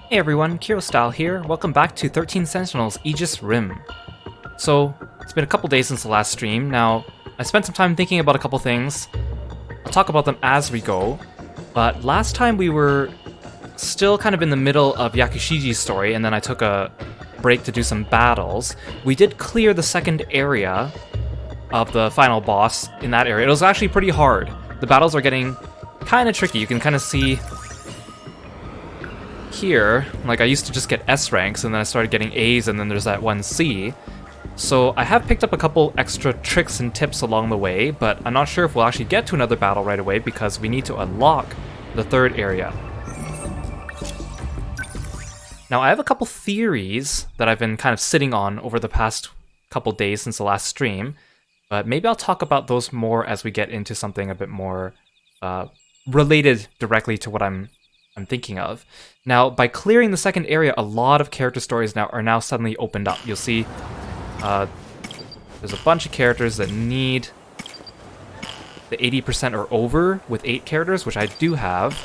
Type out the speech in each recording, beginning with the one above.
Hey everyone, Kirostyle here. Welcome back to 13 Sentinels Aegis Rim. So, it's been a couple days since the last stream. Now, I spent some time thinking about a couple things. I'll talk about them as we go. But last time we were still kind of in the middle of Yakushiji's story, and then I took a break to do some battles. We did clear the second area of the final boss in that area. It was actually pretty hard. The battles are getting kind of tricky. You can kind of see here, like I used to just get S ranks and then I started getting A's and then there's that one C. So I have picked up a couple extra tricks and tips along the way, but I'm not sure if we'll actually get to another battle right away because we need to unlock the third area. Now I have a couple theories that I've been kind of sitting on over the past couple days since the last stream, but maybe I'll talk about those more as we get into something a bit more related directly to what I'm thinking of. Now, by clearing the second area, a lot of character stories are now suddenly opened up. You'll see there's a bunch of characters that need the 80% or over with 8 characters, which I do have,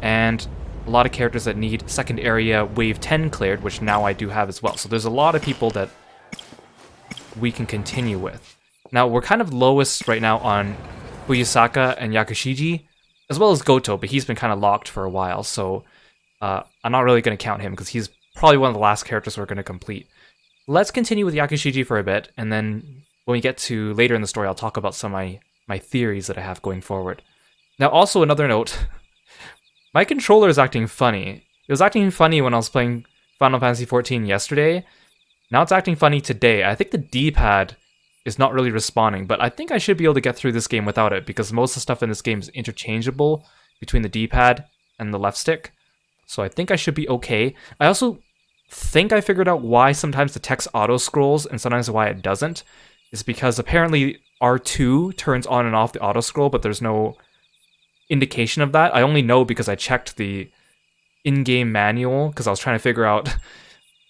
and a lot of characters that need second area wave 10 cleared, which now I do have as well. So there's a lot of people that we can continue with. Now, we're kind of lowest right now on Fuyusaka and Yakushiji, as well as Goto, but he's been kind of locked for a while, so I'm not really going to count him because he's probably one of the last characters we're going to complete. Let's continue with Yakushiji for a bit, and then when we get to later in the story, I'll talk about some of my theories that I have going forward. Now, also another note, my controller is acting funny. It was acting funny when I was playing Final Fantasy XIV yesterday. Now it's acting funny today. I think the D-pad is not really responding, but I think I should be able to get through this game without it because most of the stuff in this game is interchangeable between the D-pad and the left stick. So I think I should be okay. I also think I figured out why sometimes the text auto-scrolls and sometimes why it doesn't. Is because apparently R2 turns on and off the auto-scroll, but there's no indication of that. I only know because I checked the in-game manual because I was trying to figure out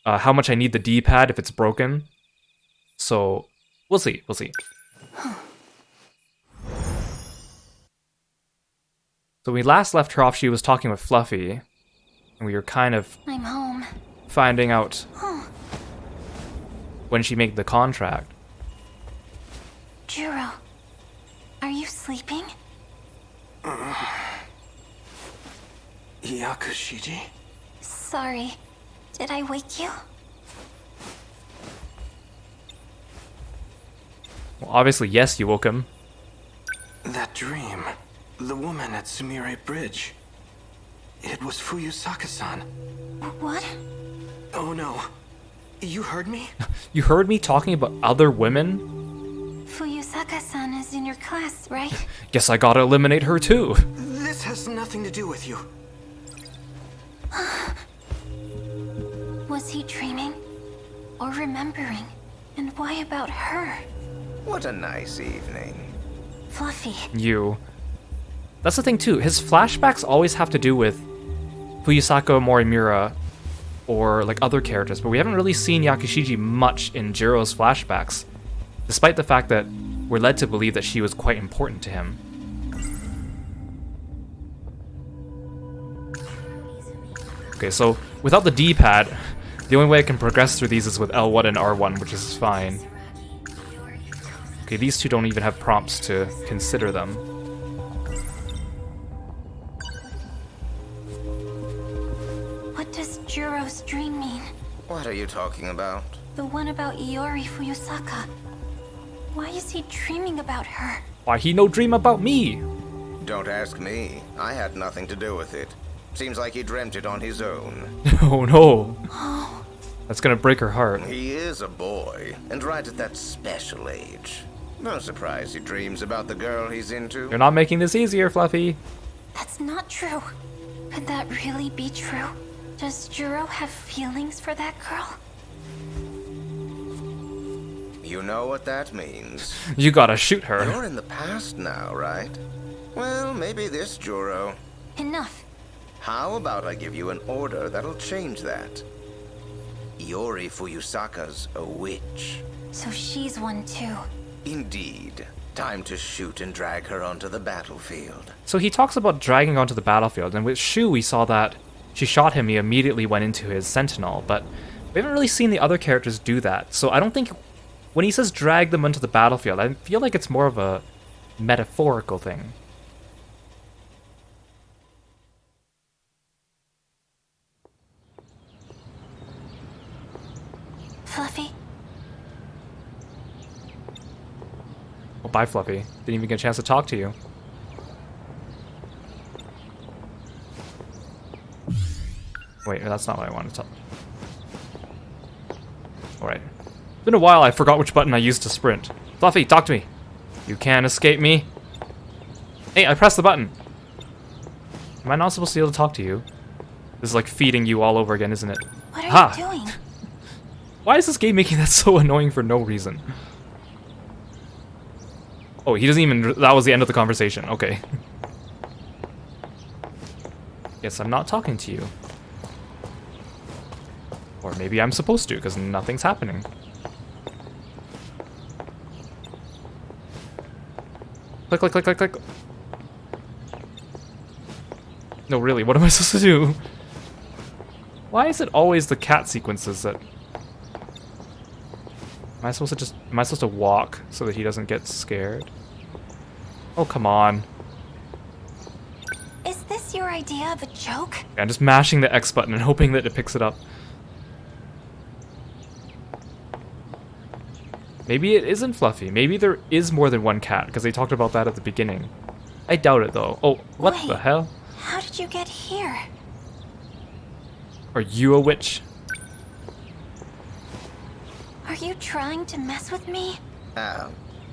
how much I need the D-pad if it's broken. So we'll see. So we last left her off, she was talking with Fluffy, and we were kind of I'm home. finding out when she made the contract. Jiro, are you sleeping? Yakushiji? Sorry, did I wake you? Well, obviously, yes, you woke him. That dream. The woman at Sumire Bridge. It was Fuyusaka-san. What? Oh no. You heard me? You heard me talking about other women? Fuyusaka-san is in your class, right? Guess I gotta eliminate her too. This has nothing to do with you. Was he dreaming? Or remembering? And why about her? What a nice evening. Fluffy. You. That's the thing too, his flashbacks always have to do with Fuyusaka Morimura or like other characters, but we haven't really seen Yakushiji much in Jiro's flashbacks, despite the fact that we're led to believe that she was quite important to him. Okay, so without the D-pad, the only way I can progress through these is with L1 and R1, which is fine. Okay, these two don't even have prompts to consider them. What does Jiro's dream mean? What are you talking about? The one about Iori Fuyusaka. Why is he dreaming about her? Why he no dream about me? Don't ask me. I had nothing to do with it. Seems like he dreamt it on his own. Oh no. Oh, That's gonna break her heart. He is a boy, and right at that special age. No surprise he dreams about the girl he's into. You're not making this easier, Fluffy. that's not true. Could that really be true? Does Jiro have feelings for that girl? You know what that means. You gotta shoot her. You're in the past now, right? Well, maybe this, Juro. Enough. How about I give you an order that'll change that? Iori Fuyusaka's a witch. So she's one too. Indeed. Time to shoot and drag her onto the battlefield. So he talks about dragging onto the battlefield, and with Shu we saw that she shot him, he immediately went into his Sentinel, but we haven't really seen the other characters do that. So I don't think when he says drag them onto the battlefield, I feel like it's more of a metaphorical thing. Fluffy? Oh, bye, Fluffy. Didn't even get a chance to talk to you. Wait, that's not what I wanted to talk. Alright. It's been a while, I forgot which button I used to sprint. Fluffy, talk to me. You can't escape me. Hey, I pressed the button. Am I not supposed to be able to talk to you? This is like feeding you all over again, isn't it? What are Ha! you doing? Why is this game making that so annoying for no reason? Oh, he doesn't even... That was the end of the conversation. Okay. Guess I'm not talking to you. Or maybe I'm supposed to, because nothing's happening. Click, click, click, click, click. No, really, what am I supposed to do? Why is it always the cat sequences that... Am I supposed to walk so that he doesn't get scared? Oh, come on. Is this your idea of a joke? Yeah, I'm just mashing the X button and hoping that it picks it up. Maybe it isn't Fluffy. Maybe there is more than one cat, because they talked about that at the beginning. I doubt it, though. Oh, what Wait, the hell? How did you get here? Are you a witch? Are you trying to mess with me?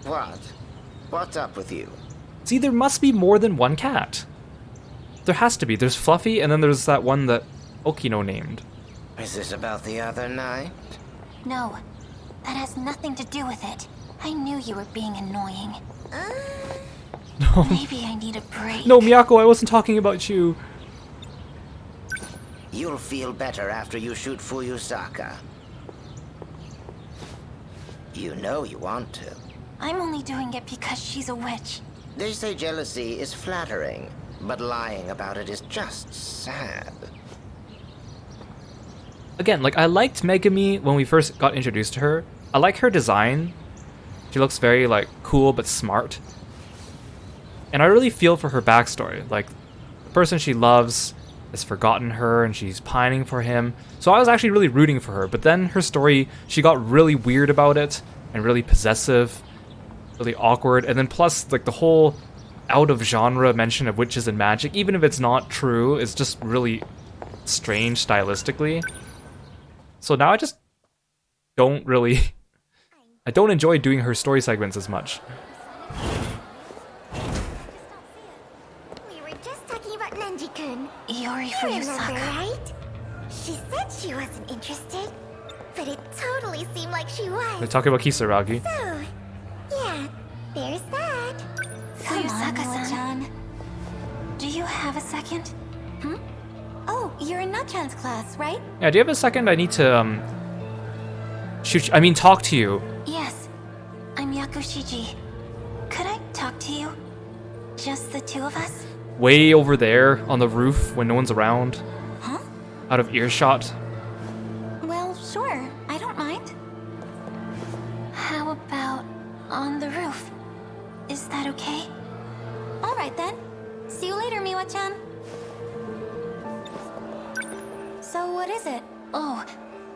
What? What's up with you? See, there must be more than one cat. There has to be. There's Fluffy, and then there's that one that Okino named. Is this about the other night? No, that has nothing to do with it. I knew you were being annoying. No. Maybe I need a break. No, Miyako, I wasn't talking about you. You'll feel better after you shoot Fuyusaka. You know you want to. I'm only doing it because she's a witch. They say jealousy is flattering, but lying about it is just sad. Again, like, I liked Megumi when we first got introduced to her. I like her design. She looks very, like, cool but smart. And I really feel for her backstory. Like, the person she loves has forgotten her and she's pining for him. So I was actually really rooting for her. But then her story, she got really weird about it and really possessive, really awkward. And then plus, like, the whole out-of-genre mention of witches and magic, even if it's not true, it's just really strange stylistically. So now I just don't really... I don't enjoy doing her story segments as much. We were just talking about Nanji-kun. Iori You remember, Fuyusaka. right? She said she wasn't interested, but it totally seemed like she They're was. talking about Kisaragi. So, yeah, there's that. Fuyusaka-san. Do you have a second? Oh, you're in Nachan's class, right? Yeah, do you have a second? I need to, talk to you. Yes. I'm Yakushiji. Could I talk to you? Just the two of us? Way over there on the roof when no one's around. Huh? Out of earshot. Well, sure. I don't mind. How about on the roof? Is that okay? All right then. See you later, Miwa-chan. So what is it? Oh,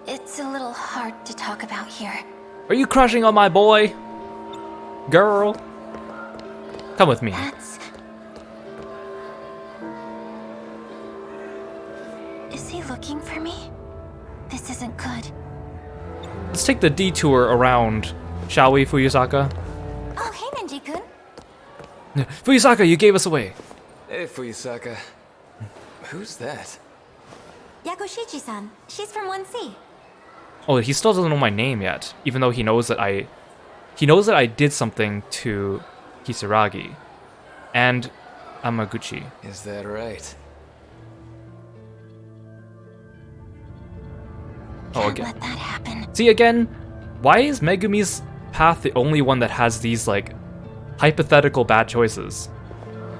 it's a little hard to talk about here. Are you crushing on my boy? Girl. Come with me. That's... Is he looking for me? This isn't good. Let's take the detour around, shall we, Fuyusaka? Oh, hey, Nanji-kun. Fuyusaka, you gave us away. Hey, Fuyusaka. Who's that? Yakushiji-san. She's from 1C. Oh, he still doesn't know my name yet, even though he knows that I did something to Kisaragi and Amaguchi. Is that right? Oh, Can't again. let that happen. See, again, why is Megumi's path the only one that has these, like, hypothetical bad choices?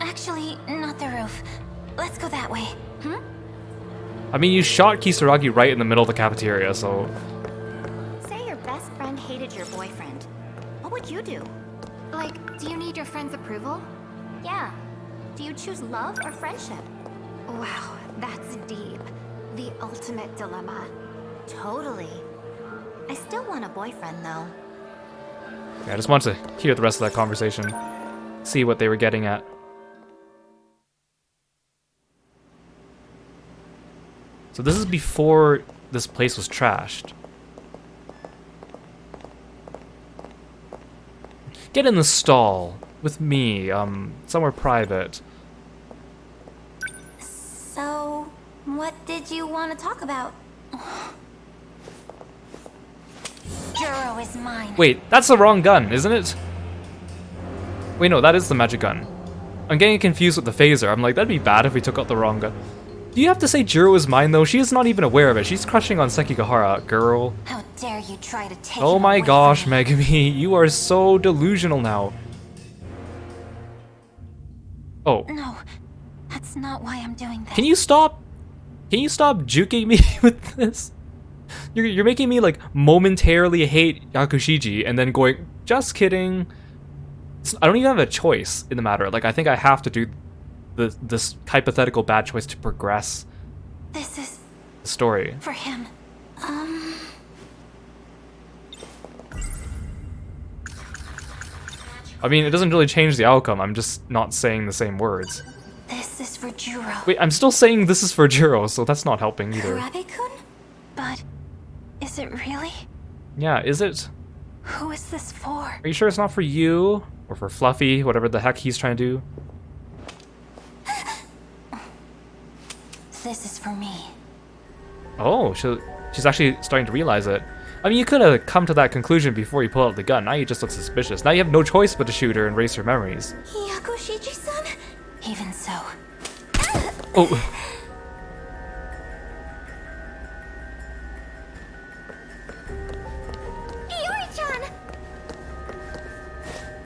Actually, not the roof. Let's go that way. I mean, you shot Kisaragi right in the middle of the cafeteria, so... Say your best friend hated your boyfriend. What would you do? Like, do you need your friend's approval? Yeah. Do you choose love or friendship? Wow, that's deep. The ultimate dilemma. Totally. I still want a boyfriend, though. Yeah, I just wanted to hear the rest of that conversation. See what they were getting at. So this is before this place was trashed. Get in the stall with me, somewhere private. So, what did you want to talk about? Juro is mine. Wait, that's the wrong gun, isn't it? Wait, no, that is the magic gun. I'm getting confused with the phaser. I'm like, that'd be bad if we took out the wrong gun. Do you have to say Juro is mine, though? She is not even aware of it. She's crushing on Sekigahara, girl. How dare you try to take Oh him my away gosh, from me. Megumi, you are so delusional now. Oh, No, that's not why I'm doing this. can you stop? Can you stop juking me with this? You're making me like momentarily hate Yakushiji and then going, just kidding. I don't even have a choice in the matter. Like, I think I have to do this hypothetical bad choice to progress This is the story. for him. I mean, it doesn't really change the outcome. I'm just not saying the same words. This is for Juro. Wait, I'm still saying this is for Jiro, so that's not helping either. Kurabe-kun? But is it really? Yeah, is it? Who is this for? Are you sure it's not for you? Or for Fluffy, whatever the heck he's trying to do? This is for me. Oh, she's actually starting to realize it. I mean, you could have come to that conclusion before you pull out the gun. Now you just look suspicious. Now you have no choice but to shoot her and erase her memories. Yakushiji-san? Even so. Oh. Iori-chan!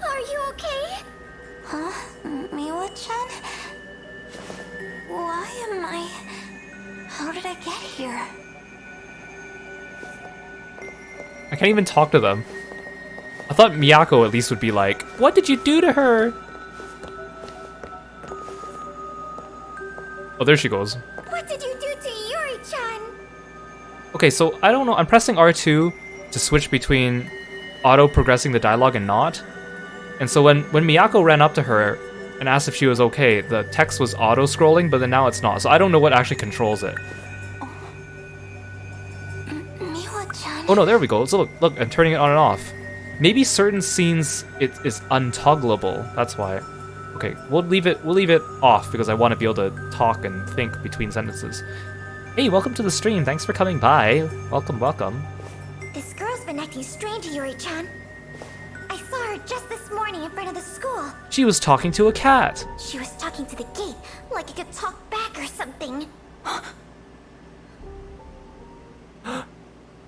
Are you okay? Huh? Miwa-chan? Why am I... How did I get here? I can't even talk to them. I thought Miyako at least would be like, what did you do to her? Oh, there she goes. What did you do to Iori-chan? Okay, so I don't know. I'm pressing R2 to switch between auto-progressing the dialogue and not. And so when Miyako ran up to her and asked if she was okay, the text was auto-scrolling, but then now it's not. So I don't know what actually controls it. Miwa-chan? Oh no, there we go. So look, I'm turning it on and off. Maybe certain scenes it is untoggleable. That's why. Okay, we'll leave it off because I want to be able to talk and think between sentences. Hey, welcome to the stream. Thanks for coming by. Welcome. This girl's been acting strange, Iori-chan. I saw her just this morning in front of the school. She was talking to a cat. She was talking to the gate, like it could talk back or something.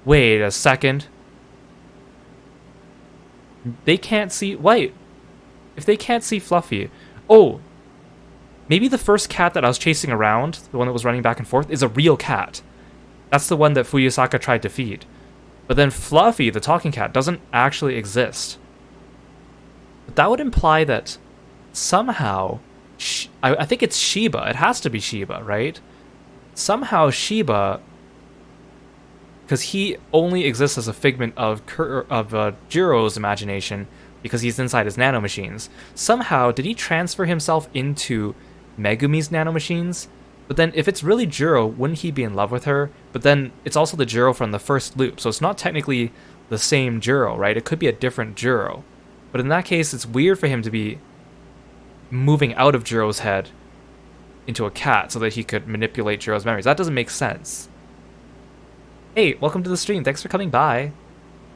Wait a second. They can't see... Wait. If they can't see Fluffy... Oh. Maybe the first cat that I was chasing around, the one that was running back and forth, is a real cat. That's the one that Fuyusaka tried to feed. But then Fluffy, the talking cat, doesn't actually exist. But that would imply that somehow... I think it's Shiba. It has to be Shiba, right? Somehow Shiba... Because he only exists as a figment of Jiro's imagination because he's inside his nanomachines. Somehow, did he transfer himself into Megumi's nanomachines? But then, if it's really Jiro, wouldn't he be in love with her? But then, it's also the Jiro from the first loop, so it's not technically the same Jiro, right? It could be a different Jiro. But in that case, it's weird for him to be moving out of Jiro's head into a cat so that he could manipulate Jiro's memories. That doesn't make sense. Hey, welcome to the stream. Thanks for coming by.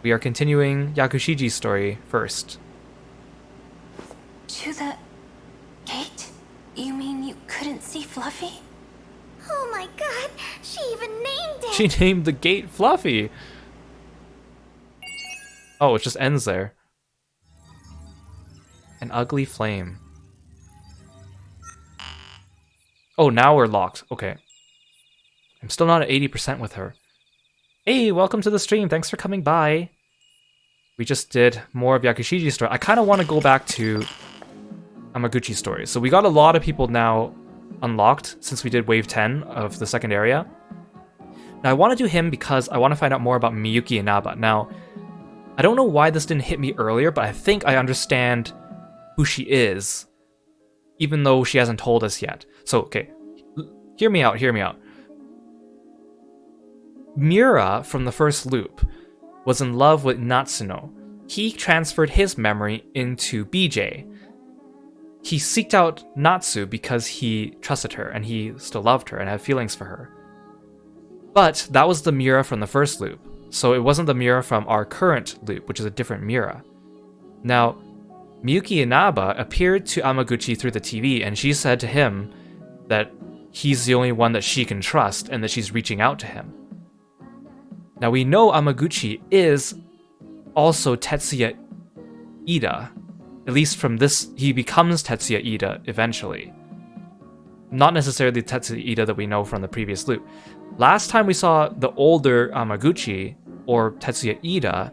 We are continuing Yakushiji's story first. To the gate? You mean you couldn't see Fluffy? Oh my god, she even named it! She named the gate Fluffy. Oh, it just ends there. An ugly flame. Oh, now we're locked. Okay. I'm still not at 80% with her. Hey, welcome to the stream. Thanks for coming by. We just did more of Yakushiji's story. I kind of want to go back to Amaguchi's story. So we got a lot of people now unlocked since we did wave 10 of the second area. Now I want to do him because I want to find out more about Miyuki Inaba. Now, I don't know why this didn't hit me earlier, but I think I understand who she is, even though she hasn't told us yet. So, okay, hear me out, hear me out. Miura from the first loop was in love with Natsuno. He transferred his memory into BJ. He seeked out Natsu because he trusted her and he still loved her and had feelings for her. But that was the Miura from the first loop, so it wasn't the Miura from our current loop, which is a different Miura. Now, Miyuki Inaba appeared to Amaguchi through the TV, and she said to him that he's the only one that she can trust and that she's reaching out to him. Now we know Amaguchi is also Tetsuya Ida. At least from this, he becomes Tetsuya Ida eventually. Not necessarily Tetsuya Ida that we know from the previous loop. Last time we saw the older Amaguchi, or Tetsuya Ida,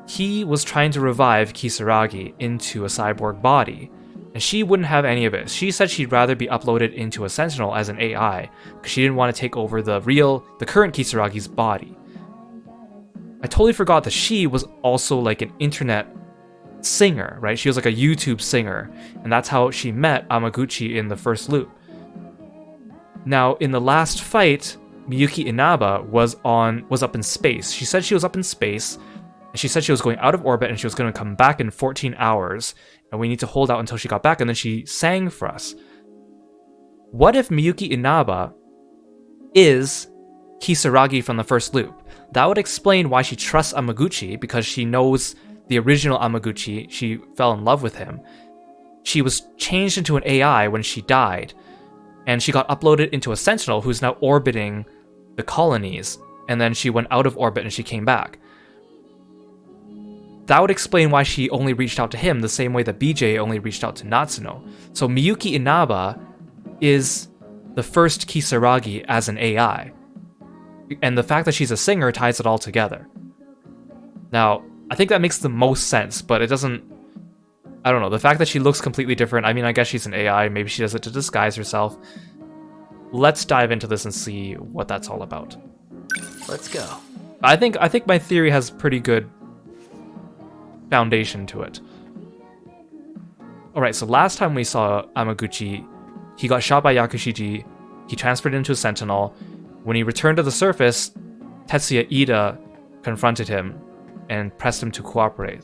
he was trying to revive Kisaragi into a cyborg body, and she wouldn't have any of it. She said she'd rather be uploaded into a Sentinel as an AI, because she didn't want to take over the current Kisaragi's body. I totally forgot that she was also like an internet singer, right? She was like a YouTube singer, and that's how she met Amaguchi in the first loop. Now, in the last fight, Miyuki Inaba was up in space. She said she was up in space, and she said she was going out of orbit and she was going to come back in 14 hours, and we need to hold out until she got back, and then she sang for us. What if Miyuki Inaba is Kisaragi from the first loop? That would explain why she trusts Amaguchi, because she knows the original Amaguchi. She fell in love with him. She was changed into an AI when she died, and she got uploaded into a Sentinel who's now orbiting the colonies, and then she went out of orbit and she came back. That would explain why she only reached out to him the same way that BJ only reached out to Natsuno. So Miyuki Inaba is the first Kisaragi as an AI. And the fact that she's a singer ties it all together. Now, I think that makes the most sense, but it doesn't... I don't know, the fact that she looks completely different, I mean, I guess she's an AI, maybe she does it to disguise herself. Let's dive into this and see what that's all about. Let's go. I think my theory has pretty good foundation to it. Alright, so last time we saw Amaguchi, he got shot by Yakushiji, he transferred into a Sentinel. When he returned to the surface, Tetsuya Ida confronted him and pressed him to cooperate.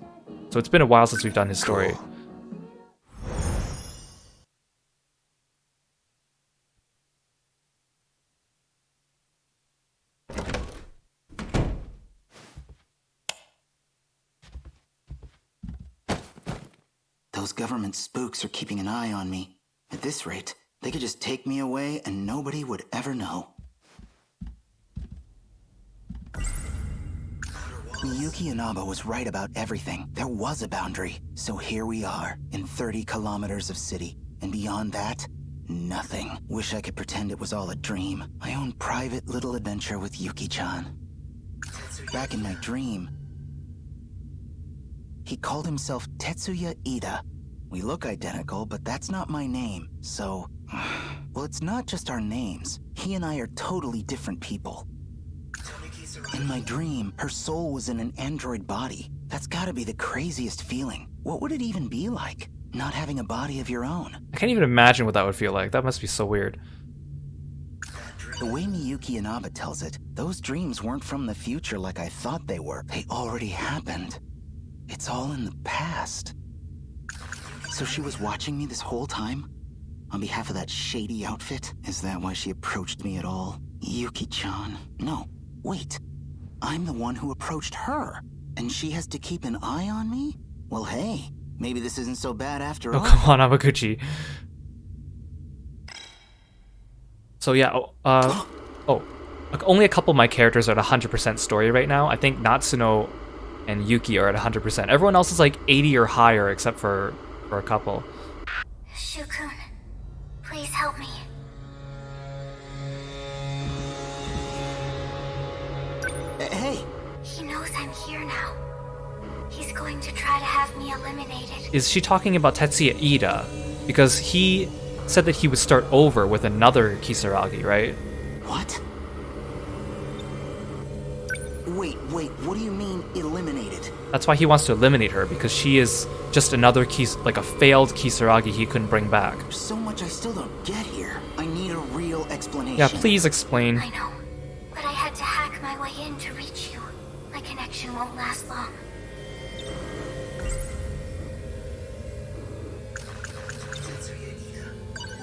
So it's been a while since we've done his story. Cool. Those government spooks are keeping an eye on me. At this rate, they could just take me away and nobody would ever know. Miyuki Inaba was right about everything. There was a boundary. So here we are, in 30 kilometers of city. And beyond that, nothing. Wish I could pretend it was all a dream. My own private little adventure with Yuki-chan. Back in my dream, he called himself Tetsuya Ida. We look identical, but that's not my name, so... Well, it's not just our names. He and I are totally different people. In my dream, her soul was in an android body. That's gotta be the craziest feeling. What would it even be like, not having a body of your own? I can't even imagine what that would feel like. That must be so weird. The way Miyuki Inaba tells it, those dreams weren't from the future like I thought they were. They already happened. It's all in the past. So she was watching me this whole time? On behalf of that shady outfit? Is that why she approached me at all? Yuki-chan. No, wait. I'm the one who approached her, and she has to keep an eye on me? Well, hey, maybe this isn't so bad after all. Oh, come on, Amaguchi. So yeah, only a couple of my characters are at 100% story right now. I think Natsuno and Yuki are at 100%. Everyone else is like 80 or higher, except for a couple. Shukun, please help me. Hey! He knows I'm here now. He's going to try to have me eliminated. Is she talking about Tetsuya Ida? Because he said that he would start over with another Kisaragi, right? What? Wait, what do you mean eliminated? That's why he wants to eliminate her, because she is just another like a failed Kisaragi he couldn't bring back. There's so much I still don't get here. I need a real explanation. Yeah, please explain. I know, but I had to hack my way in to reach you. My connection won't last long.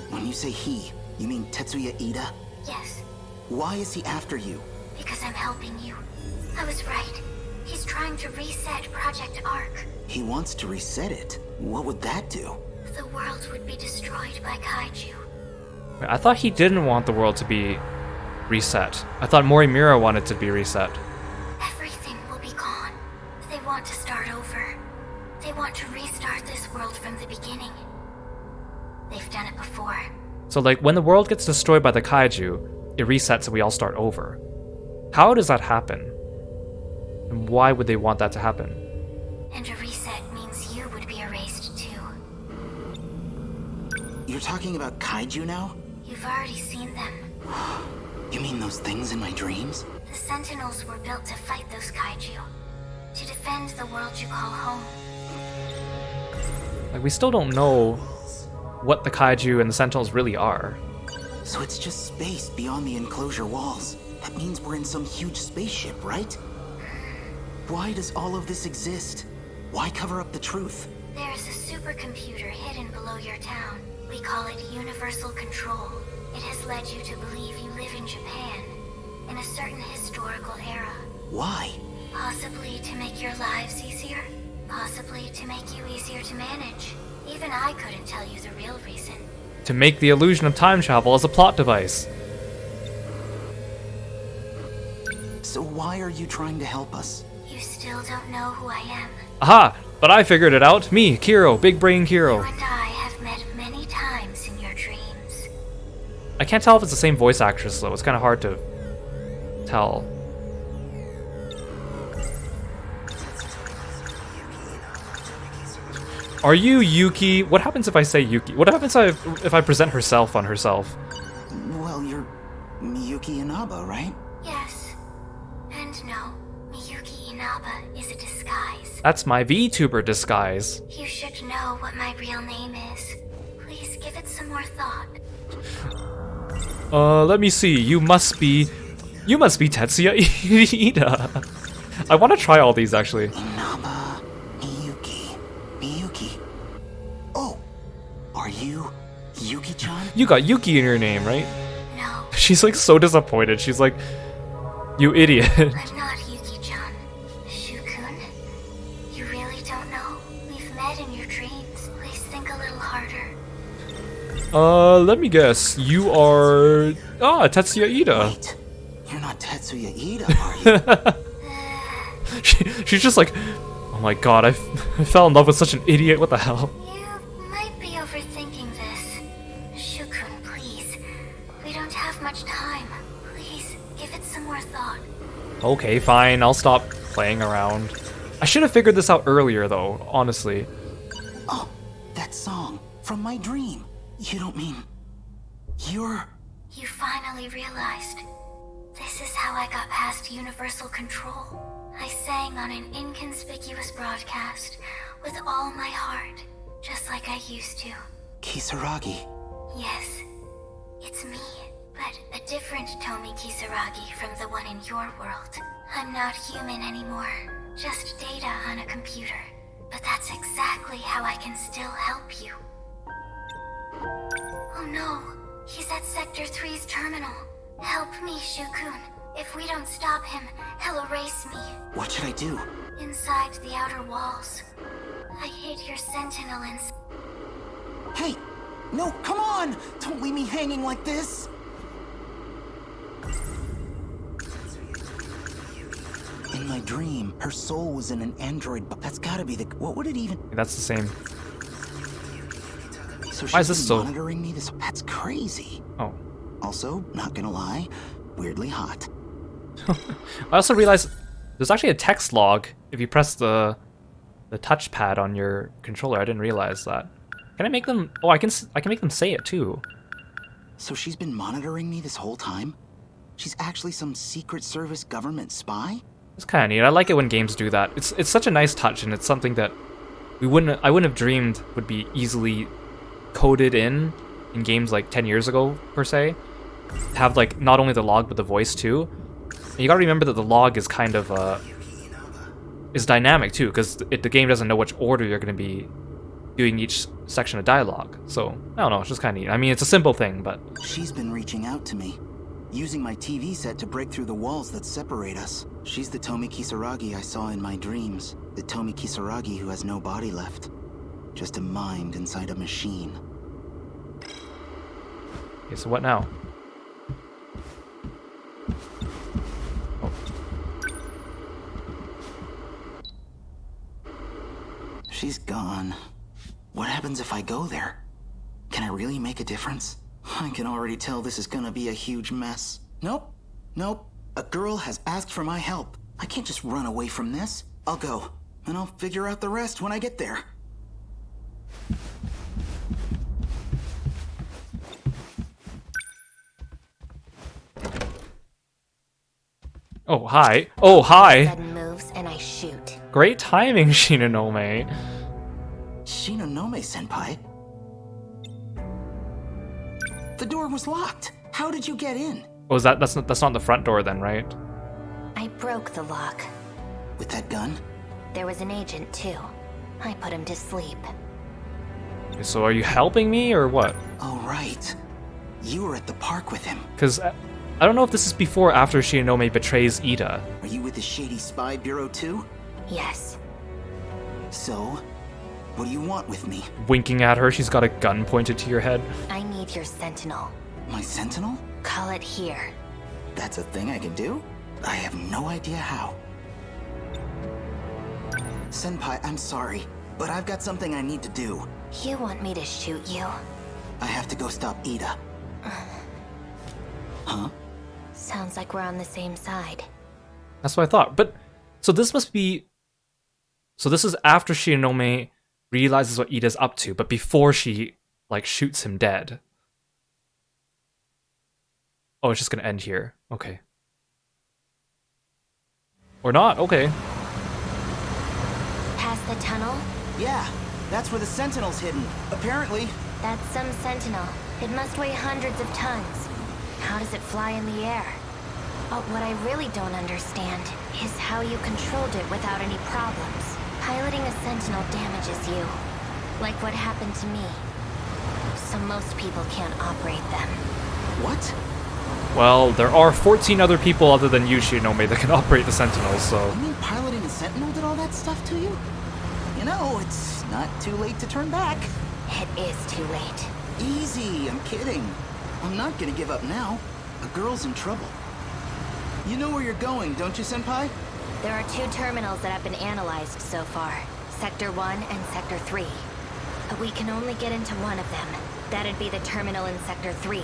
When you say he, you mean Tetsuya Ida? Yes, Why is he after you? because I'm helping you. I was right. He's trying to reset Project Ark. He wants to reset it. What would that do? The world would be destroyed by Kaiju. I thought he didn't want the world to be reset. I thought Morimura wanted to be reset. Everything will be gone. They want to start over. They want to restart this world from the beginning. They've done it before. So like when the world gets destroyed by the Kaiju, it resets and we all start over. How does that happen? And why would they want that to happen? And a reset means you would be erased too. You're talking about Kaiju now? You've already seen them. You mean those things in my dreams? The Sentinels were built to fight those Kaiju. To defend the world you call home. Like we still don't know what the Kaiju and the Sentinels really are. So it's just space beyond the enclosure walls. That means we're in some huge spaceship, right? Why does all of this exist? Why cover up the truth? There is a supercomputer hidden below your town. We call it Universal Control. It has led you to believe you live in Japan, in a certain historical era. Why? Possibly to make your lives easier. Possibly to make you easier to manage. Even I couldn't tell you the real reason. To make the illusion of time travel as a plot device. So why are you trying to help us? You still don't know who I am. Aha! But I figured it out. Me, Kiro, big brain You Kiro. and I have met many times in your dreams. I can't tell if it's the same voice actress though. It's kind of hard to tell. Are you Yuki? What happens if I say Yuki? What happens if I present herself on herself? Well, you're Miyuki Inaba, right? Yes. And no. Miyuki Inaba is a disguise. That's my VTuber disguise. You should know what my real name is. Please give it some more thought. Let me see. You must be Tetsuya Ida. I want to try all these actually. Inaba, Miyuki. Oh, are you Yuki-chan? You got Yuki in your name, right? No, She's like so disappointed. She's like, you idiot. I'm not Yuki-chan. Shukun? You really don't know? We've met in your dreams. Please think a little harder. Let me guess. You are Tetsuya Ida. Wait, you're not Tetsuya Ida, are you? She's just like, oh my god, I fell in love with such an idiot. What the hell? You might be overthinking this. Shukun, please. We don't have much time. Please, give it some more thought. Okay, fine. I'll stop playing around. I should have figured this out earlier, though. Honestly. Oh, that song from my dream. You don't mean you're... You finally realized. This is how I got past Universal Control. I sang on an inconspicuous broadcast with all my heart, just like I used to. Kisaragi. Yes, it's me, but a different Tomi Kisaragi from the one in your world. I'm not human anymore, just data on a computer. But that's exactly how I can still help you. Oh no, he's at Sector 3's terminal. Help me, Shukun. If we don't stop him, he'll erase me. What should I do? Inside the outer walls. I hid your Sentinel Hey, no, come on! Don't leave me hanging like this! In my dream, her soul was in an android, but that's gotta be the... What would it even... That's the same. So Why is she's this been so... monitoring me this... That's crazy. Oh. Also, not gonna lie, weirdly hot. I also realized there's actually a text log if you press the touchpad on your controller. I didn't realize that. Can I make them? Oh, I can make them say it too. So she's been monitoring me this whole time? She's actually some Secret Service government spy? It's kind of neat. I like it when games do that. It's such a nice touch, and it's something that I wouldn't have dreamed would be easily coded in games like 10 years ago per se. Have like not only the log but the voice too. And you gotta remember that the log is kind of is dynamic too, because the game doesn't know which order you're gonna be doing each section of dialogue. So I don't know, it's just kind of neat. I mean, it's a simple thing, but She's been reaching out to me, using my TV set to break through the walls that separate us. She's the Tomi Kisaragi I saw in my dreams. The Tomi Kisaragi who has no body left. Just a mind inside a machine. okay. So what now? Oh. She's gone. What happens if I go there? Can I really make a difference? I can already tell this is gonna be a huge mess. Nope. A girl has asked for my help. I can't just run away from this. I'll go, and I'll figure out the rest when I get there. Oh, hi. Oh, hi. Sudden moves and I shoot. Great timing, Shinonome. Shinonome-senpai? The door was locked. How did you get in? Oh, is that's not the front door then, right? I broke the lock. With that gun? There was an agent too. I put him to sleep. Okay, so are you helping me or what? Oh, right. You were at the park with him. Because I don't know if this is before or after Shinonome betrays Ida. Are you with the Shady Spy Bureau too? Yes. So, what do you want with me? Winking at her, she's got a gun pointed to your head. I need your Sentinel. My Sentinel? Call it here. That's a thing I can do? I have no idea how. Senpai, I'm sorry, but I've got something I need to do. You want me to shoot you? I have to go stop Ida. Huh? Sounds like we're on the same side. That's what I thought. But so this must be. So this is after Shinonome realizes what Ida's up to, but before she like shoots him dead. Oh, it's just gonna end here. Okay. Or not. Okay. Past the tunnel? Yeah, that's where the Sentinel's hidden. Apparently. That's some Sentinel. It must weigh hundreds of tons. How does it fly in the air? But what I really don't understand is how you controlled it without any problems. Piloting a Sentinel damages you, like what happened to me. So most people can't operate them. What? Well, there are 14 other people other than you, Shinonome, that can operate the Sentinels, so... You mean piloting a Sentinel did all that stuff to you? You know, it's not too late to turn back. It is too late. Easy, I'm kidding. I'm not gonna give up now. A girl's in trouble. You know where you're going, don't you, Senpai? There are 2 terminals that have been analyzed so far. Sector 1 and Sector 3. But we can only get into one of them. That'd be the terminal in Sector 3.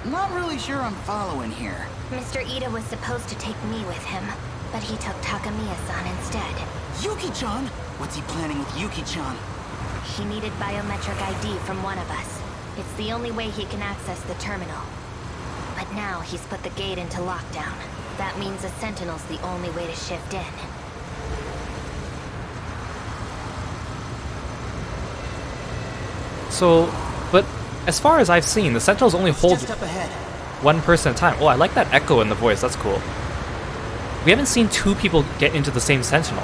Not really sure I'm following here. Mr. Ida was supposed to take me with him, but he took Takamiya-san instead. Yuki-chan? What's he planning with Yuki-chan? He needed biometric ID from one of us. It's the only way he can access the terminal. But now he's put the gate into lockdown. That means a Sentinel's the only way to shift in. So, but as far as I've seen, the Sentinels only hold Just up ahead. one person at a time. Oh, I like that echo in the voice, that's cool. We haven't seen 2 people get into the same Sentinel.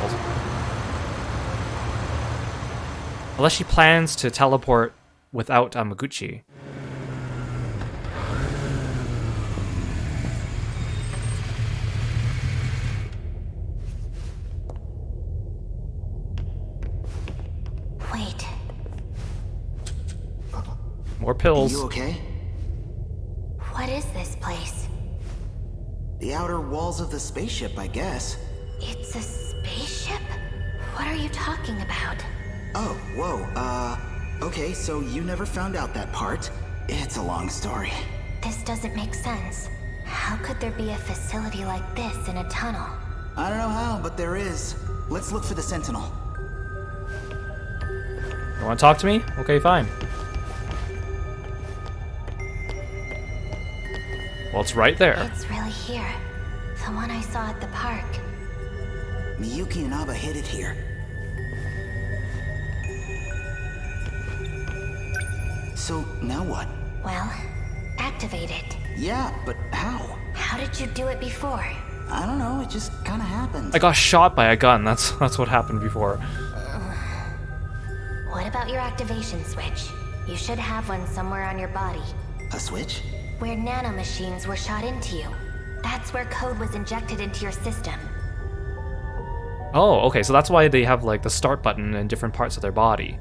Unless she plans to teleport without Amaguchi. Wait. More Are pills. you okay? What is this place? The outer walls of the spaceship, I guess. It's a spaceship? What are you talking about? Oh, whoa, okay, so you never found out that part. It's a long story. This doesn't make sense. How could there be a facility like this in a tunnel? I don't know how, but there is. Let's look for the Sentinel. You want to talk to me? Okay, fine. Well, it's right there. It's really here. The one I saw at the park. Miyuki and Aba hid it here. So, now what? Well, activate it. Yeah, but how? How did you do it before? I don't know, it just kinda happened. I got shot by a gun. That's what happened before. What about your activation switch? You should have one somewhere on your body. A switch? Where nanomachines were shot into you. That's where code was injected into your system. Oh, okay, so that's why they have like the start button in different parts of their body.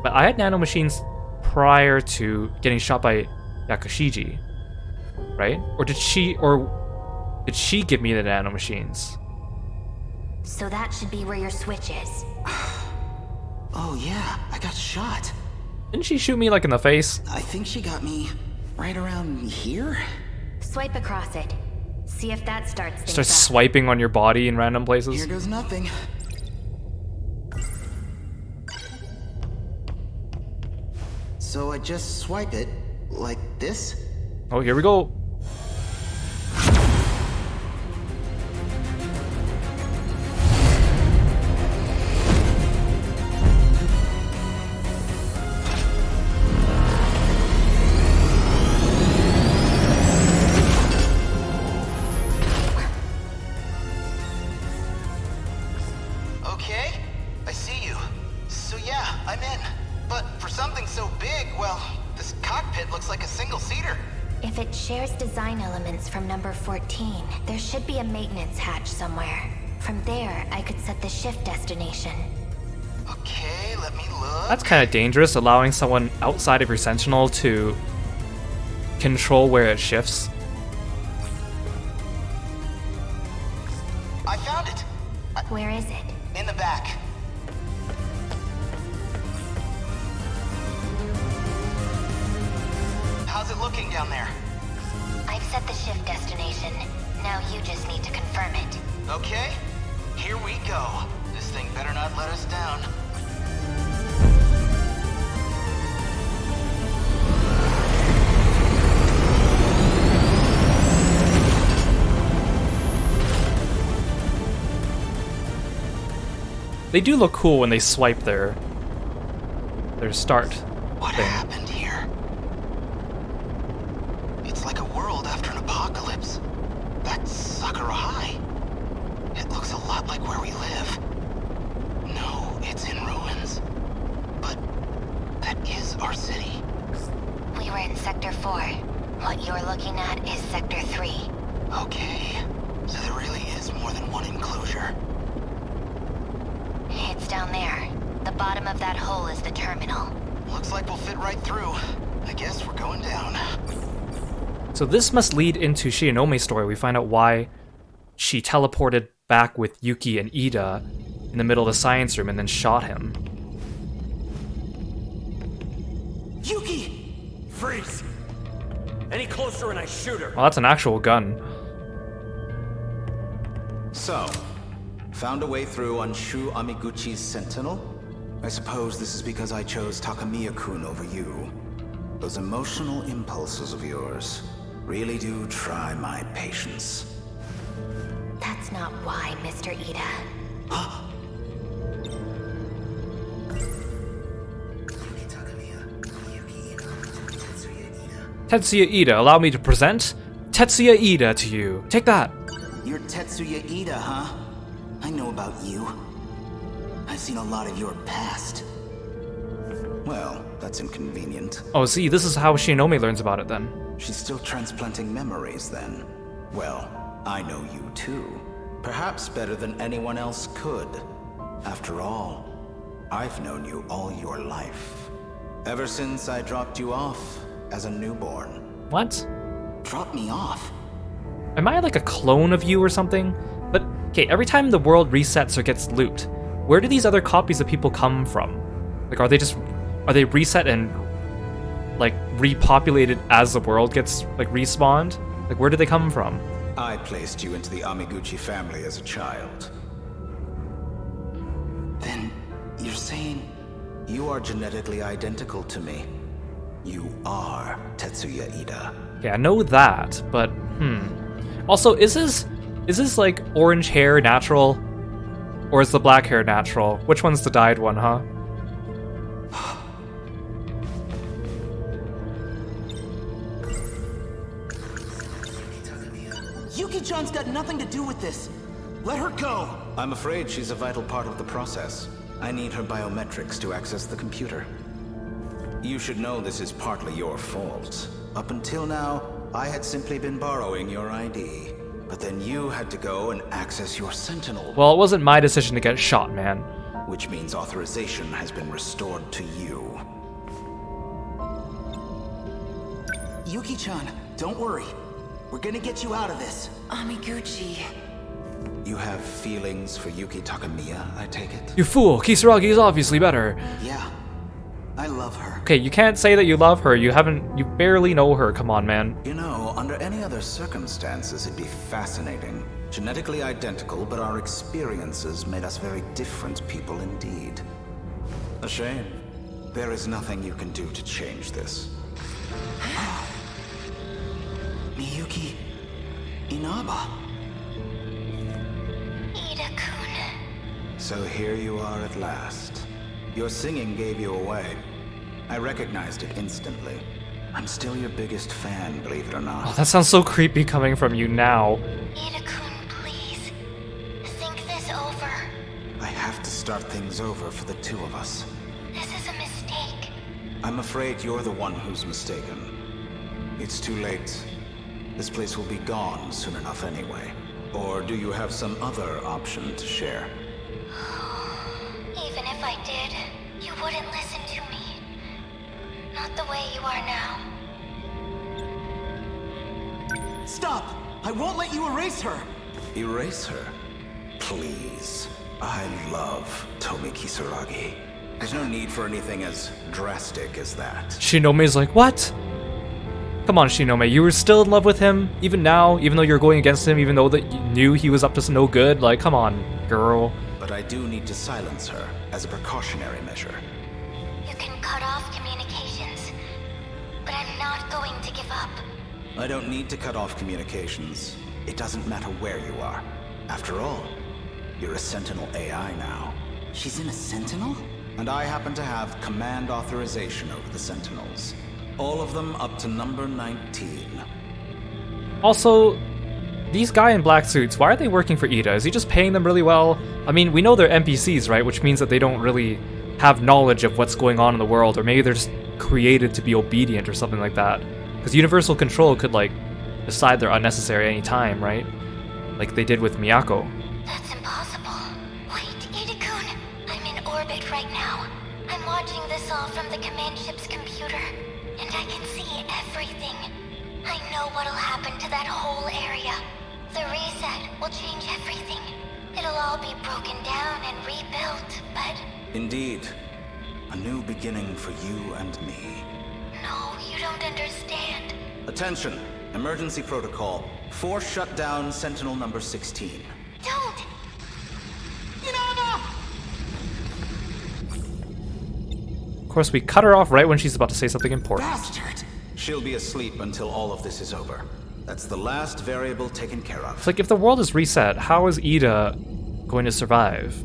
But I had nanomachines prior to getting shot by Yakushiji, right? Or did she give me the nanomachines? So that should be where your switch is. Oh yeah, I got shot. Didn't she shoot me like in the face? I think she got me right around here? Swipe across it. See if that starts things Start up. swiping on your body in random places. Here goes nothing. So I just swipe it like this? Oh, here we go. Okay, I see you. So yeah, I'm in. But for something so big, well, this cockpit looks like a single-seater. If it shares design elements from number 14, there should be a maintenance hatch somewhere. From there, I could set the shift destination. Okay, let me look. That's kind of dangerous, allowing someone outside of your Sentinel to control where it shifts. I found it. Where is it? In the back. How's it looking down there? I've set the shift destination. Now you just need to confirm it. Okay, here we go. This thing better not let us down. They do look cool when they swipe their start What thing. happened here? It's like a world after an apocalypse. That's Sakura High. It looks a lot like where we live. No, it's in ruins. But that is our city. We were in Sector 4. What you're looking at is Sector 3. Okay, so there really is more than one enclosure. It's down there. The bottom of that hole is the terminal. Looks like we'll fit right through. I guess we're going down. So this must lead into Shionome's story. We find out why she teleported back with Yuki and Ida in the middle of the science room and then shot him. Yuki! Freeze! Any closer and I shoot her. Well, that's an actual gun. So, found a way through on Shu Amiguchi's Sentinel? I suppose this is because I chose Takamiya-kun over you. Those emotional impulses of yours really do try my patience. That's not why, Mr. Ida. Tetsuya Ida, allow me to present Tetsuya Ida to you. Take that. You're Tetsuya Ida, huh? I know about you. I've seen a lot of your past. Well, that's inconvenient. Oh, see, this is how Shinome learns about it then. She's still transplanting memories then. Well, I know you too. Perhaps better than anyone else could. After all, I've known you all your life. Ever since I dropped you off as a newborn. What? Drop me off? Am I like a clone of you or something? But, okay, every time the world resets or gets looped, where do these other copies of people come from? Like, are they reset and like repopulated as the world gets like respawned? Like, where did they come from? I placed you into the Amiguchi family as a child. Then you're saying you are genetically identical to me? You are Tetsuya Ida. Yeah, I know that, but Also, is this like orange hair natural, or is the black hair natural? Which one's the dyed one, huh? Yuki-chan's got nothing to do with this. Let her go. I'm afraid she's a vital part of the process. I need her biometrics to access the computer. You should know this is partly your fault. Up until now, I had simply been borrowing your ID. But then you had to go and access your Sentinel. Well, it wasn't my decision to get shot, man. Which means authorization has been restored to you. Yuki-chan, don't worry. We're gonna get you out of this. Amiguchi. You have feelings for Yuki Takamiya, I take it? You fool! Kisaragi is obviously better. Yeah. I love her. Okay, you can't say that you love her. You barely know her. Come on, man. You know, under any other circumstances, it'd be fascinating. Genetically identical, but our experiences made us very different people indeed. A shame. There is nothing you can do to change this. Miyuki Inaba. Ida-kun. So here you are at last. Your singing gave you away. I recognized it instantly. I'm still your biggest fan, believe it or Oh, not. that sounds so creepy coming from you now. Ida-kun, please. Think this over. I have to start things over for the two of us. This is a mistake. I'm afraid you're the one who's mistaken. It's too late. This place will be gone soon enough anyway. Or do you have some other option to share? Even if I did, you wouldn't listen to me. Not the way you are now. Stop! I won't let you erase her! Erase her? Please. I love Tomi Kisaragi. There's no need for anything as drastic as that. Shinome's like, what? Come on, Shinome, you were still in love with him, even now, even though you're going against him, even though that you knew he was up to no good? Like, come on, girl. But I do need to silence her as a precautionary measure. You can cut off communications, but I'm not going to give up. I don't need to cut off communications. It doesn't matter where you are. After all, you're a Sentinel AI now. She's in a Sentinel? And I happen to have command authorization over the Sentinels. All of them up to number 19. Also, these guy in black suits, why are they working for Ida? Is he just paying them really well? I mean, we know they're NPCs, right? Which means that they don't really have knowledge of what's going on in the world, or maybe they're just created to be obedient or something like that. Because Universal Control could, like, decide they're unnecessary any time, right? Like they did with Miyako. That's impossible. Wait, Ida-kun. I'm in orbit right now. I'm watching this all from the command ship's computer, and I can see everything. I know what'll happen to that whole area. The reset will change everything. It'll all be broken down and rebuilt, but... Indeed. A new beginning for you and me. No, you don't understand. Attention! Emergency protocol. Force shutdown Sentinel number 16. Don't! Of course, we cut her off right when she's about to say something important. Bastard! She'll be asleep until all of this is over. That's the last variable taken care of. It's like, if the world is reset, how is Ida going to survive?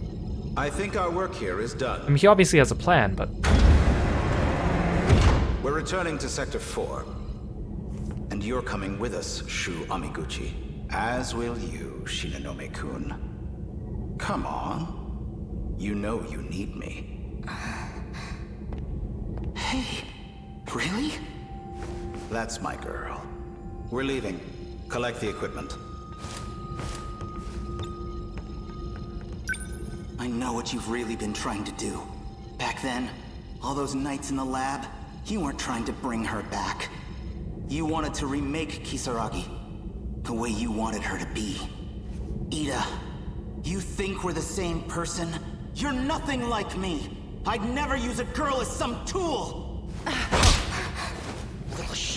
I think our work here is I done. mean, he obviously has a plan, but... We're returning to Sector 4. And you're coming with us, Shu Amiguchi. As will you, Shinonome-kun. Come on. You know you need me. Hey, really? That's my girl. We're leaving. Collect the equipment. I know what you've really been trying to do. Back then, all those nights in the lab, you weren't trying to bring her back. You wanted to remake Kisaragi, the way you wanted her to be. Ida, you think we're the same person? You're nothing like me. I'd never use a girl as some tool.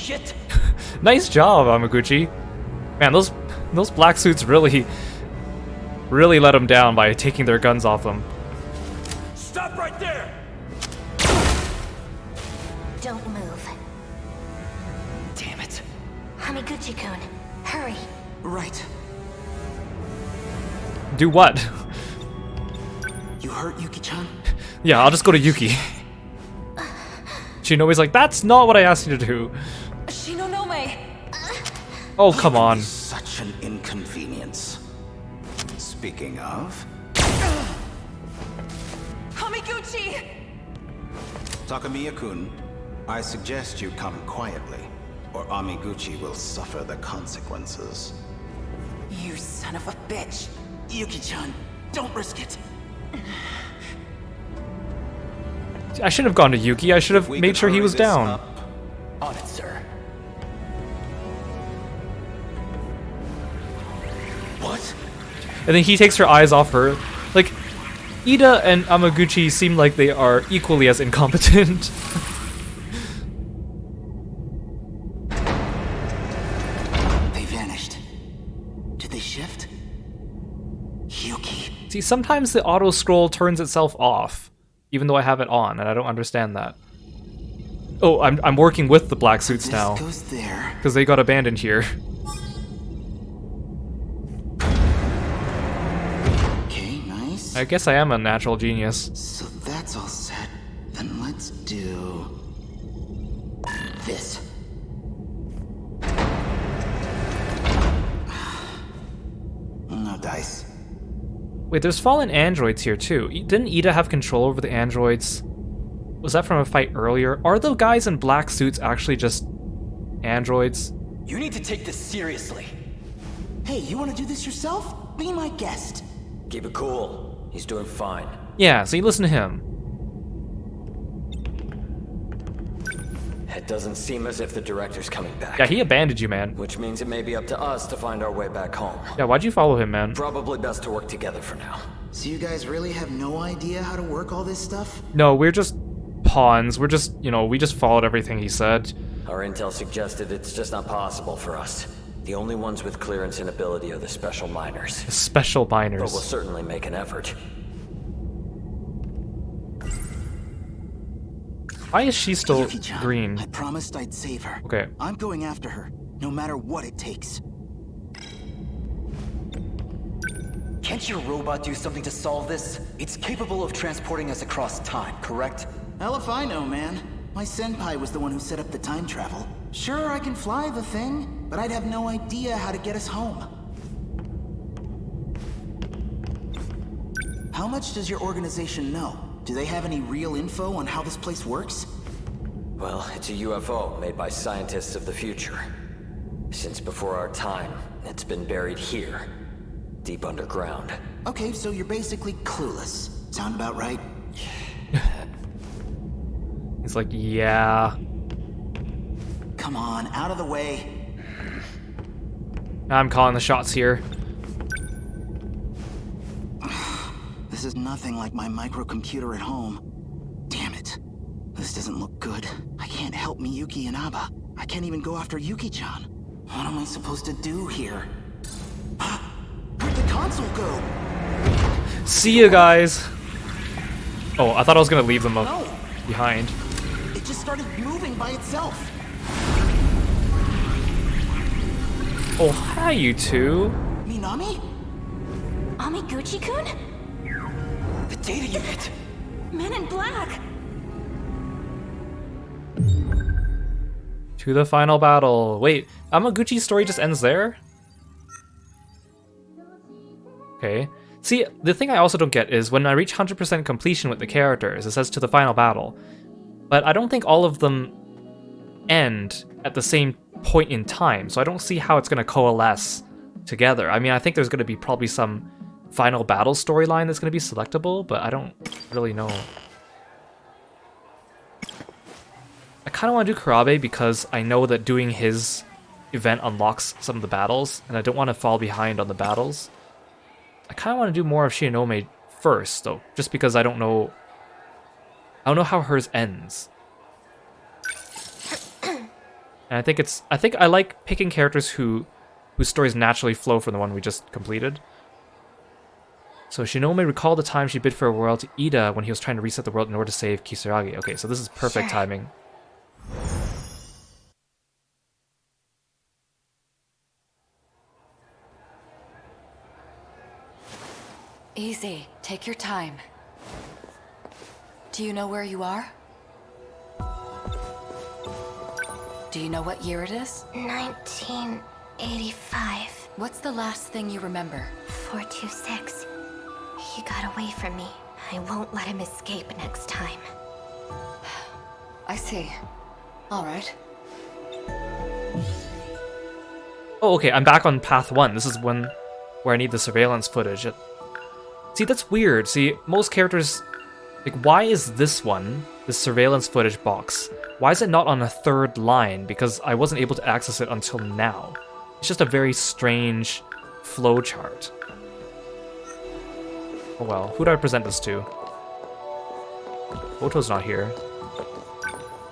shit! Nice job, Amaguchi. Man, those black suits really let them down by taking their guns off them. Stop right there! Don't move. Damn it. Hamiguchi-kun, hurry. Right. Do what? You hurt Yuki-chan? Yeah, I'll just go to Yuki. Shinobi's like, that's not what I asked you to do. Shinonome! Oh, come on. Such an inconvenience. Speaking of... Hamiguchi! Takamiya-kun, I suggest you come quietly, or Amiguchi will suffer the consequences. You son of a bitch! Yuki-chan, don't risk it. I should have gone to Yuki. I should have We made could sure he hurry was this down. up. On it, sir. What? And then he takes her eyes off her. Like, Ida and Amaguchi seem like they are equally as incompetent. They vanished. Did they shift? Yuki. See, sometimes the auto scroll turns itself off, even though I have it on, and I don't understand that. Oh, I'm working with the black suits This now, goes there. because they got abandoned here. Okay, nice. I guess I am a natural genius. So that's all set. Then let's do... this. No dice. Wait, there's fallen androids here too. Didn't Ida have control over the androids? Was that from a fight earlier? Are the guys in black suits actually just androids? You need to take this seriously. Hey, you want to do this yourself? Be my guest. Keep it cool. He's doing fine. Yeah, so you listen to him. It doesn't seem as if the director's coming back. Yeah, he abandoned you, man. Which means it may be up to us to find our way back home. Yeah, why'd you follow him, man? Probably best to work together for now. So you guys really have no idea how to work all this stuff? No, we're just pawns. We're just, we just followed everything he said. Our intel suggested it's just not possible for us. The only ones with clearance and ability are the special miners. Special But miners. we'll certainly make an effort. Why is she still Yuki-chan, green? I promised I'd save her. Okay. I'm going after her, no matter what it takes. Can't your robot do something to solve this? It's capable of transporting us across time, correct? Hell if I know, man. My senpai was the one who set up the time travel. Sure, I can fly the thing, but I'd have no idea how to get us home. How much does your organization know? Do they have any real info on how this place works? Well, it's a UFO made by scientists of the future. Since before our time, it's been buried here, deep underground. Okay, so you're basically clueless. Sound about right? He's like, yeah. Come on, out of the way. I'm calling the shots here. This is nothing like my microcomputer at home. Damn it. This doesn't look good. I can't help Miyuki and Abba. I can't even go after Yuki-chan. What am I supposed to do here? Where'd the console go? See you guys. Oh, I thought I was gonna leave them No, behind. it just started moving by itself. Oh, hi, you two. Minami? Amiguchi-kun? The data unit! Men in Black! To the final battle. Wait, Amaguchi's story just ends there? Okay. See, the thing I also don't get is when I reach 100% completion with the characters, it says to the final battle. But I don't think all of them end at the same point in time, so I don't see how it's going to coalesce together. I mean, I think there's going to be probably some final battle storyline that's going to be selectable, but I don't really know. I kind of want to do Kurabe because I know that doing his event unlocks some of the battles, and I don't want to fall behind on the battles. I kind of want to do more of Shinonome first, though, just because I don't know how hers ends. And I think I like picking characters whose stories naturally flow from the one we just completed. So Shinome recalled the time she bid farewell to Ida when he was trying to reset the world in order to save Kisaragi. Okay, so this is perfect timing. Easy. Take your time. Do you know where you are? Do you know what year it is? 1985. What's the last thing you remember? 426. He got away from me. I won't let him escape next time. I see. All right. Oh, okay, I'm back on path 1. This is where I need the surveillance footage. See, that's weird. See, most characters... Like, why is this one, this surveillance footage box, why is it not on a third line? Because I wasn't able to access it until now. It's just a very strange flowchart. Oh well, who do I present this to? Oto's not here.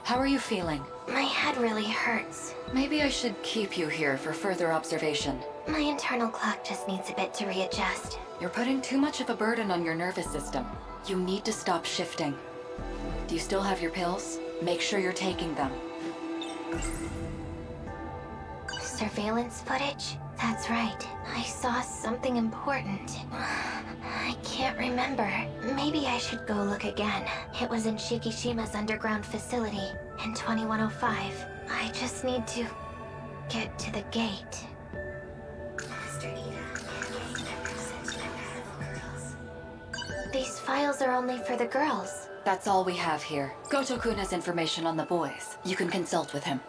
How are you feeling? My head really hurts. Maybe I should keep you here for further observation. My internal clock just needs a bit to readjust. You're putting too much of a burden on your nervous system. You need to stop shifting. Do you still have your pills? Make sure you're taking them. Surveillance footage? That's right. I saw something important. I can't remember. Maybe I should go look again. It was in Shikishima's underground facility in 2105. I just need to get to the gate. These files are only for the girls. That's all we have here. Goto-kun has information on the boys. You can consult with him.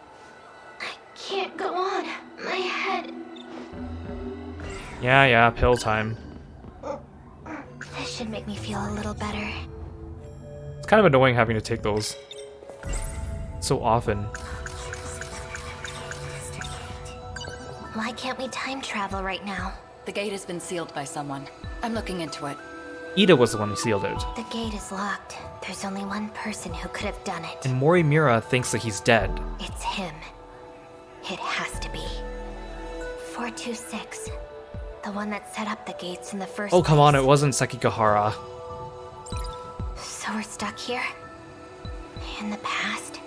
I can't go on. My head. Yeah, pill time. This should make me feel a little better. It's kind of annoying having to take those so often. Why can't we time travel right now? The gate has been sealed by someone. I'm looking into it. Ida was the one who sealed it. The gate is locked. There's only one person who could have done it. And Morimura thinks that he's dead. It's him. It has to be. 426. The one that set up the gates in the first Oh, come on, place. it wasn't Sekigahara. So we're stuck here? In the past?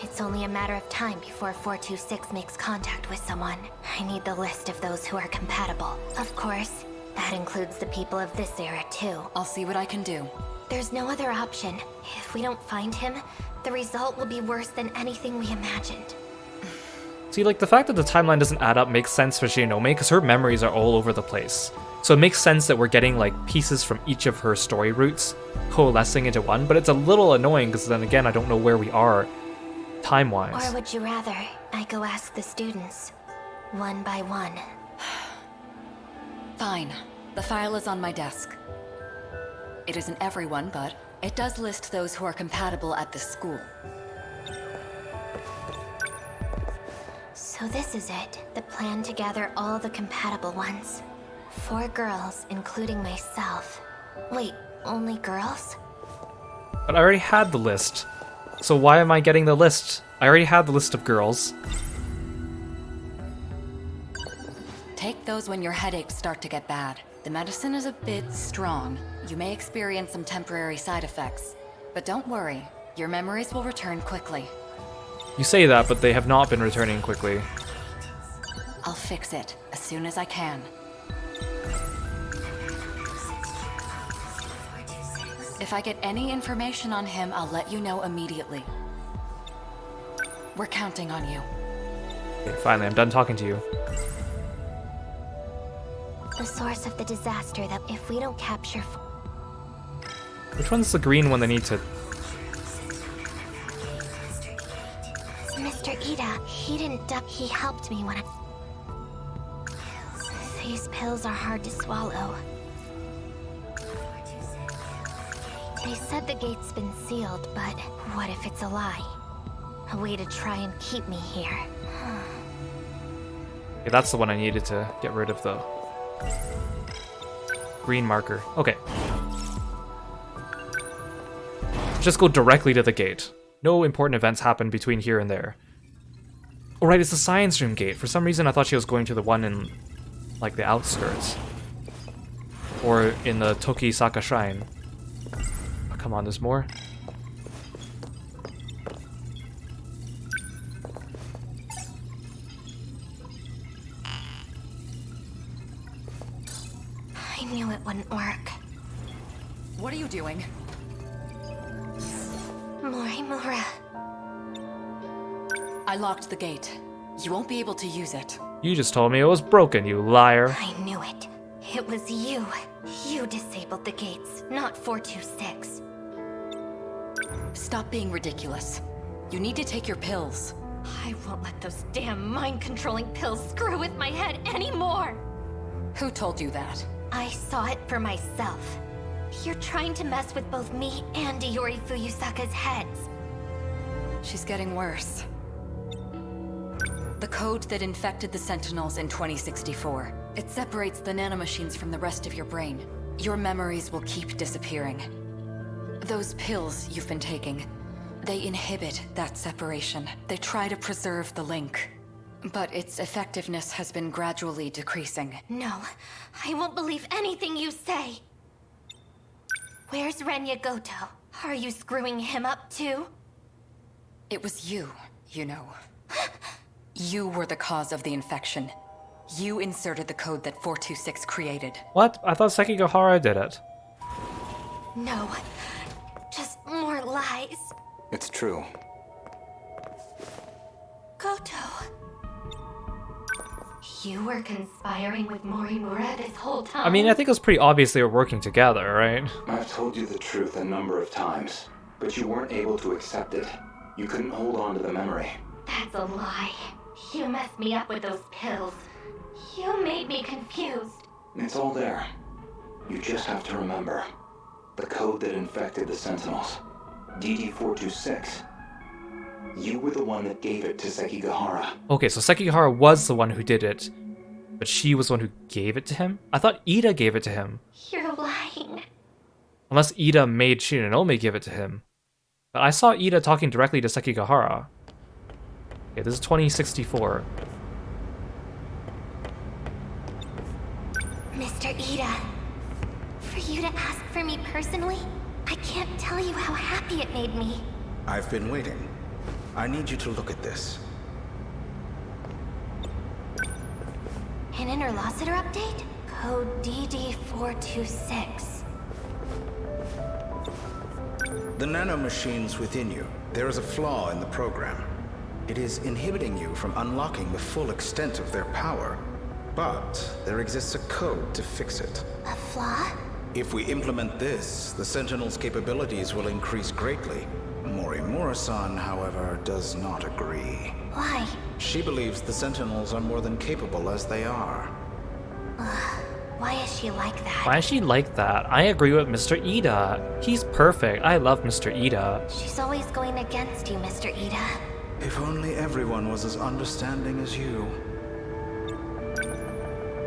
It's only a matter of time before 426 makes contact with someone. I need the list of those who are compatible. Of course, that includes the people of this era too. I'll see what I can do. There's no other option. If we don't find him, the result will be worse than anything we imagined. See, like, the fact that the timeline doesn't add up makes sense for Shinome, because her memories are all over the place. So it makes sense that we're getting, like, pieces from each of her story routes coalescing into one, but it's a little annoying, because then again, I don't know where we are time-wise. Or would you rather I go ask the students, one by one? Fine. The file is on my desk. It isn't everyone, but it does list those who are compatible at the school. So this is it. The plan to gather all the compatible ones. 4 girls, including myself. Wait, only girls? But I already had the list. So why am I getting the list? I already had the list of girls. Take those when your headaches start to get bad. The medicine is a bit strong. You may experience some temporary side effects. But don't worry, your memories will return quickly. You say that, but they have not been returning quickly. I'll fix it as soon as I can. If I get any information on him, I'll let you know immediately. We're counting on you. Okay, finally, I'm done talking to you. The source of the disaster that if we don't capture... Which one's the green one they need to... Mr. Ida, he didn't duck, he helped me when I... These pills are hard to swallow. They said the gate's been sealed, but what if it's a lie? A way to try and keep me here. Okay, that's the one I needed to get rid of the green marker. Okay. Just go directly to the gate. No important events happen between here and there. Oh right, it's the Science Room gate. For some reason I thought she was going to the one in, like, the outskirts. Or in the Tokisaka Shrine. Oh, come on, there's more. I knew it wouldn't work. What are you doing? Morimura. I locked the gate. You won't be able to use it. You just told me it was broken, you liar. I knew it. It was you. You disabled the gates, not 426. Stop being ridiculous. You need to take your pills. I won't let those damn mind-controlling pills screw with my head anymore! Who told you that? I saw it for myself. You're trying to mess with both me and Iori Fuyusaka's heads. She's getting worse. The code that infected the Sentinels in 2064. It separates the nanomachines from the rest of your brain. Your memories will keep disappearing. Those pills you've been taking, they inhibit that separation. They try to preserve the link. But its effectiveness has been gradually decreasing. No, I won't believe anything you say. Where's Renya Goto? Are you screwing him up too? It was you, you know. You were the cause of the infection. You inserted the code that 426 created. What? I thought Sekigahara did it. No, just more lies. It's true. Goto. You were conspiring with Morimura this whole time? I mean, I think it was pretty obvious they were working together, right? I've told you the truth a number of times, but you weren't able to accept it. You couldn't hold on to the memory. That's a lie. You messed me up with those pills. You made me confused. It's all there. You just have to remember. The code that infected the Sentinels. DD426. You were the one that gave it to Sekigahara. Okay, so Sekigahara was the one who did it, but she was the one who gave it to him? I thought Ida gave it to him. You're lying. Unless Ida made Shinonome give it to him. But I saw Ida talking directly to Sekigahara. Okay, this is 2064. Mr. Ida, for you to ask for me personally, I can't tell you how happy it made me. I've been waiting. I need you to look at this. An interlocutor update? Code DD426. The nanomachines within you, there is a flaw in the program. It is inhibiting you from unlocking the full extent of their power. But there exists a code to fix it. A flaw? If we implement this, the Sentinel's capabilities will increase greatly. Morimura-san, however, does not agree. Why? She believes the Sentinels are more than capable as they are. Why is she like that? Why is she like that? I agree with Mr. Ida. He's perfect. I love Mr. Ida. She's always going against you, Mr. Ida. If only everyone was as understanding as you.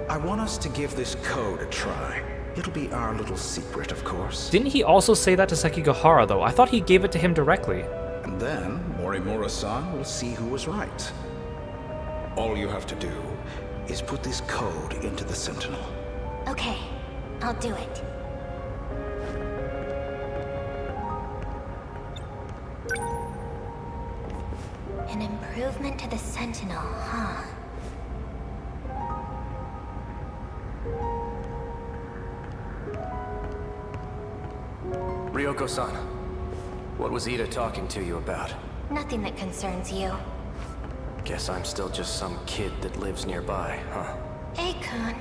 I want us to give this code a try. It'll be our little secret, of course. Didn't he also say that to Sekigahara, though? I thought he gave it to him directly. And then Morimura-san will see who was right. All you have to do is put this code into the Sentinel. Okay, I'll do it. An improvement to the Sentinel, huh? Ryoko-san, what was Ida talking to you about? Nothing that concerns you. Guess I'm still just some kid that lives nearby, huh? Akun.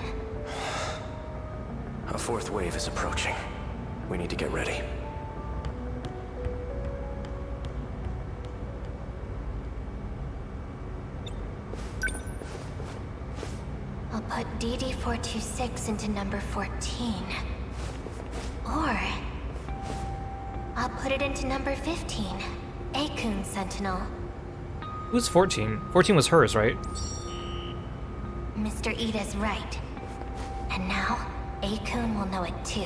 A fourth wave is approaching. We need to get ready. I'll put DD426 into number 14. Or I'll put it into number 15. Akun Sentinel. Who's 14? 14 was hers, right? Mr. Ida's right. And now, Akun will know it too.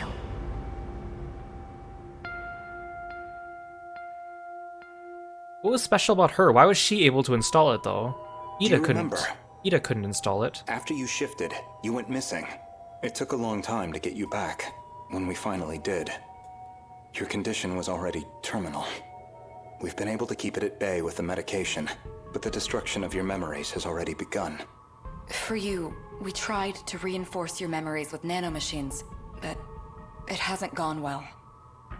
What was special about her? Why was she able to install it though? Ida you couldn't. remember? Ida couldn't install it. After you shifted, you went missing. It took a long time to get you back. When we finally did, your condition was already terminal. We've been able to keep it at bay with the medication, but the destruction of your memories has already begun. For you, we tried to reinforce your memories with nanomachines, but it hasn't gone well.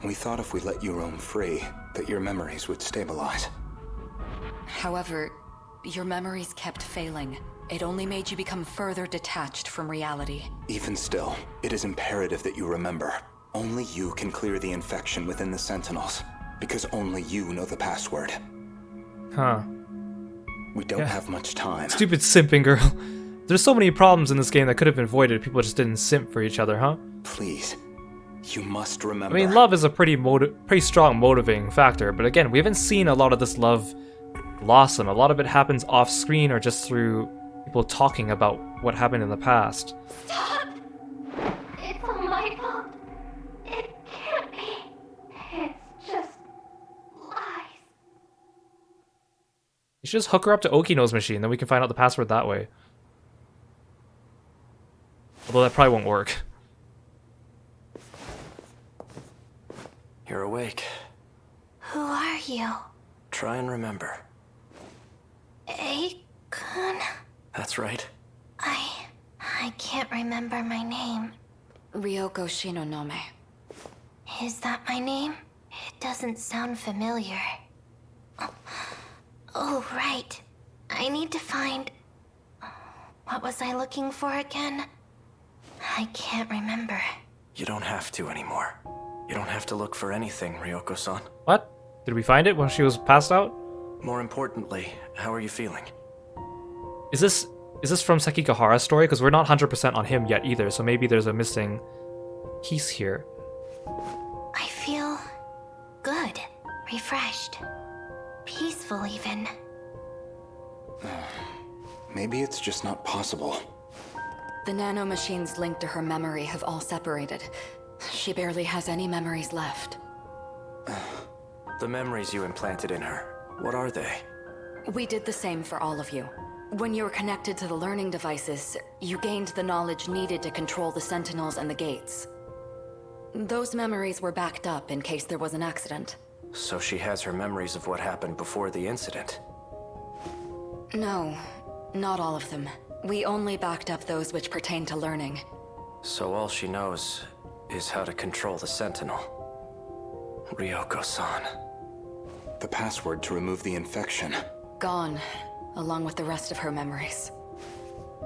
We thought if we let you roam free, that your memories would stabilize. However, your memories kept failing. It only made you become further detached from reality. Even still, it is imperative that you remember. Only you can clear the infection within the Sentinels, because only you know the password. Huh. We don't have much time. Stupid simping girl. There's so many problems in this game that could have been avoided if people just didn't simp for each other, huh? Please, you must remember. I mean, love is a pretty strong motivating factor, but again, we haven't seen a lot of this love blossom. A lot of it happens off screen or just through people talking about what happened in the past. Stop! It's all my fault. It can't be. It's just lies. You should just hook her up to Okino's machine, then we can find out the password that way. Although that probably won't work. You're awake. Who are you? Try and remember. Kun? That's right. I can't remember my name. Ryoko Shinonome. Is that my name? It doesn't sound familiar. Oh, right. I need to find... What was I looking for again? I can't remember. You don't have to anymore. You don't have to look for anything, Ryoko-san. What? Did we find it when she was passed out? More importantly, how are you feeling? Is this from Sekigahara's story? Because we're not 100% on him yet either, so maybe there's a missing piece here. I feel good, refreshed, peaceful even. Maybe it's just not possible. The nanomachines linked to her memory have all separated. She barely has any memories left. The memories you implanted in her, what are they? We did the same for all of you. When you were connected to the learning devices, you gained the knowledge needed to control the Sentinels and the gates. Those memories were backed up in case there was an accident. So she has her memories of what happened before the incident? No, not all of them. We only backed up those which pertain to learning. So all she knows is how to control the Sentinel. Ryoko-san. The password to remove the infection. Gone, along with the rest of her memories.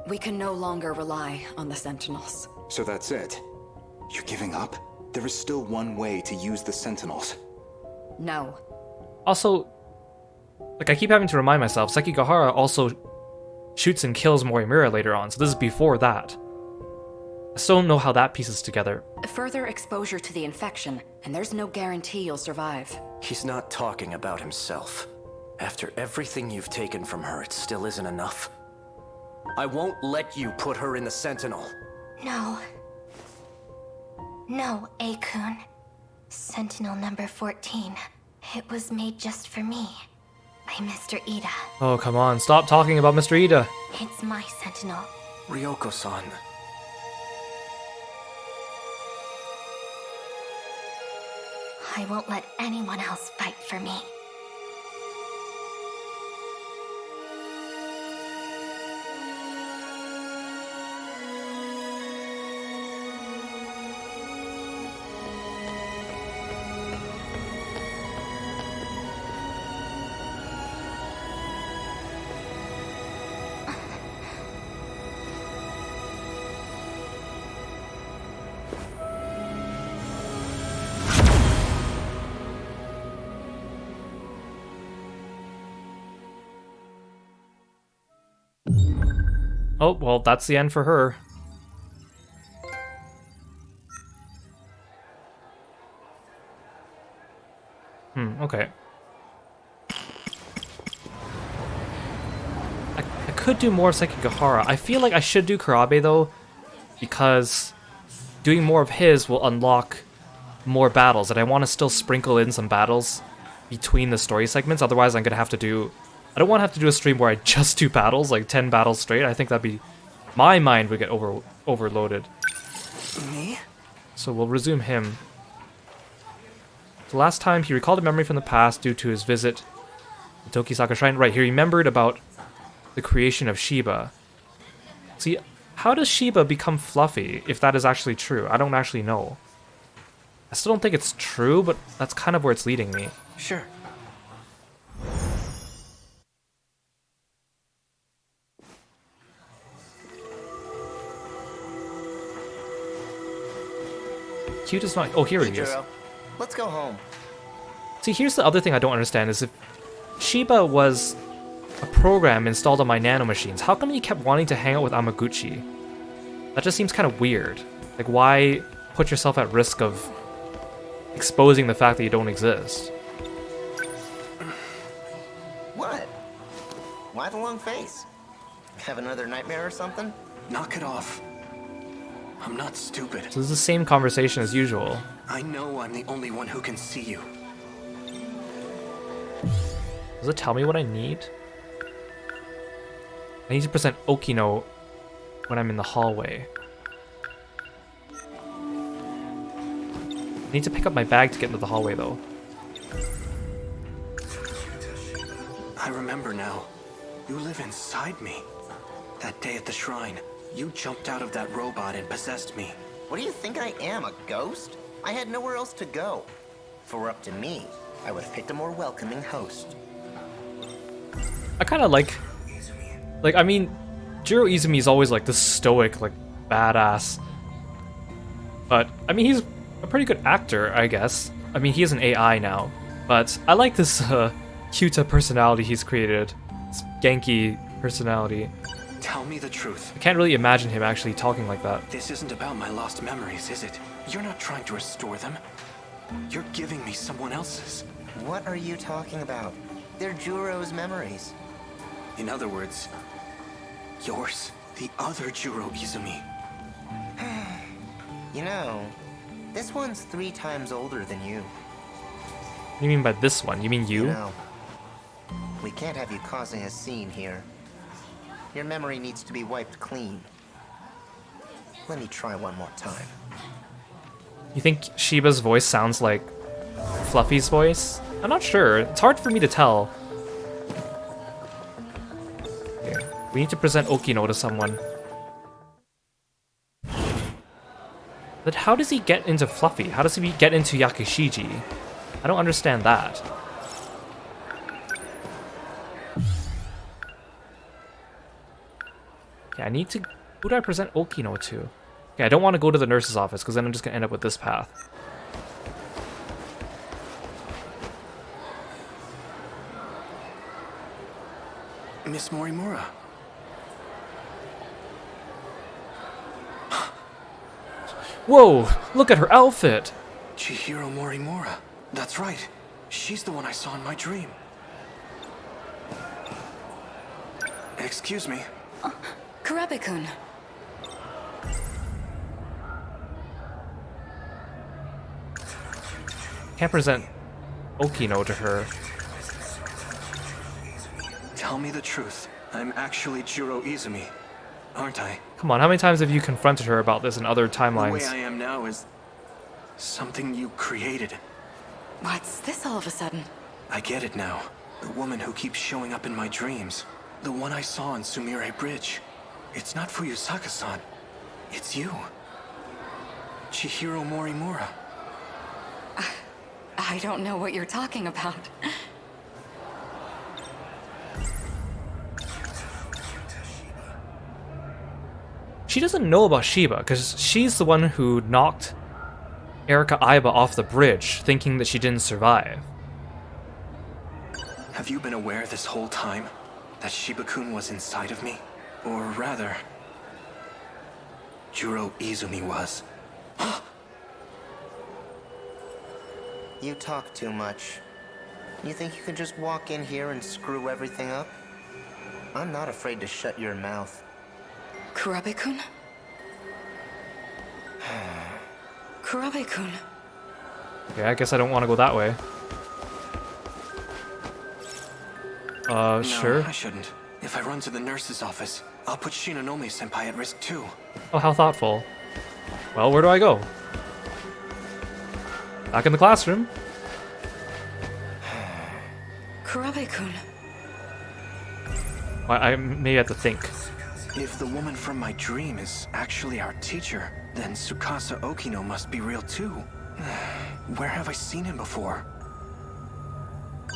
We can no longer rely on the Sentinels. So that's it? You're giving up? There is still one way to use the Sentinels. No. Also, like I keep having to remind myself, Sekigahara also shoots and kills Morimura later on, so this is before that. I still don't know how that pieces together. Further exposure to the infection, and there's no guarantee you'll survive. He's not talking about himself. After everything you've taken from her, it still isn't enough. I won't let you put her in the Sentinel. No. No, Kun. Sentinel number 14. It was made just for me. By Mr. Ida. Oh, come on, stop talking about Mr. Ida. It's my Sentinel. Ryoko-san. I won't let anyone else fight for me. Oh, well, that's the end for her. Okay. I could do more of Sekigahara. I feel like I should do Kurabe, though, because doing more of his will unlock more battles, and I want to still sprinkle in some battles between the story segments. Otherwise, I'm gonna have to do. I don't want to have to do a stream where I just do battles, like 10 battles straight. I think that'd be. My mind would get overloaded. Me? So we'll resume him. The last time he recalled a memory from the past due to his visit to Tokisaka Shrine. Right, he remembered about the creation of Shiba. See, how does Shiba become fluffy if that is actually true? I don't actually know. I still don't think it's true, but that's kind of where it's leading me. Sure. Q does not. Oh, here he is. Kiro, let's go home. See, here's the other thing I don't understand is if Shiba was a program installed on my nanomachines, how come you kept wanting to hang out with Amaguchi? That just seems kind of weird. Like, why put yourself at risk of exposing the fact that you don't exist? What? Why the long face? Have another nightmare or something? Knock it off. I'm not stupid. So this is the same conversation as usual. I know I'm the only one who can see you. Does it tell me what I need? I need to present Okino when I'm in the hallway. I need to pick up my bag to get into the hallway though. I remember now. You live inside me. That day at the shrine, you jumped out of that robot and possessed me. What do you think I am, a ghost? I had nowhere else to go. If it were up to me, I would have picked a more welcoming host. I kind of like, I mean, Jiro Izumi is always like this stoic, like badass. But I mean, he's a pretty good actor, I guess. I mean, he is an AI now, but I like this Kyuta personality he's created. This Genki personality. Tell me the truth. I can't really imagine him actually talking like that. This isn't about my lost memories, is it? You're not trying to restore them. You're giving me someone else's. What are you talking about? They're Juro's memories. In other words, yours. The other Jiro Izumi. You know, this one's 3 times older than you. What do you mean by this one? You mean you? No. We can't have you causing a scene here. Your memory needs to be wiped clean. Let me try one more time. You think Shiba's voice sounds like Fluffy's voice? I'm not sure. It's hard for me to tell. Okay. We need to present Okino to someone. But how does he get into Fluffy? How does he get into Yakushiji? I don't understand that. Okay, I need to... Who do I present Okino to? Okay, I don't want to go to the nurse's office, because then I'm just going to end up with this path. Miss Morimura. Whoa! Look at her outfit! Chihiro Morimura. That's right. She's the one I saw in my dream. Excuse me. Kurabe-kun. Can't present Okino to her. Tell me the truth. I'm actually Jiro Izumi, aren't I? Come on, how many times have you confronted her about this in other The timelines? way I am now is something you created. What's this all of a sudden? I get it now. The woman who keeps showing up in my dreams. The one I saw on Sumire Bridge. It's not Fuyusaka-san. It's you. Chihiro Morimura. I don't know what you're talking about. She doesn't know about Shiba, because she's the one who knocked Erika Aiba off the bridge, thinking that she didn't survive. Have you been aware this whole time that Shiba-kun was inside of me? Or rather, Jiro Izumi was. You talk too much. You think you can just walk in here and screw everything up? I'm not afraid to shut your mouth. Kurabe-kun? Kurabe-kun. Okay, I guess I don't want to go that way. Sure. No, I shouldn't. If I run to the nurse's office, I'll put Shinonome-senpai at risk too. Oh, how thoughtful. Well, where do I go? Back in the classroom. Kurabe-kun. I may have to think. If the woman from my dream is actually our teacher, then Tsukasa Okino must be real too. Where have I seen him before?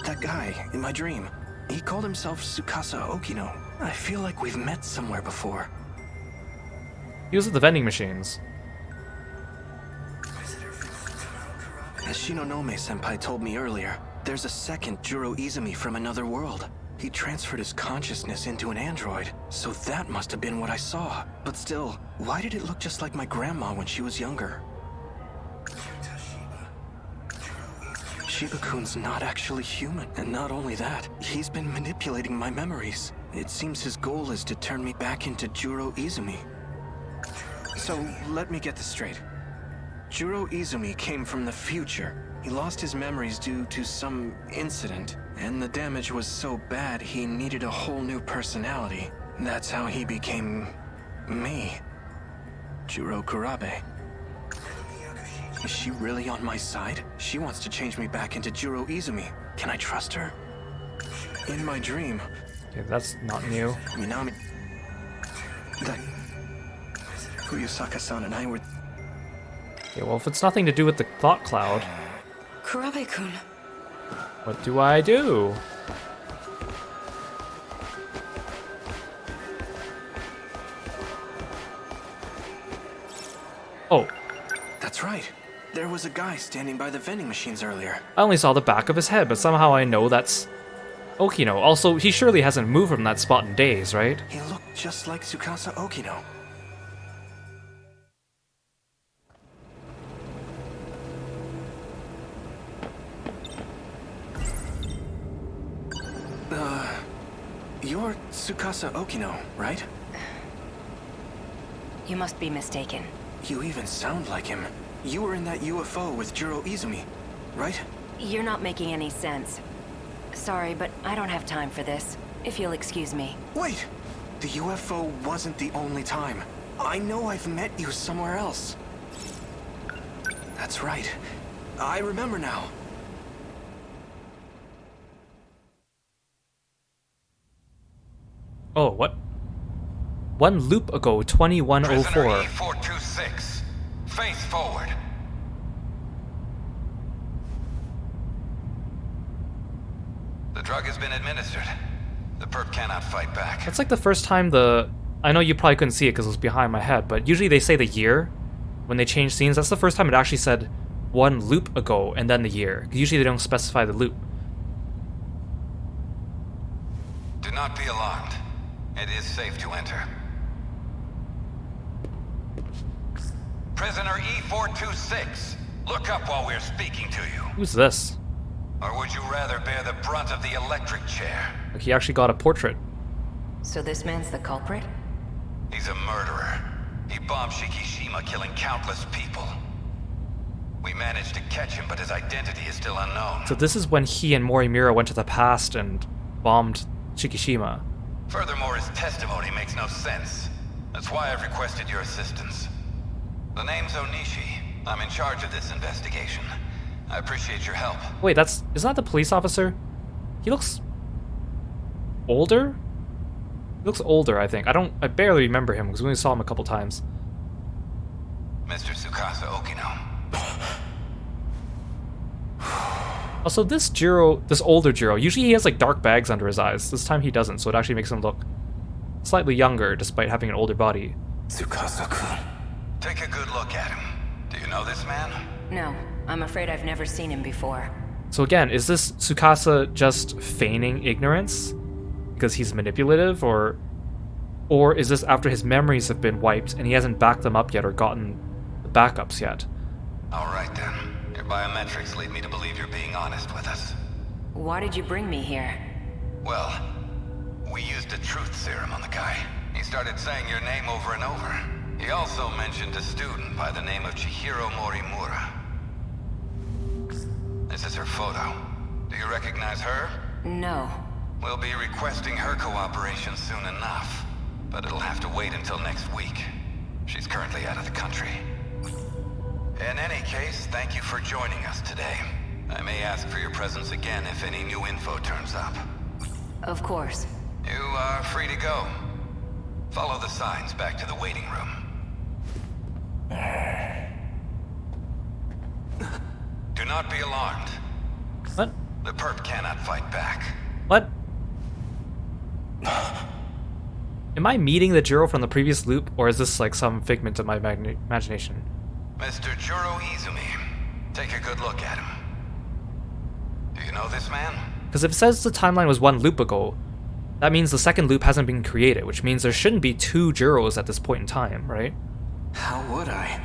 That guy in my dream. He called himself Tsukasa Okino. I feel like we've met somewhere before. He was at the vending machines. As Shinonome-senpai told me earlier, there's a second Juro Izumi from another world. He transferred his consciousness into an android, so that must have been what I saw. But still, why did it look just like my grandma when she was younger? Shiba-kun's not actually human, and not only that, he's been manipulating my memories. It seems his goal is to turn me back into Juro Izumi. So, let me get this straight. Juro Izumi came from the future. He lost his memories due to some incident, and the damage was so bad he needed a whole new personality. That's how he became me. Juro Kurabe. Is she really on my side? She wants to change me back into Juro Izumi. Can I trust her? In my dream... Okay, that's not new. Minami... That... Fuyusaka-san and I were... Okay, well, if it's nothing to do with the thought cloud, Kurabe-kun. what do I do? Oh, That's right. There was a guy standing by the vending machines earlier. I only saw the back of his head, but somehow I know that's Okino. Also, he surely hasn't moved from that spot in days, right? He looked just like Tsukasa Okino. You're Tsukasa Okino, right? You must be mistaken. You even sound like him. You were in that UFO with Juro Izumi, right? You're not making any sense. Sorry, but I don't have time for this. If you'll excuse me. Wait! The UFO wasn't the only time. I know I've met you somewhere else. That's right. I remember now. Oh, what? One loop ago, 2104. Prisoner E426, face forward. The drug has been administered. The perp cannot fight back. That's like the first time I know you probably couldn't see it because it was behind my head, but usually they say the year when they change scenes. That's the first time it actually said one loop ago and then the year. Usually they don't specify the loop. Do not be alarmed. It is safe to enter. Prisoner E426, look up while we're speaking to you. Who's this? Or would you rather bear the brunt of the electric chair? Like he actually got a portrait. So this man's the culprit? He's a murderer. He bombed Shikishima, killing countless people. We managed to catch him, but his identity is still unknown. So this is when he and Morimura went to the past and bombed Shikishima. Furthermore, his testimony makes no sense. That's why I've requested your assistance. The name's Onishi. I'm in charge of this investigation. I appreciate your help. Wait, isn't that the police officer? He looks older? He looks older, I think. I barely remember him because we only saw him a couple times. Mr. Tsukasa Okino. Also, this older Jiro, usually he has like dark bags under his eyes. This time he doesn't, so it actually makes him look slightly younger despite having an older body. Tsukasa-kun. Take a good look at him. Do you know this man? No, I'm afraid I've never seen him before. So again, is this Tsukasa just feigning ignorance because he's manipulative, or is this after his memories have been wiped and he hasn't backed them up yet or gotten the backups yet? All right then. Your biometrics lead me to believe you're being honest with us. Why did you bring me here? Well, we used a truth serum on the guy. He started saying your name over and over. He also mentioned a student by the name of Chihiro Morimura. This is her photo. Do you recognize her? No. We'll be requesting her cooperation soon enough, but it'll have to wait until next week. She's currently out of the country. In any case, thank you for joining us today. I may ask for your presence again if any new info turns up. Of course. You are free to go. Follow the signs back to the waiting room. Do not be alarmed. What? The perp cannot fight back. What? Am I meeting the Jiro from the previous loop, or is this like some figment of my imagination? Mr. Jiro Izumi. Take a good look at him. Do you know this man? Because if it says the timeline was one loop ago, that means the second loop hasn't been created, which means there shouldn't be two Jiros at this point in time, right? How would I?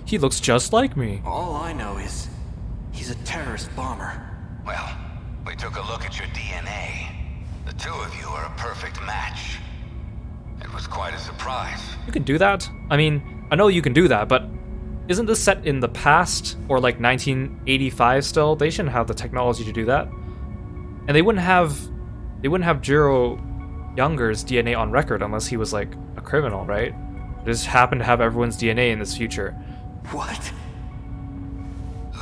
He looks just like me. All I know is he's a terrorist bomber. Well, we took a look at your DNA. The two of you are a perfect match. It was quite a surprise. You can do that? I mean, I know you can do that, but isn't this set in the past, or like 1985 still? They shouldn't have the technology to do that. And they wouldn't have Jiro Younger's DNA on record unless he was like a criminal, right? They just happen to have everyone's DNA in this future. What?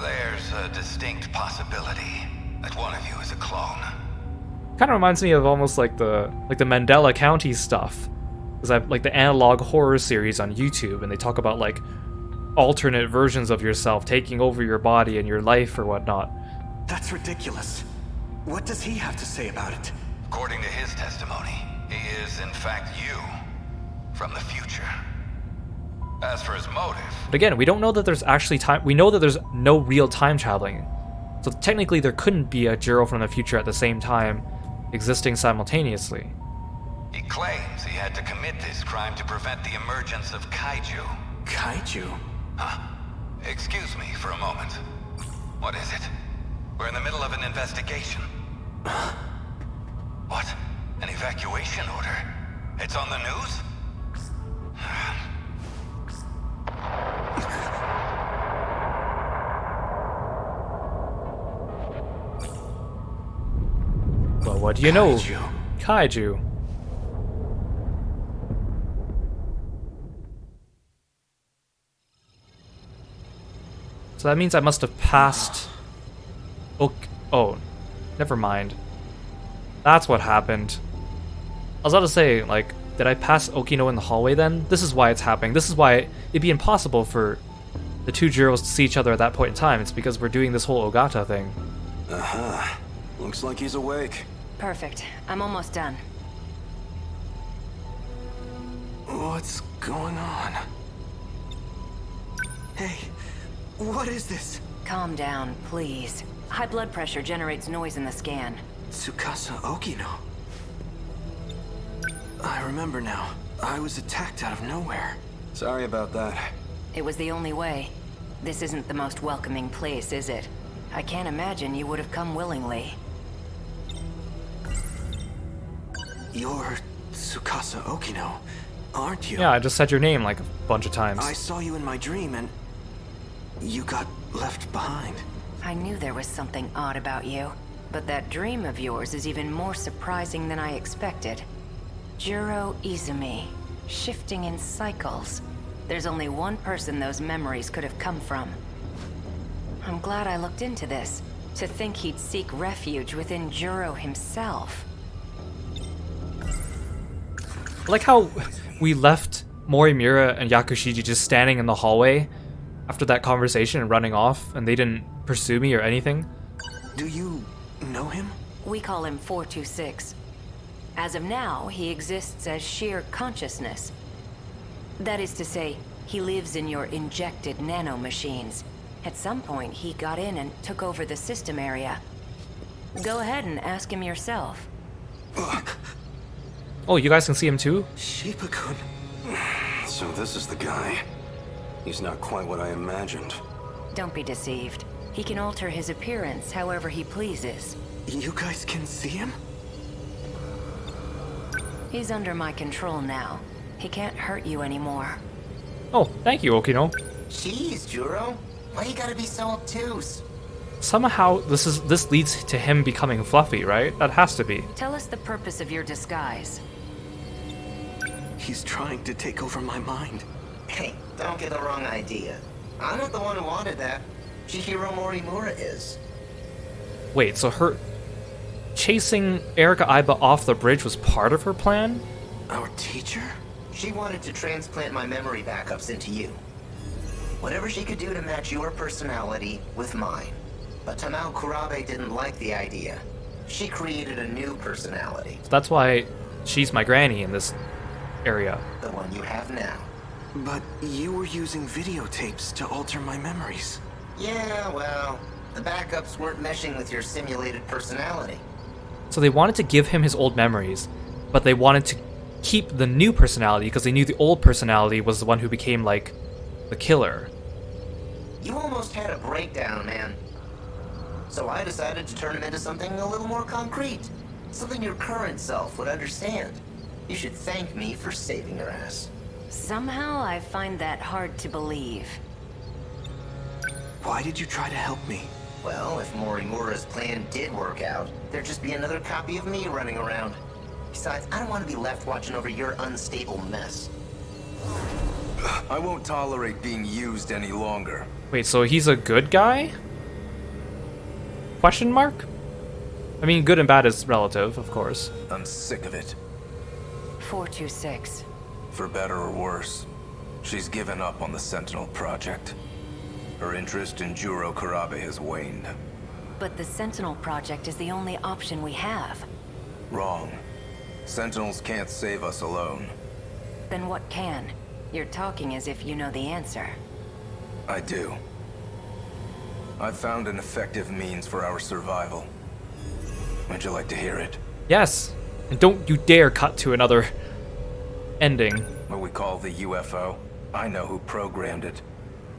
There's a distinct possibility that one of you is a clone. Kind of reminds me of almost like the Mandela County stuff. Because I have like the analog horror series on YouTube, and they talk about like alternate versions of yourself taking over your body and your life or whatnot. That's ridiculous. What does he have to say about it? According to his testimony, he is in fact you from the future. As for his motive... But again, we don't know that there's actually time. We know that there's no real time traveling. So technically there couldn't be a Jiro from the future at the same time existing simultaneously. He claims he had to commit this crime to prevent the emergence of Kaiju. Kaiju? Huh? Excuse me for a moment. What is it? We're in the middle of an investigation. What? An evacuation order? It's on the news? Well, what do you know? Kaiju. Kaiju. So that means I must have passed... Oh, never mind. That's what happened. I was about to say, like, did I pass Okino in the hallway then? This is why it's happening. This is why it'd be impossible for the two Jiros to see each other at that point in time. It's because we're doing this whole Ogata thing. Uh-huh. Looks like he's awake. Perfect. I'm almost done. What's going on? Hey, what is this? Calm down, please. High blood pressure generates noise in the scan. Tsukasa Okino. I remember now. I was attacked out of nowhere. Sorry about that. It was the only way. This isn't the most welcoming place, is it? I can't imagine you would have come willingly. You're Tsukasa Okino, aren't you? Yeah, I just said your name like a bunch of times. I saw you in my dream and you got left behind. I knew there was something odd about you, but that dream of yours is even more surprising than I expected. Jiro Izumi, shifting in cycles. There's only one person those memories could have come from. I'm glad I looked into this. To think he'd seek refuge within Jiro himself. I like how we left Morimura and Yakushiji just standing in the hallway after that conversation and running off, and they didn't pursue me or anything. Do you know him? We call him 426. As of now, he exists as sheer consciousness. That is to say, he lives in your injected nanomachines. At some point, he got in and took over the system area. Go ahead and ask him yourself. Oh, you guys can see him too? Shiba-kun. So this is the guy. He's not quite what I imagined. Don't be deceived. He can alter his appearance however he pleases. You guys can see him? He's under my control now. He can't hurt you anymore. Oh, thank you, Okino. Jeez, Juro. Why you gotta be so obtuse? somehow this leads to him becoming Fluffy, right? That has to be. Tell us the purpose of your disguise. He's trying to take over my mind. Hey, don't get the wrong idea. I'm not the one who wanted that. Chihiro Morimura is. Wait, so her chasing Erika Aiba off the bridge was part of her plan? Our teacher? She wanted to transplant my memory backups into you. Whatever she could do to match your personality with mine. But Tamao Kurabe didn't like the idea. She created a new personality. So that's why she's my granny in this area. The one you have now. But you were using videotapes to alter my memories. Yeah, well, the backups weren't meshing with your simulated personality. So they wanted to give him his old memories, but they wanted to keep the new personality because they knew the old personality was the one who became, like, the killer. You almost had a breakdown, man. So I decided to turn him into something a little more concrete. Something your current self would understand. You should thank me for saving your ass. Somehow I find that hard to believe. Why did you try to help me? Well, if Morimura's plan did work out, there'd just be another copy of me running around. Besides, I don't want to be left watching over your unstable mess. I won't tolerate being used any longer. Wait, so he's a good guy? Question mark? I mean, good and bad is relative, of course. I'm sick of it. 426. For better or worse, she's given up on the Sentinel project. Her interest in Juro Kurabe has waned. But the Sentinel project is the only option we have. Wrong. Sentinels can't save us alone. Then what can? You're talking as if you know the answer. I do. I've found an effective means for our survival. Would you like to hear it? Yes! And don't you dare cut to another ending. What we call the UFO. I know who programmed it.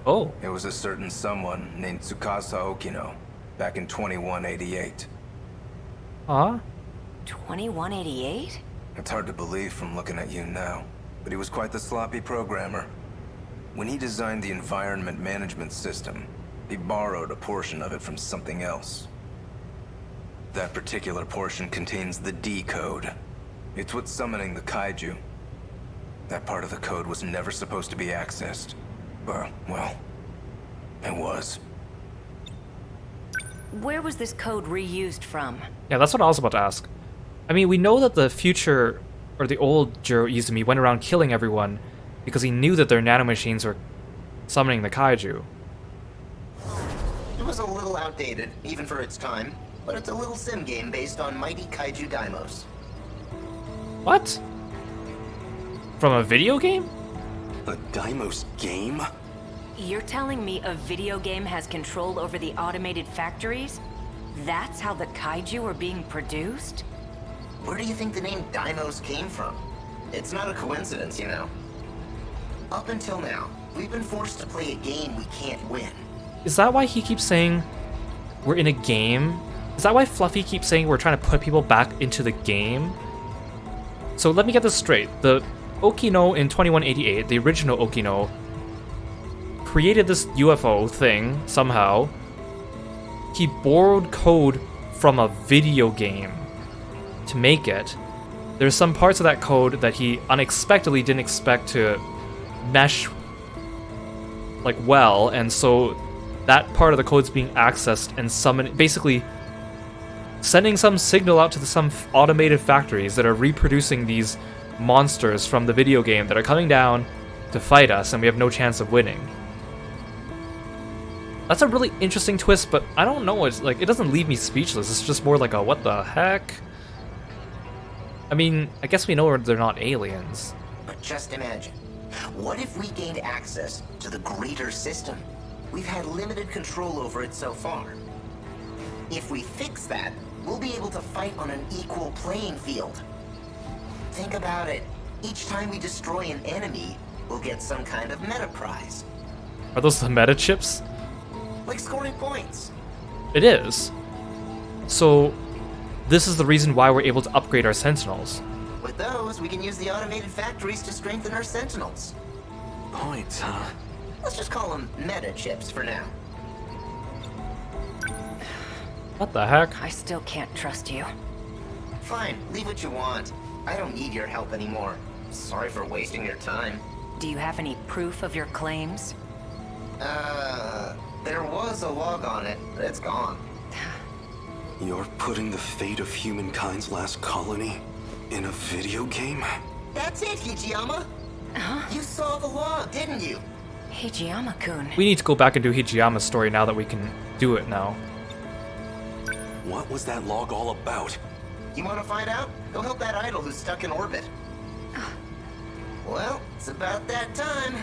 Oh. It was a certain someone named Tsukasa Okino, back in 2188. Huh? 2188? It's hard to believe from looking at you now, but he was quite the sloppy programmer. When he designed the environment management system, he borrowed a portion of it from something else. That particular portion contains the D code. It's what's summoning the Kaiju. That part of the code was never supposed to be accessed. But, well, it was. Where was this code reused from? Yeah, that's what I was about to ask. I mean, we know that the future, or the old Jiro Izumi, went around killing everyone because he knew that their nanomachines were summoning the Kaiju. It was a little outdated, even for its time, but it's a little sim game based on mighty Kaiju Daimos. What? From a video game? A Daimos game? You're telling me a video game has control over the automated factories? That's how the Kaiju are being produced? Where do you think the name Daimos came from? It's not a coincidence, you know. Up until now, we've been forced to play a game we can't win. Is that why he keeps saying we're in a game? Is that why Fluffy keeps saying we're trying to put people back into the game? So let me get this straight. The Okino in 2188, the original Okino, created this UFO thing somehow. He borrowed code from a video game to make it. There's some parts of that code that he unexpectedly didn't expect to mesh like well, and so that part of the code's being accessed and summoned, basically sending some signal out to some automated factories that are reproducing these monsters from the video game that are coming down to fight us, and we have no chance of winning. That's a really interesting twist, but I don't know, it's like, it doesn't leave me speechless. It's just more like a what the heck? I mean, I guess we know they're not aliens. But just imagine, what if we gained access to the greater system? We've had limited control over it so far. If we fix that, we'll be able to fight on an equal playing field. Think about it. Each time we destroy an enemy, we'll get some kind of meta prize. Are those the meta chips? Like scoring points. It is. So, this is the reason why we're able to upgrade our Sentinels. With those, we can use the automated factories to strengthen our Sentinels. Points, huh? Let's just call them meta chips for now. What the heck? I still can't trust you. Fine, leave what you want. I don't need your help anymore. Sorry for wasting your time. Do you have any proof of your claims? There was a log on it, but it's gone. You're putting the fate of humankind's last colony in a video game? That's it, Hijiyama! You saw the log, didn't you? Hijiyama-kun. We need to go back and do Hijiyama's story now that we can do it now. What was that log all about? You want to find out? Go help that idol who's stuck in orbit. Well, it's about that time.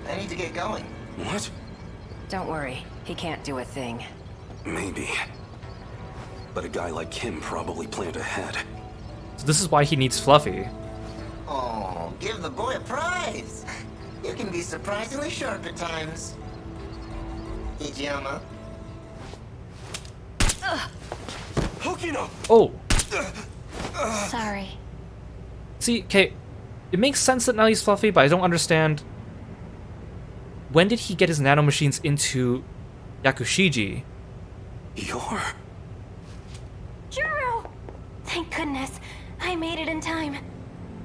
I need to get going. What? Don't worry, he can't do a thing. Maybe. But a guy like him probably planned ahead. So this is why he needs Fluffy. Oh, give the boy a prize. You can be surprisingly sharp at times. Hijiyama. Hokino! Oh! Sorry. See, okay, it makes sense that now he's Fluffy, but I don't understand. When did he get his nanomachines into Yakushiji? You're... Juro! Thank goodness. I made it in time.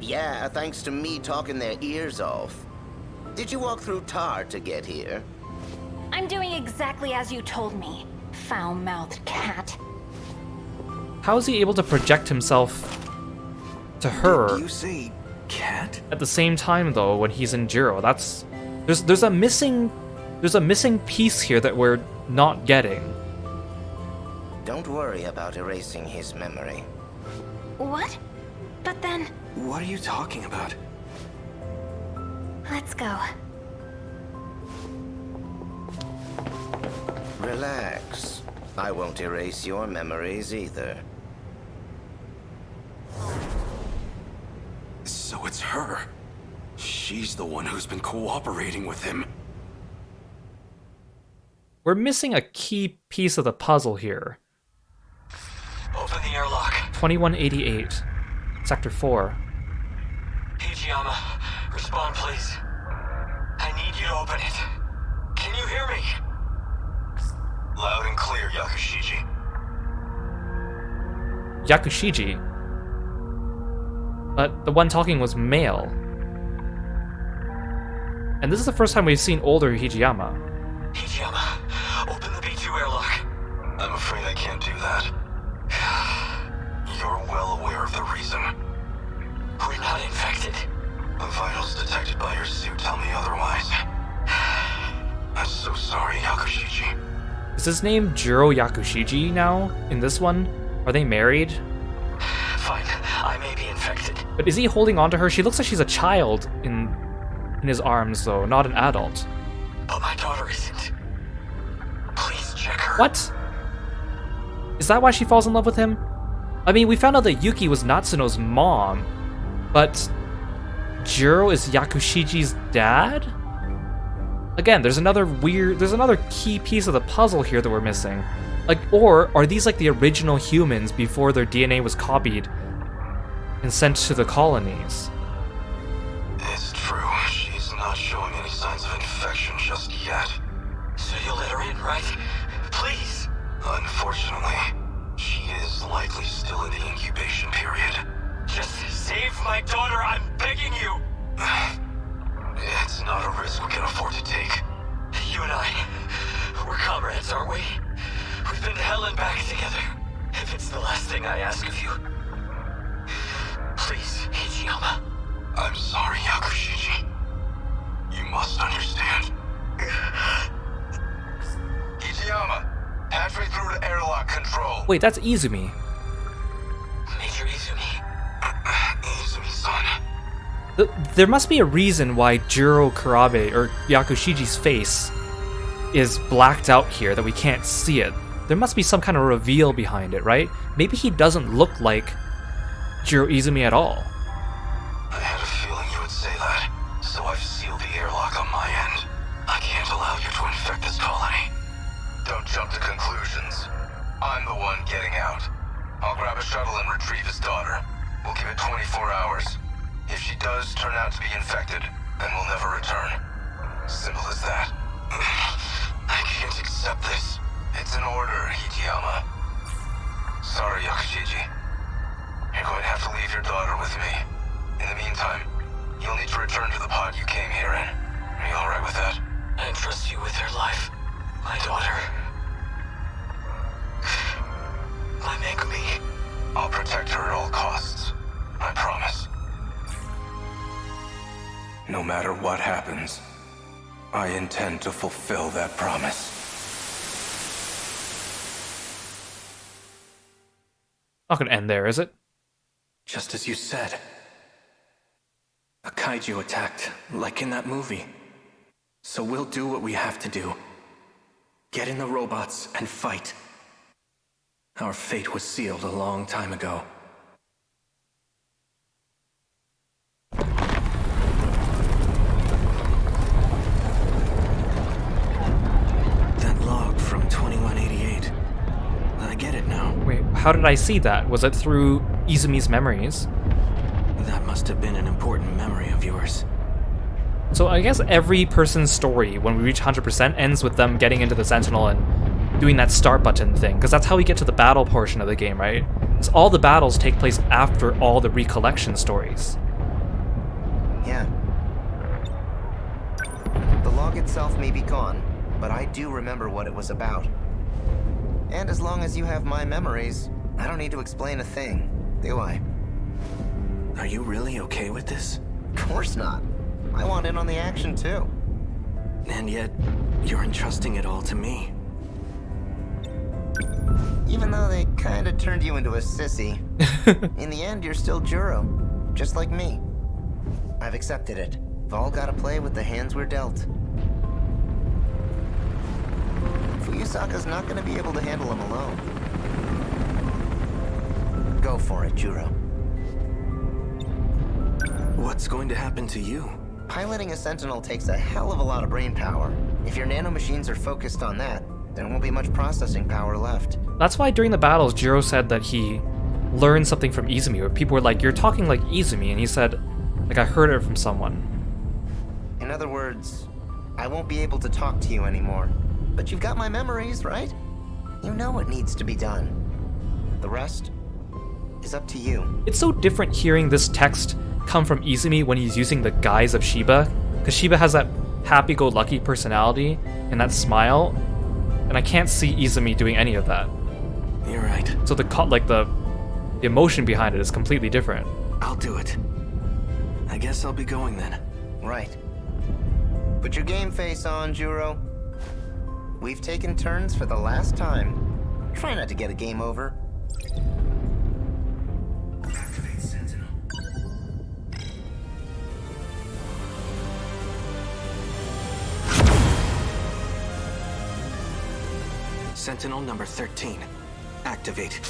Yeah, thanks to me talking their ears off. Did you walk through tar to get here? I'm doing exactly as you told me, foul-mouthed cat. How is he able to project himself to her You say cat? at the same time though when he's in Jiro? That's there's a missing piece here that we're not getting. Don't worry about erasing his memory. What? But then, What are you talking about? let's go. Relax. I won't erase your memories either. So it's her. She's the one who's been cooperating with him. We're missing a key piece of the puzzle here. Open the airlock. 2188, Sector 4. Hijiyama, respond please. I need you to open it. Can you hear me? Loud and clear, Yakushiji. Yakushiji. But the one talking was male. And this is the first time we've seen older Hijiyama. Hijiyama, open the B2 airlock. I'm afraid I can't do that. You're well aware of the reason. We're not infected. The vitals detected by your suit tell me otherwise. I'm so sorry, Yakushiji. Is his name Jiro Yakushiji now in this one? Are they married? Fine, I may be infected. But is he holding on to her? She looks like she's a child in his arms though, not an adult. But my daughter isn't. Please check her. What? Is that why she falls in love with him? I mean, we found out that Yuki was Natsuno's mom, but Jiro is Yakushiji's dad? Again, there's another key piece of the puzzle here that we're missing. Like, or are these like the original humans before their DNA was copied and sent to the colonies? It's true. She's not showing any signs of infection just yet. So you'll let her in, right? Please. Unfortunately, she is likely still in the incubation period. Just save my daughter, I'm begging you. It's not a risk we can afford to take. You and I, we're comrades, aren't we? We've been to hell and back together. If it's the last thing I ask of you. Please, Hijiyama. I'm sorry, Yakushiji. You must understand. Hijiyama, halfway through to airlock control. Wait, that's Izumi. Major Izumi. Izumi-san. There must be a reason why Jiro Kurabe, or Yakushiji's face, is blacked out here, that we can't see it. There must be some kind of reveal behind it, right? Maybe he doesn't look like Jiro Izumi at all. I had a feeling you would say that, so I've sealed the airlock on my end. I can't allow you to infect this colony. Don't jump to conclusions. I'm the one getting out. I'll grab a shuttle and retrieve his daughter. We'll give it 24 hours. If she does turn out to be infected, then we'll never return. Simple as that. I can't accept this. It's an order, matter what happens, I intend to fulfill that promise. Not gonna end there, is it? Just as you said. A kaiju attacked, like in that movie. So we'll do what we have to do. Get in the robots and fight. Our fate was sealed a long time ago. That log from 2188. I get it now. Wait, how did I see that? Was it through Izumi's memories? That must have been an important memory of yours. So I guess every person's story, when we reach 100%, ends with them getting into the Sentinel and doing that start button thing, because that's how we get to the battle portion of the game, right? Because all the battles take place after all the recollection stories. Yeah. The log itself may be gone, but I do remember what it was about. And as long as you have my memories, I don't need to explain a thing, do I? Are you really okay with this? Of course not. I want in on the action too. And yet, you're entrusting it all to me. Even though they kinda turned you into a sissy, in the end you're still Juro, just like me. I've accepted it. We've all gotta play with the hands we're dealt. Fuyusaka's not gonna be able to handle him alone. Go for it, Juro. What's going to happen to you? Piloting a Sentinel takes a hell of a lot of brain power. If your nanomachines are focused on that, there won't be much processing power left. That's why during the battles, Jiro said that he learned something from Izumi, where people were like, "You're talking like Izumi," and he said, like, "I heard it from someone." In other words, I won't be able to talk to you anymore. But you've got my memories, right? You know what needs to be done. The rest is up to you. It's so different hearing this text come from Izumi when he's using the guise of Shiba, because Shiba has that happy-go-lucky personality and that smile, and I can't see Izumi doing any of that. You're right. So the emotion behind it is completely different. I'll do it. I guess I'll be going then. Right. Put your game face on, Juro. We've taken turns for the last time. Try not to get a game over. Activate Sentinel. Sentinel number 13. Activate.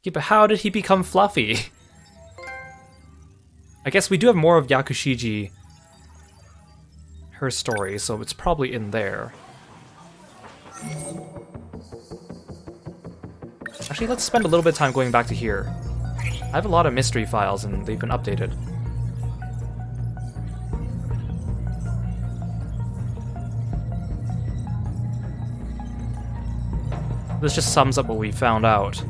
Yeah, but how did he become fluffy? I guess we do have more of Yakushiji, her story, so it's probably in there. Actually, let's spend a little bit of time going back to here. I have a lot of mystery files and they've been updated. This just sums up what we found out.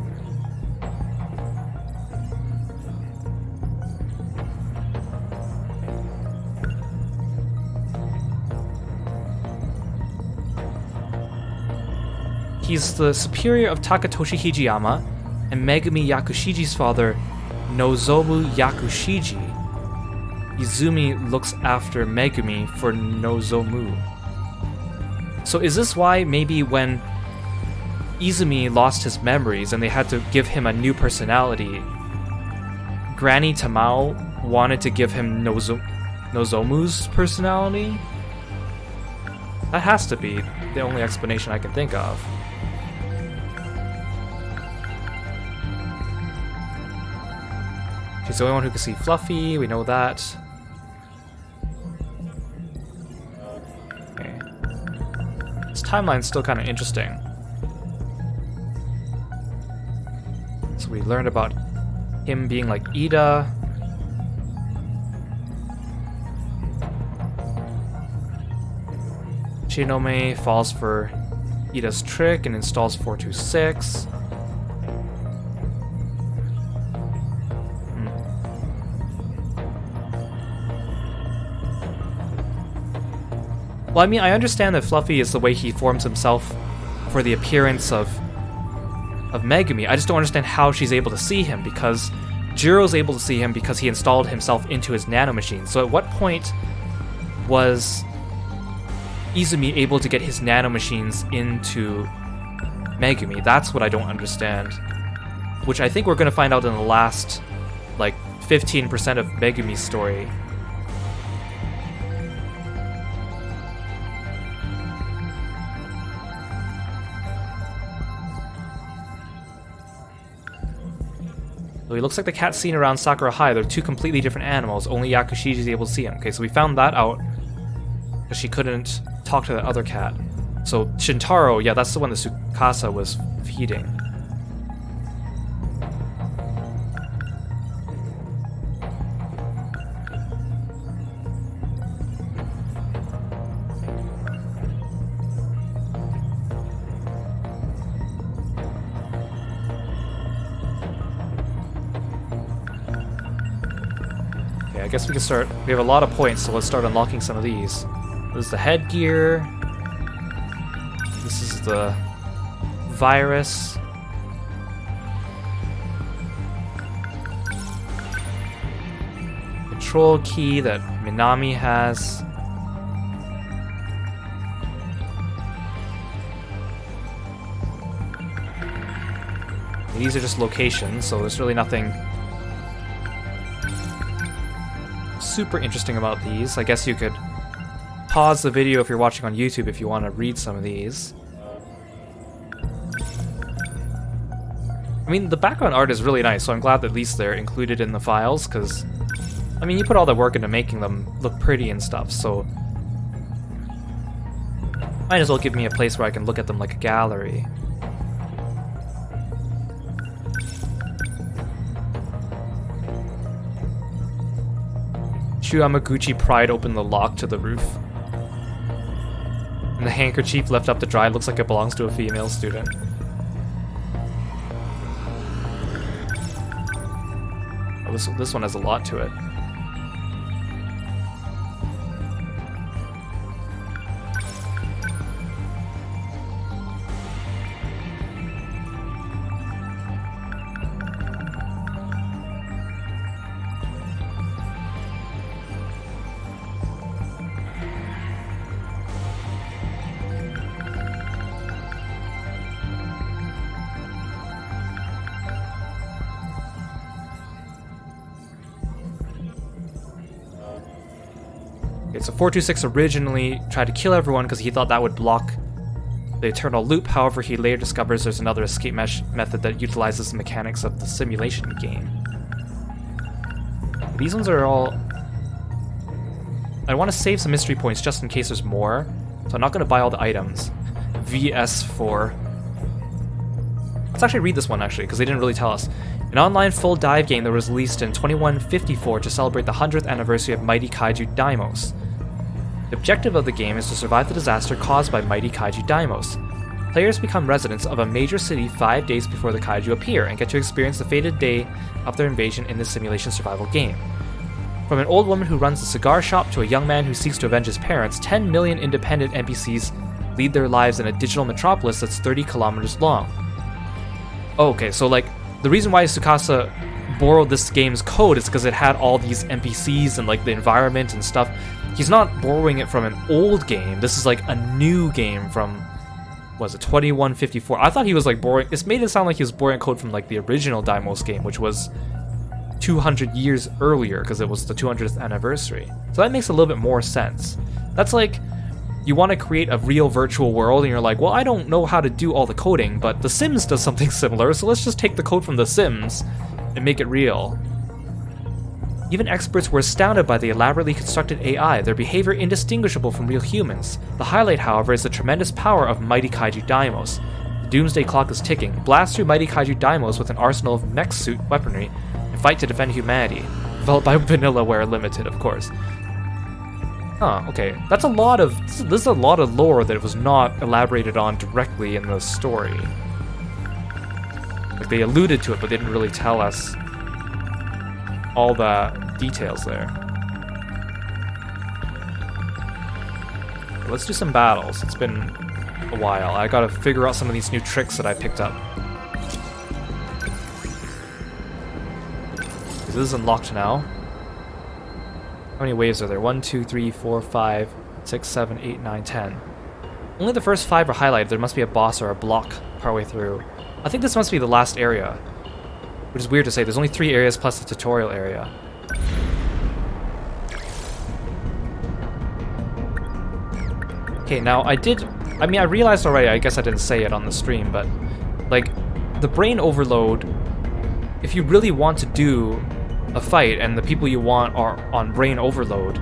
He's the superior of Takatoshi Hijiyama and Megumi Yakushiji's father, Nozomu Yakushiji. Izumi looks after Megumi for Nozomu. So is this why maybe when Izumi lost his memories and they had to give him a new personality, Granny Tamao wanted to give him Nozomu's personality? That has to be the only explanation I can think of. She's the only one who can see Fluffy, we know that. Okay. This timeline's still kind of interesting. So we learned about him being like Ida. Shinome falls for Ida's trick and installs 426. Well, I mean, I understand that Fluffy is the way he forms himself for the appearance of Megumi. I just don't understand how she's able to see him, because Jiro's able to see him because he installed himself into his nanomachine. So at what point was Izumi able to get his nanomachines into Megumi? That's what I don't understand. Which I think we're going to find out in the last, like, 15% of Megumi's story. So he looks like the cat seen around Sakura High. They're two completely different animals. Only Yakushiji is able to see him. Okay, so we found that out because she couldn't talk to the other cat. So Shintaro, yeah, that's the one that Tsukasa was feeding. I guess we can start. We have a lot of points, so let's start unlocking some of these. This is the headgear. This is the virus. Control key that Minami has. These are just locations, so there's really nothing super interesting about these. I guess you could pause the video if you're watching on YouTube if you want to read some of these. I mean, the background art is really nice, so I'm glad that at least they're included in the files, because, I mean, you put all the work into making them look pretty and stuff, so might as well give me a place where I can look at them like a gallery. Shu Yamaguchi pried open the lock to the roof. And the handkerchief left up to dry looks like it belongs to a female student. Oh, this one has a lot to it. So 426 originally tried to kill everyone because he thought that would block the eternal loop. However, he later discovers there's another escape method that utilizes the mechanics of the simulation game. These ones are all... I want to save some mystery points just in case there's more, so I'm not going to buy all the items. VS4. Let's actually read this one, actually, because they didn't really tell us. An online full dive game that was released in 2154 to celebrate the 100th anniversary of Mighty Kaiju Daimos. The objective of the game is to survive the disaster caused by Mighty Kaiju Daimos. Players become residents of a major city 5 days before the Kaiju appear and get to experience the fated day of their invasion in this simulation survival game. From an old woman who runs a cigar shop to a young man who seeks to avenge his parents, 10 million independent NPCs lead their lives in a digital metropolis that's 30 kilometers long. Okay, so like, the reason why Tsukasa borrowed this game's code is because it had all these NPCs and like the environment and stuff. He's not borrowing it from an old game. This is like a new game from, was it 2154? I thought he was like borrowing, this made it sound like he was borrowing code from like the original Daimos game, which was 200 years earlier because it was the 200th anniversary. So that makes a little bit more sense. That's like, you want to create a real virtual world and you're like, well, I don't know how to do all the coding, but The Sims does something similar, so let's just take the code from The Sims and make it real. Even experts were astounded by the elaborately constructed AI, their behavior indistinguishable from real humans. The highlight, however, is the tremendous power of Mighty Kaiju Daimos. The doomsday clock is ticking. Blast through Mighty Kaiju Daimos with an arsenal of mech suit weaponry and fight to defend humanity. Developed by Vanillaware Limited, of course. Huh, okay. That's a lot of... This is a lot of lore that was not elaborated on directly in the story. Like, they alluded to it, but they didn't really tell us all the details there. Let's do some battles. It's been a while. I gotta figure out some of these new tricks that I picked up. This is unlocked now. How many waves are there? 1, 2, 3, 4, 5, 6, 7, 8, 9, 10. Only the first 5 are highlighted. There must be a boss or a block partway through. I think this must be the last area. Which is weird to say. There's only 3 areas plus the tutorial area. Okay, now I realized already, I guess I didn't say it on the stream, but like the brain overload, if you really want to do a fight and the people you want are on brain overload,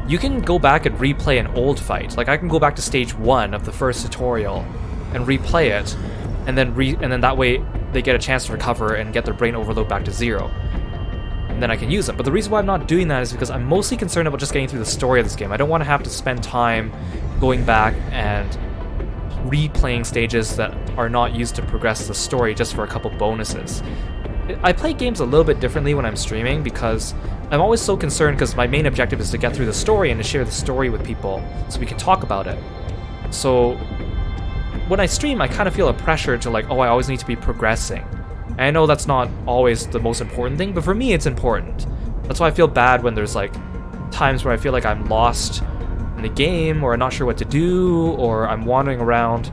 you can go back and replay an old fight. Like I can go back to stage 1 of the first tutorial and replay it, and then that way they get a chance to recover and get their brain overload back to 0. And then I can use them. But the reason why I'm not doing that is because I'm mostly concerned about just getting through the story of this game. I don't want to have to spend time going back and replaying stages that are not used to progress the story just for a couple bonuses. I play games a little bit differently when I'm streaming because I'm always so concerned, because my main objective is to get through the story and to share the story with people so we can talk about it. So when I stream, I kind of feel a pressure to like, oh, I always need to be progressing. And I know that's not always the most important thing, but for me it's important. That's why I feel bad when there's like times where I feel like I'm lost in the game, or I'm not sure what to do, or I'm wandering around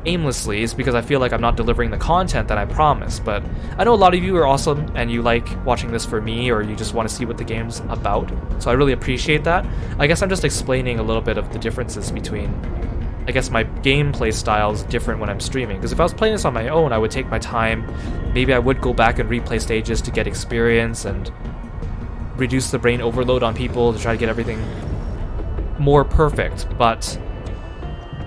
aimlessly. Is because I feel like I'm not delivering the content that I promised. But I know a lot of you are awesome and you like watching this for me, or you just want to see what the game's about, so I really appreciate that. I guess I'm just explaining a little bit of the differences between, I guess my gameplay style is different when I'm streaming, because if I was playing this on my own, I would take my time. Maybe I would go back and replay stages to get experience and reduce the brain overload on people to try to get everything more perfect. But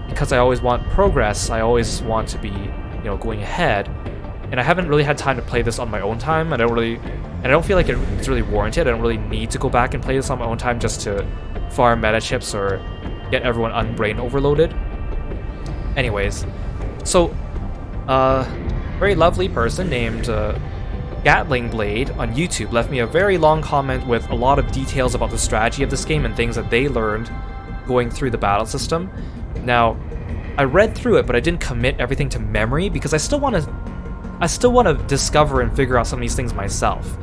because I always want progress, I always want to be, going ahead, and I haven't really had time to play this on my own time. I don't feel like it's really warranted. I don't really need to go back and play this on my own time just to farm meta chips or get everyone unbrain overloaded. Anyways, so a very lovely person named Gatling Blade on YouTube left me a very long comment with a lot of details about the strategy of this game and things that they learned going through the battle system. Now, I read through it, but I didn't commit everything to memory because I still want to discover and figure out some of these things myself.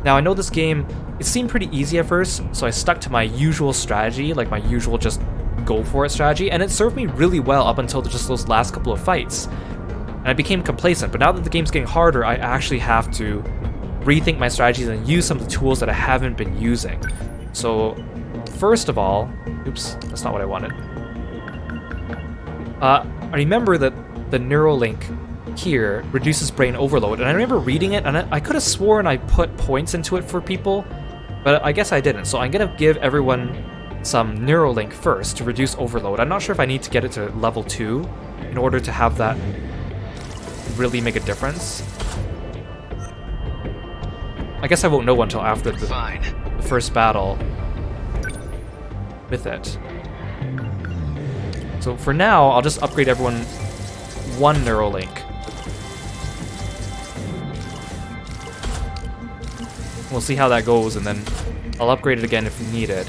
Now, I know this game, it seemed pretty easy at first, so I stuck to my usual strategy, like my usual just go for it strategy, and it served me really well up until just those last couple of fights. And I became complacent, but now that the game's getting harder, I actually have to rethink my strategies and use some of the tools that I haven't been using. So, first of all, oops, that's not what I wanted. I remember that the Neuralink here reduces brain overload, and I remember reading it, and I could have sworn I put points into it for people, but I guess I didn't. So I'm gonna give everyone some Neuralink first to reduce overload. I'm not sure if I need to get it to level 2 in order to have that really make a difference. I guess I won't know until after the first battle with it. So for now, I'll just upgrade everyone 1 Neuralink. We'll see how that goes, and then I'll upgrade it again if needed.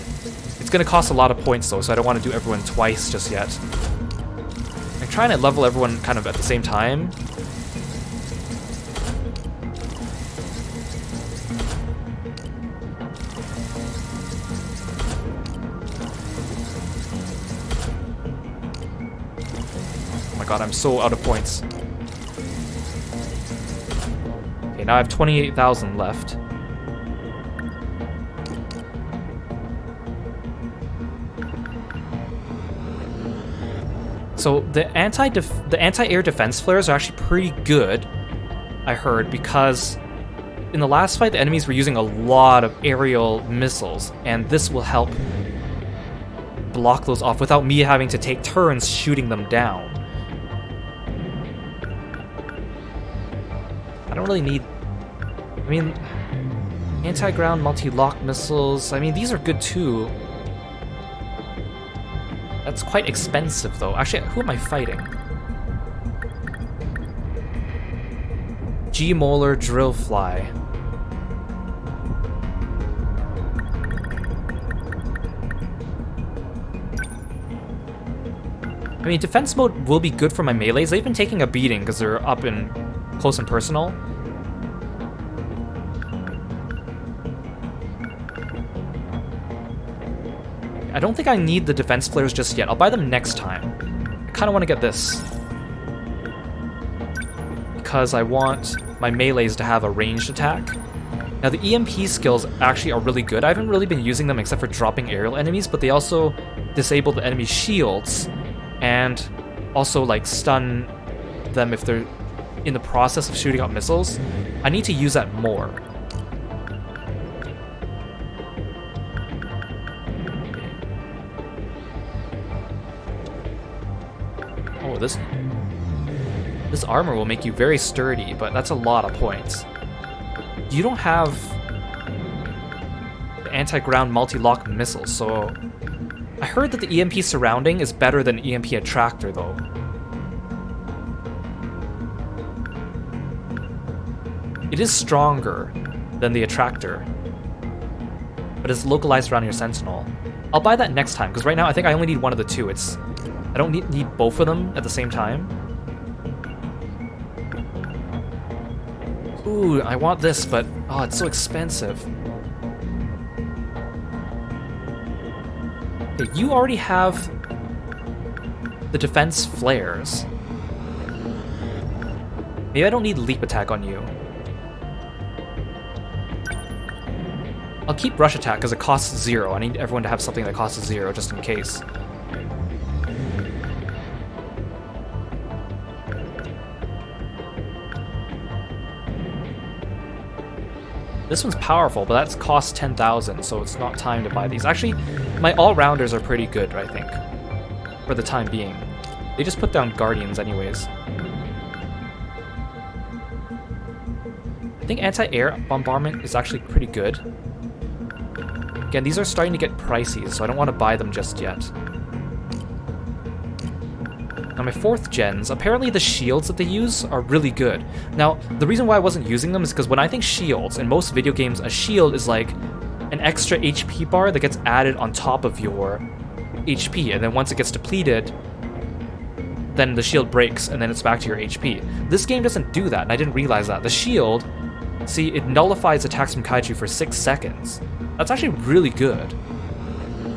It's going to cost a lot of points though, so I don't want to do everyone twice just yet. I'm trying to level everyone kind of at the same time. Oh my god, I'm so out of points. Okay, now I have 28,000 left. So the anti-air defense flares are actually pretty good, I heard, because in the last fight the enemies were using a lot of aerial missiles, and this will help block those off without me having to take turns shooting them down. I don't really need... I mean, anti-ground multi-lock missiles, I mean, these are good too. That's quite expensive, though. Actually, who am I fighting? G-Molar Drillfly. I mean, defense mode will be good for my melees. They've been taking a beating because they're up in close and personal. I don't think I need the defense flares just yet. I'll buy them next time. I kind of want to get this. Because I want my melees to have a ranged attack. Now the EMP skills actually are really good. I haven't really been using them except for dropping aerial enemies, but they also disable the enemy shields and also like stun them if they're in the process of shooting out missiles. I need to use that more. Oh, this armor will make you very sturdy, but that's a lot of points. You don't have the anti-ground multi-lock missiles, so I heard that the EMP surrounding is better than EMP attractor though. It is stronger than the attractor, but it's localized around your Sentinel. I'll buy that next time, because right now I think I only need one of the two. I don't need both of them at the same time. Ooh, I want this, but oh, it's so expensive. Okay, you already have the defense flares. Maybe I don't need leap attack on you. I'll keep rush attack because it costs 0. I need everyone to have something that costs 0 just in case. This one's powerful, but that's cost 10,000, so it's not time to buy these. Actually, my all-rounders are pretty good, I think, for the time being. They just put down Guardians anyways. I think anti-air bombardment is actually pretty good. Again, these are starting to get pricey, so I don't want to buy them just yet. Now my 4th gens, apparently the shields that they use are really good. Now, the reason why I wasn't using them is because when I think shields, in most video games, a shield is like an extra HP bar that gets added on top of your HP, and then once it gets depleted, then the shield breaks, and then it's back to your HP. This game doesn't do that, and I didn't realize that. The shield, see, it nullifies attacks from Kaiju for 6 seconds. That's actually really good.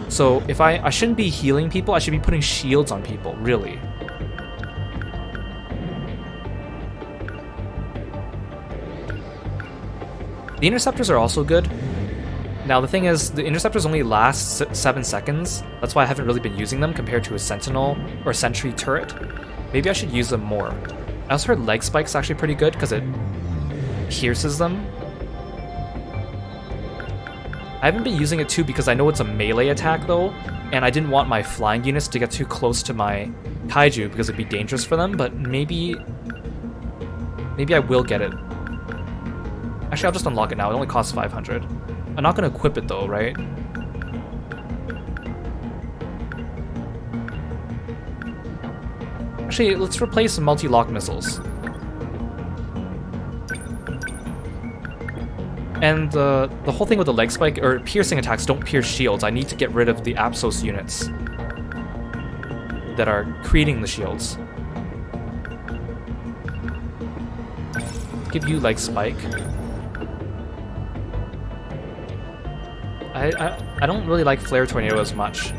So if I shouldn't be healing people, I should be putting shields on people, really. The interceptors are also good. Now the thing is, the interceptors only last 7 seconds. That's why I haven't really been using them compared to a sentinel or sentry turret. Maybe I should use them more. I also heard leg spike's actually pretty good because it pierces them. I haven't been using it too because I know it's a melee attack though, and I didn't want my flying units to get too close to my Kaiju because it'd be dangerous for them, but maybe I will get it. Actually, I'll just unlock it now. It only costs 500. I'm not going to equip it though, right? Actually, let's replace some multi-lock missiles. And the whole thing with the leg spike, or piercing attacks don't pierce shields. I need to get rid of the Apsos units that are creating the shields. Give you leg spike. I don't really like Flare Tornado as much.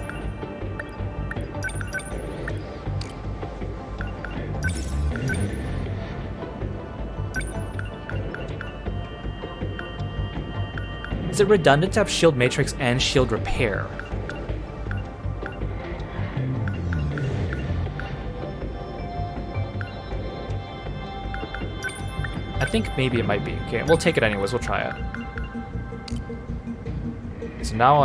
Is it redundant to have Shield Matrix and Shield Repair? I think maybe it might be. Okay, we'll take it anyways, we'll try it. So now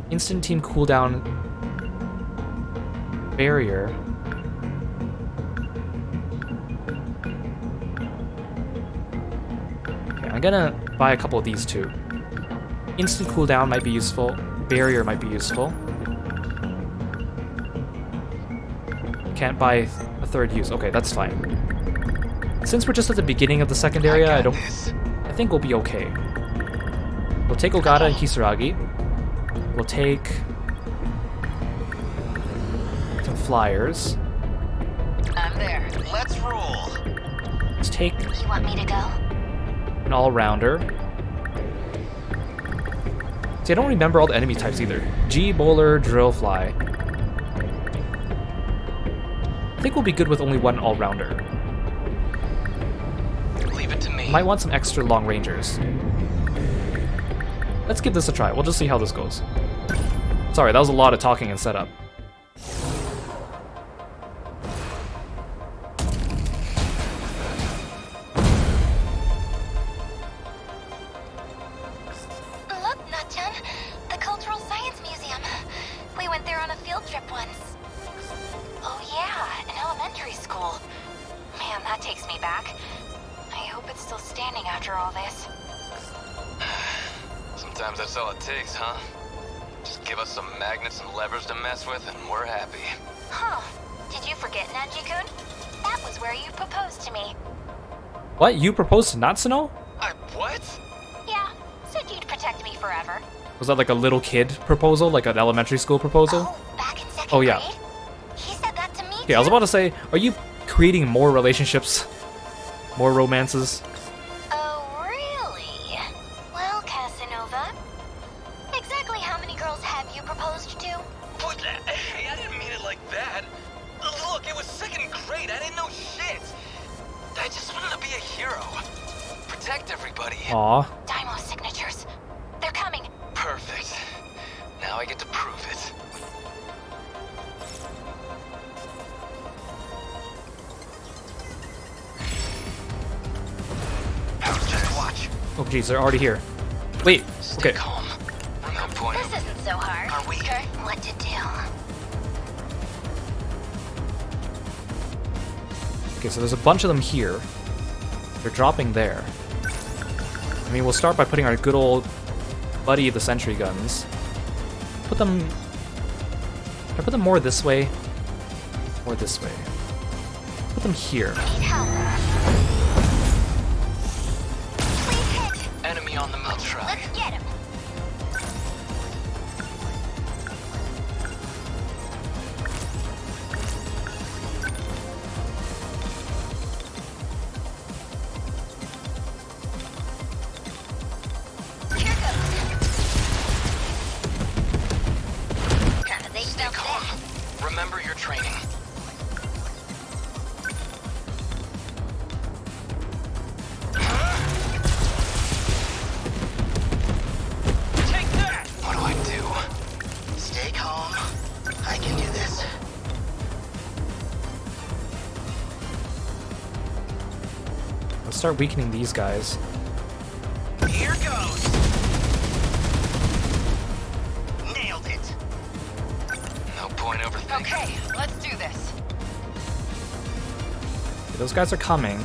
instant team cooldown barrier. Okay, I'm gonna buy a couple of these too. Instant cooldown might be useful. Barrier might be useful. Can't buy a 3rd use. Okay, that's fine. Since we're just at the beginning of the second area, I think we'll be okay. We'll take Ogata and Kisaragi. We'll take some flyers. I'm there. Let's roll. Let's take You want me to go? an all-rounder. See, I don't remember all the enemy types either. G, bowler, drill, fly. I think we'll be good with only one all-rounder. Leave it to me. Might want some extra long rangers. Let's give this a try. We'll just see how this goes. Sorry, that was a lot of talking and setup. Look, Natchan, the Cultural Science Museum. We went there on a field trip once. Oh yeah, an elementary school. Man, that takes me back. I hope it's still standing after all this. Sometimes that's all it takes, huh? Just give us some magnets and levers to mess with, and we're happy. Huh. Did you forget, Nanji-kun? That was where you proposed to me. What? You proposed to Natsuno? What? Yeah, said you'd protect me forever. Was that like a little kid proposal? Like an elementary school proposal? Oh, back in second Oh, yeah. grade? He said that to me, Okay, I was about to say, are you creating more relationships? More romances? Oh, really? Well, Casanova, exactly how many girls have you proposed to? What? Hey, I didn't mean it like that. Look, it was second grade. I didn't know shit. I just wanted to be a hero. Protect everybody. Aw. Daimo's signatures. They're coming. Perfect. Now I get to prove it. Just watch. Oh geez, they're already here. Wait, Stay okay. calm. No point. This isn't so hard. Are we? Okay. What to do? Okay, so there's a bunch of them here. They're dropping there. I mean, we'll start by putting our good old buddy, the sentry guns. Put them... Can I put them more this way? Or this way? Put them here. Need help. Please hit. Enemy on the move. I'll try. Let's get him. Here goes. They Stay felt calm. it. Remember your training. Take that! What do I do? Stay calm. I can do this. Let's start weakening these guys. Here goes. Nailed it. No point overthinking. Okay, let's do this. Okay, those guys are coming.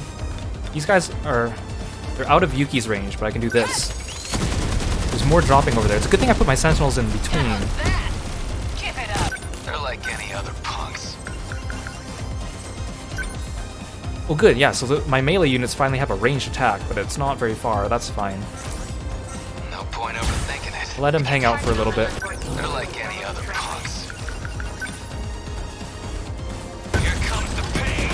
These guys are... They're out of Yuki's range, but I can do this. There's more dropping over there. It's a good thing I put my Sentinels in between. That! Give it up. They're like any other punks. Well, good, yeah, so my melee units finally have a ranged attack, but it's not very far. That's fine. No point overthinking it. Let him hang out for a little bit. They're like any other punks. Here comes the pain.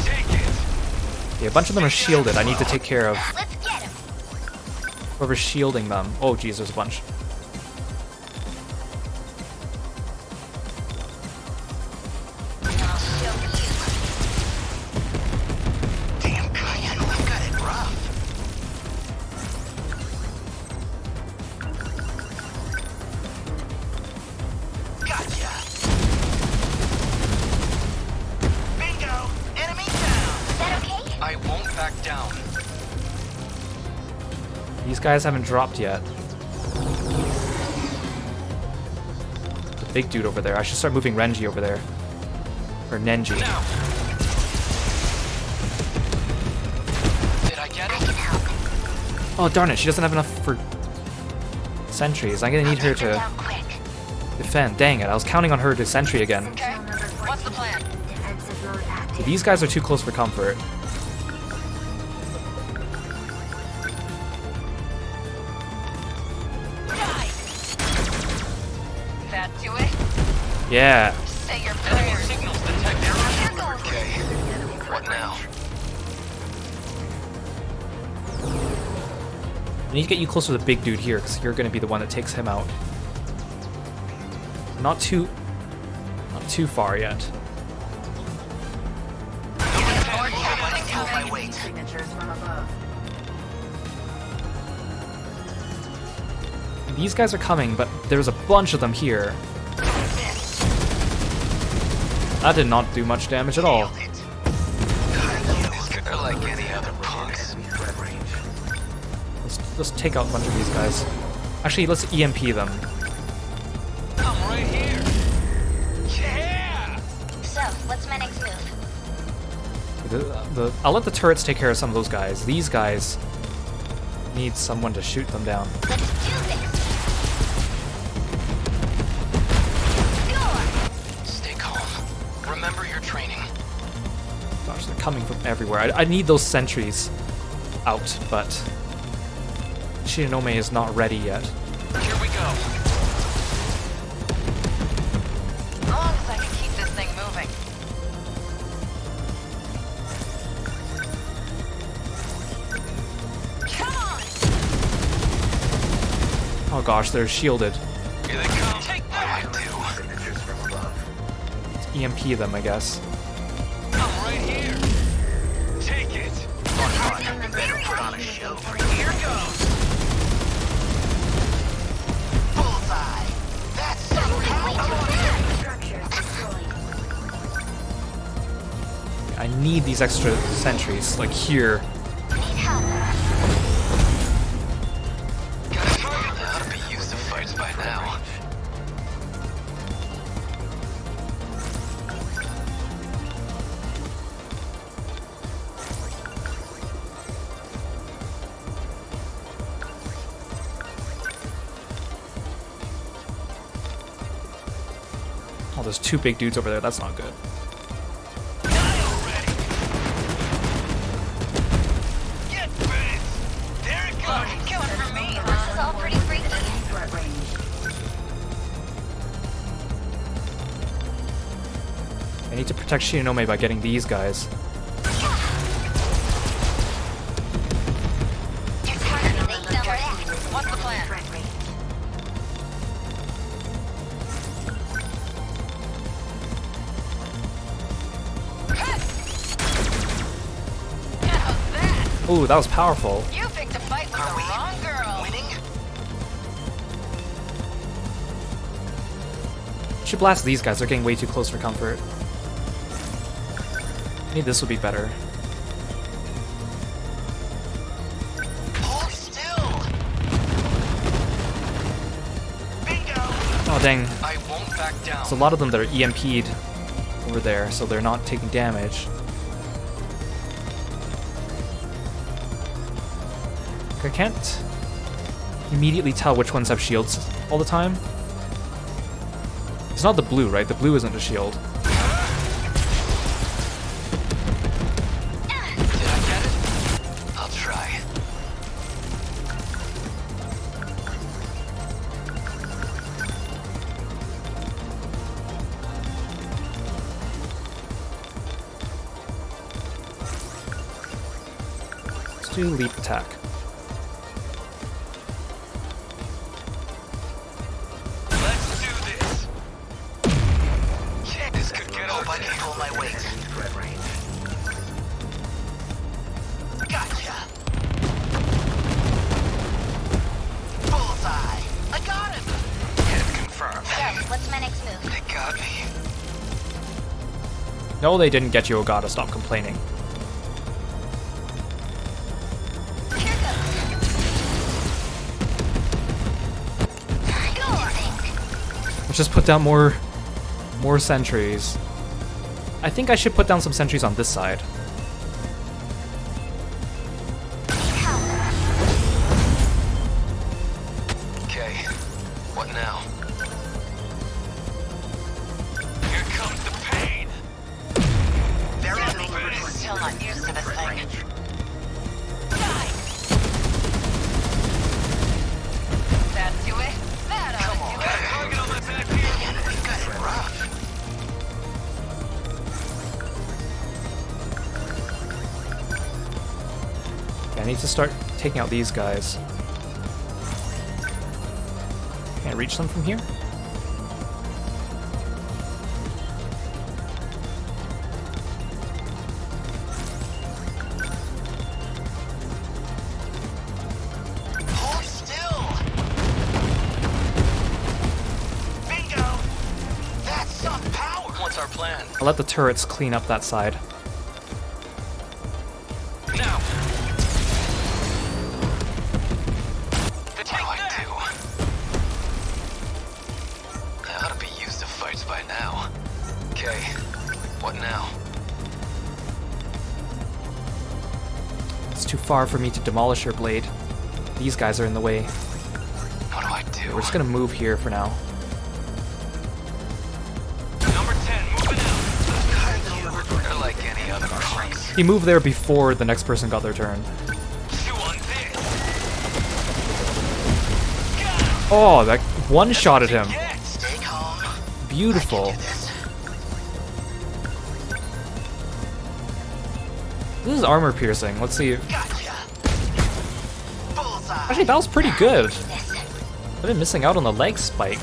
Take it. Okay, a bunch of them are shielded. I need to take care of Let's get him. whoever's shielding them. Oh, geez, there's a bunch. I'll show you. Damn, Kaiju, I've got it rough. Gotcha. Bingo. Enemy down. Is that okay? I won't back down. These guys haven't dropped yet. The big dude over there. I should start moving Renji over there. Or Nenji. Now. Did I get I it? can help. Oh, darn it. She doesn't have enough for sentries. I'm gonna need her Take them to down quick. defend. Dang it. I was counting on her to sentry again. Okay, what's the plan? Defensive mode active. These guys are too close for comfort. Die! That do it? Yeah. Say your Enemy prayers. signals detected. Okay. What now? I need to get you closer to the big dude here, because you're going to be the one that takes him out. Not too far yet. These guys are coming, but there's a bunch of them here. That did not do much damage at all. They're like any other punks. Let's take out a bunch of these guys. Actually, let's EMP them. I'm right here. Yeah. So, what's my next move? I'll let the turrets take care of some of those guys. These guys need someone to shoot them down. Let's do this! Stay calm. Remember your training. Gosh, they're coming from everywhere. I need those sentries out, but Shinonome is not ready yet. Here we go. As long as I can keep this thing moving. Come on! Oh gosh, they're shielded. Here they come. Take that. Let's EMP them, I guess. I'm right here. Take it. Better put on a show. Here goes. Bullseye. That's so I need these extra sentries, like here. They ought to be used to fights by now. Oh, there's two big dudes over there. That's not good. Get ready. There it goes. Killing for me. This is all pretty freaky. I need to protect Shinonome by getting these guys. What's the plan? Ooh, that was powerful. You picked a fight with the wrong girl. Winning? Should blast these guys. They're getting way too close for comfort. Maybe this will be better. Hold still. Bingo. Oh dang. I won't back down. There's a lot of them that are EMP'd over there, so they're not taking damage. I can't immediately tell which ones have shields all the time. It's not the blue, right? The blue isn't a shield. Did I get it? I'll try. Let's do leap attack. Let's do this. Yeah, this could get over. I can hold my weight. Gotcha. Bullseye. I got him. Hit confirmed. So, what's my next move? They got me. No, they didn't get you, Ogata. Stop complaining. Here goes. Let's just put down more sentries. I think I should put down some sentries on this side. Okay. What now? Here comes the pain. They're on me. We're still not used to this thing. That do it? That ought to do it. Target on my back here. We've got it rough. I need to start taking out these guys. Can I reach them from here? Hold still! Bingo! That's some power! What's our plan? I'll let the turrets clean up that side. Now! What do I do? They ought to be used to fights by now. Okay, what now? It's too far for me to demolish your blade. These guys are in the way. What do I do? We're just gonna move here for now. Number 10, moving out. They're like any other punks. He moved there before the next person got their turn. Chew on this. Oh, that one-shotted him. Stay calm. Beautiful. This is armor piercing. Let's see. Gotcha. Bullseye. Actually, that was pretty good. I've been missing out on the leg spike.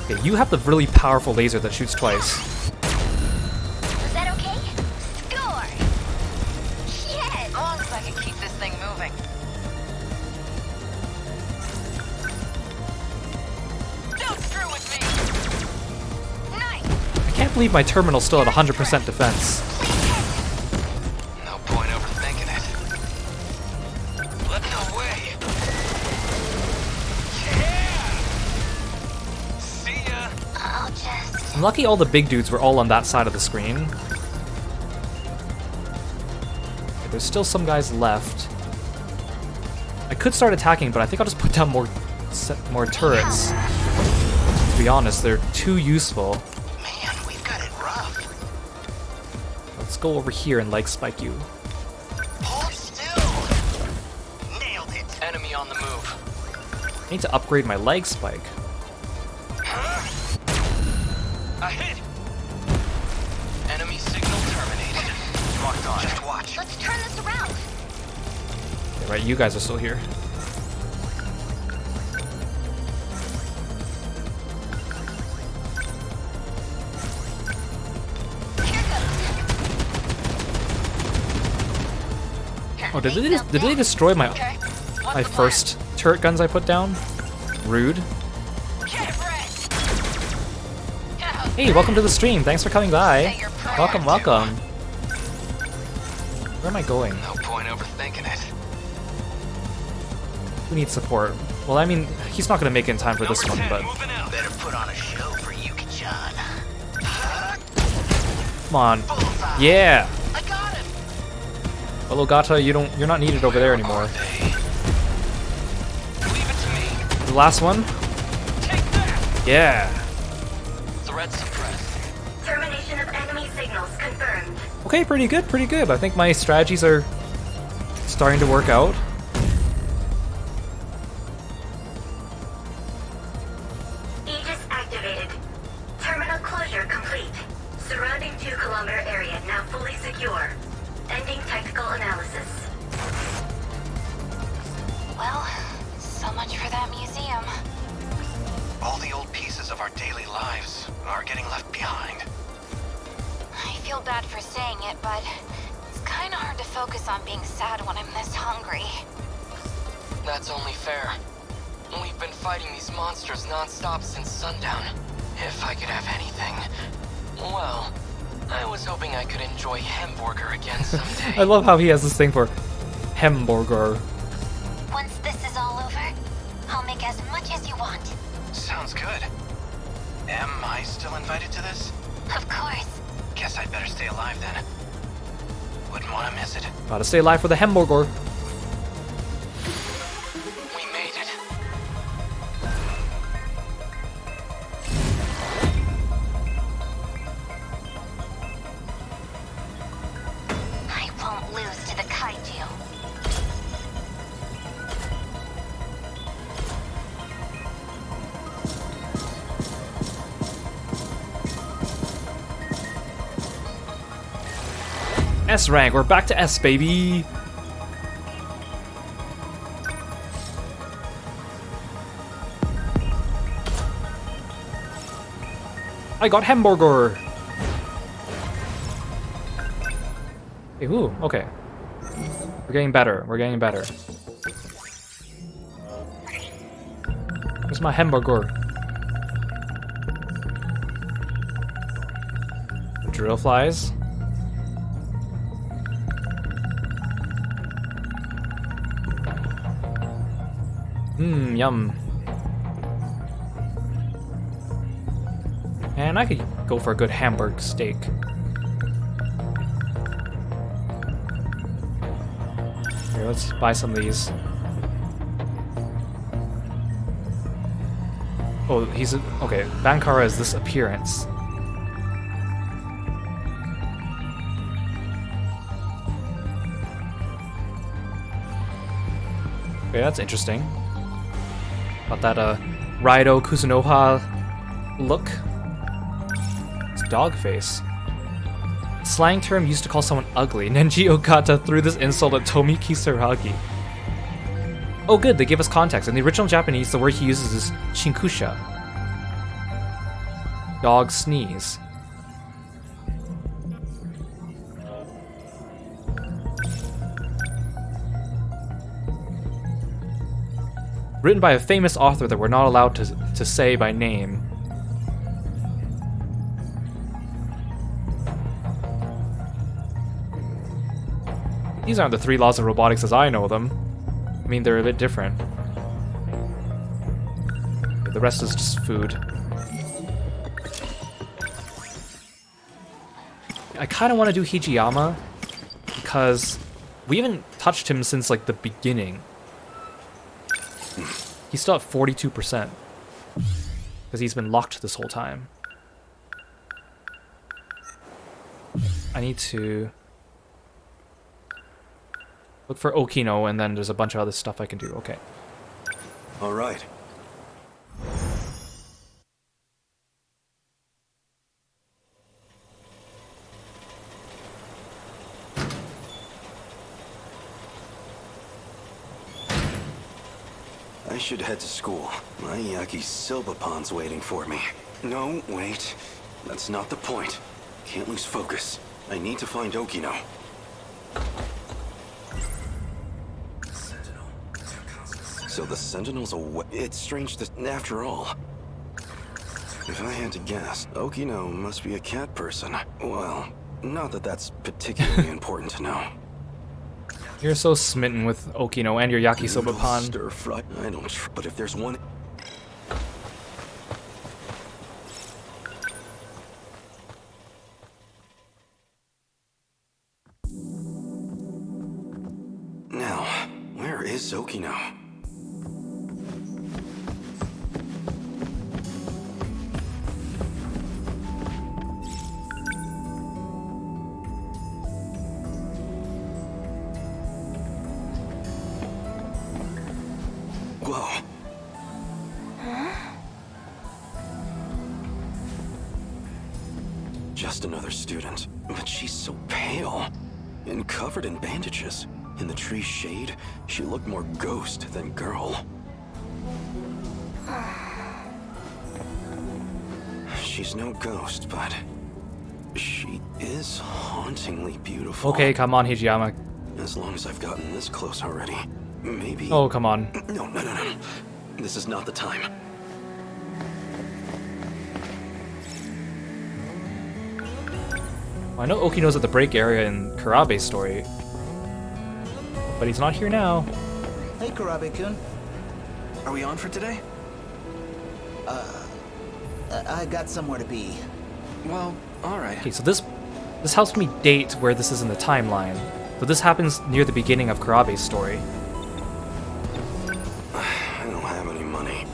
Okay, you have the really powerful laser that shoots twice. Was that okay? Score! Yes! As long as I can keep this thing moving. Don't screw with me! Nice! I can't believe my terminal's still at 100% defense. No point overthinking it. Let no way. See ya. I'll just... I'm lucky all the big dudes were all on that side of the screen. Okay, there's still some guys left. I could start attacking, but I think I'll just put down more turrets. To be honest, they're too useful. Man, we've got it rough. Let's go over here and leg spike you. Hold still! Nailed it. Enemy on the move. I need to upgrade my leg spike. A hit. Enemy signal terminated. Locked on. Just watch. Let's turn this around. Okay, right, you guys are still here. Oh, did they destroy my first turret guns I put down? Rude. Hey, welcome to the stream. Thanks for coming by. Welcome, welcome. Where am I going? No point overthinking it. Who needs support? Well, I mean, he's not gonna make it in time for this one, but Better put on a show for Yuki-chan. come on. Yeah. I got him. Well, Ogata, you're not needed over there anymore. Leave it to me. The last one? Take that. Yeah. Threat suppressed. Termination of enemy signals confirmed. Okay, pretty good, pretty good. I think my strategies are starting to work out. Aegis activated. Terminal closure complete. Surrounding 2-kilometer area now fully secure. Ending technical analysis. Well, so much for that museum. All the old pieces of our daily lives are getting left behind. I feel bad for saying it, but it's kind of hard to focus on being sad when I'm this hungry. That's only fair. We've been fighting these monsters non-stop since sundown. If I could have anything. Well, I was hoping I could enjoy hamburger again someday. I love how he has this thing for hamburger. Once this is all over, I'll make as much as you want. Sounds good. Am I still invited to this? Of course. Guess I'd better stay alive then. Wouldn't want to miss it. Gotta stay alive for the hamburger. We made it. I won't lose to the Kaiju. S rank, we're back to S, baby. I got hamburger! Hey, ooh, okay. We're getting better, we're getting better. Where's my hamburger? Drill flies. Mmm, yum. And I could go for a good Hamburg steak. Here, let's buy some of these. Oh, he's okay. Bankara is this appearance. Okay, that's interesting. Got that Raido Kusunoha look. It's dog face. Slang term used to call someone ugly. Nenji Okata threw this insult at Tomi Kisaragi. Oh good, they give us context. In the original Japanese, the word he uses is chinkusha. Dog sneeze. Written by a famous author that we're not allowed to say by name. These aren't the 3 laws of robotics as I know them. I mean, they're a bit different. The rest is just food. I kind of want to do Hijiyama because we haven't touched him since like the beginning. He's still at 42% because he's been locked this whole time. I need to look for Okino, and then there's a bunch of other stuff I can do. Okay. All right. I should head to school. My Yaki Silbapon's waiting for me. No, wait. That's not the point. Can't lose focus. I need to find Okino. So the Sentinels away. It's strange that, after all, if I had to guess, Okino must be a cat person. Well, not that that's particularly important to know. You're so smitten with Okino and your Yakisoba pan. Stir fry. I don't. But if there's one. Now, where is Okino? Whoa. Just another student, but she's so pale and covered in bandages. In the tree's shade, she looked more ghost than girl. She's no ghost, but she is hauntingly beautiful. Okay, come on, Hijiyama. As long as I've gotten this close already, maybe... Oh, come on. No. This is not the time. I know Okino's at the break area in Kurabe's story, but he's not here now. Hey, Kurabe-kun. Are we on for today? I got somewhere to be. Well, alright. Okay, so this helps me date where this is in the timeline. So this happens near the beginning of Kurabe's story. I don't have any money.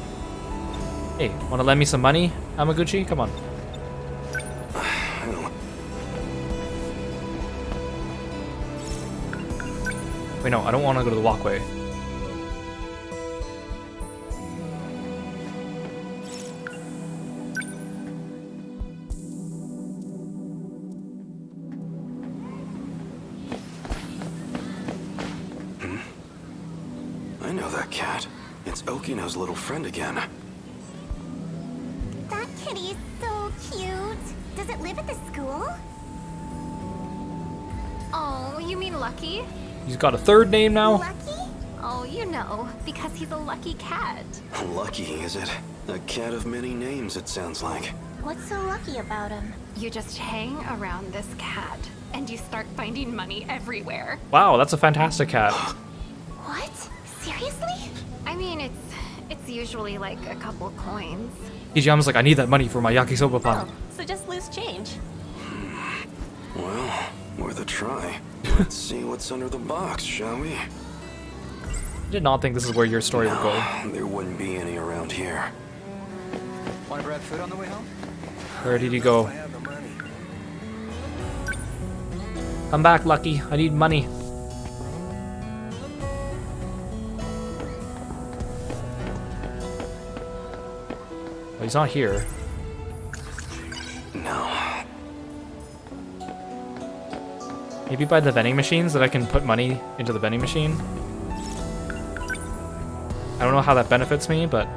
Hey, wanna lend me some money, Hamaguchi? Come on. I don't... Wait, no, I don't want to go to the walkway. I know that cat. It's Okino's little friend again. That kitty is so cute. live at the school? Oh, you mean Lucky? He's got a third name now? Lucky? Oh, you know, because he's a lucky cat. Lucky, is it? A cat of many names, it sounds like. What's so lucky about him? You just hang around this cat, and you start finding money everywhere. Wow, that's a fantastic cat. What? Seriously? I mean, it's usually like a couple coins. Hijama's like, I need that money for my yakisoba pan. Oh, so just loose change. Well, worth a try. Let's see what's under the box, shall we? I did not think this is where your story would go. There wouldn't be any around here. Want to grab food on the way home? Where did he go? Come back, Lucky. I need money. Oh, he's not here. No. Maybe by the vending machines that I can put money into the vending machine. I don't know how that benefits me, but...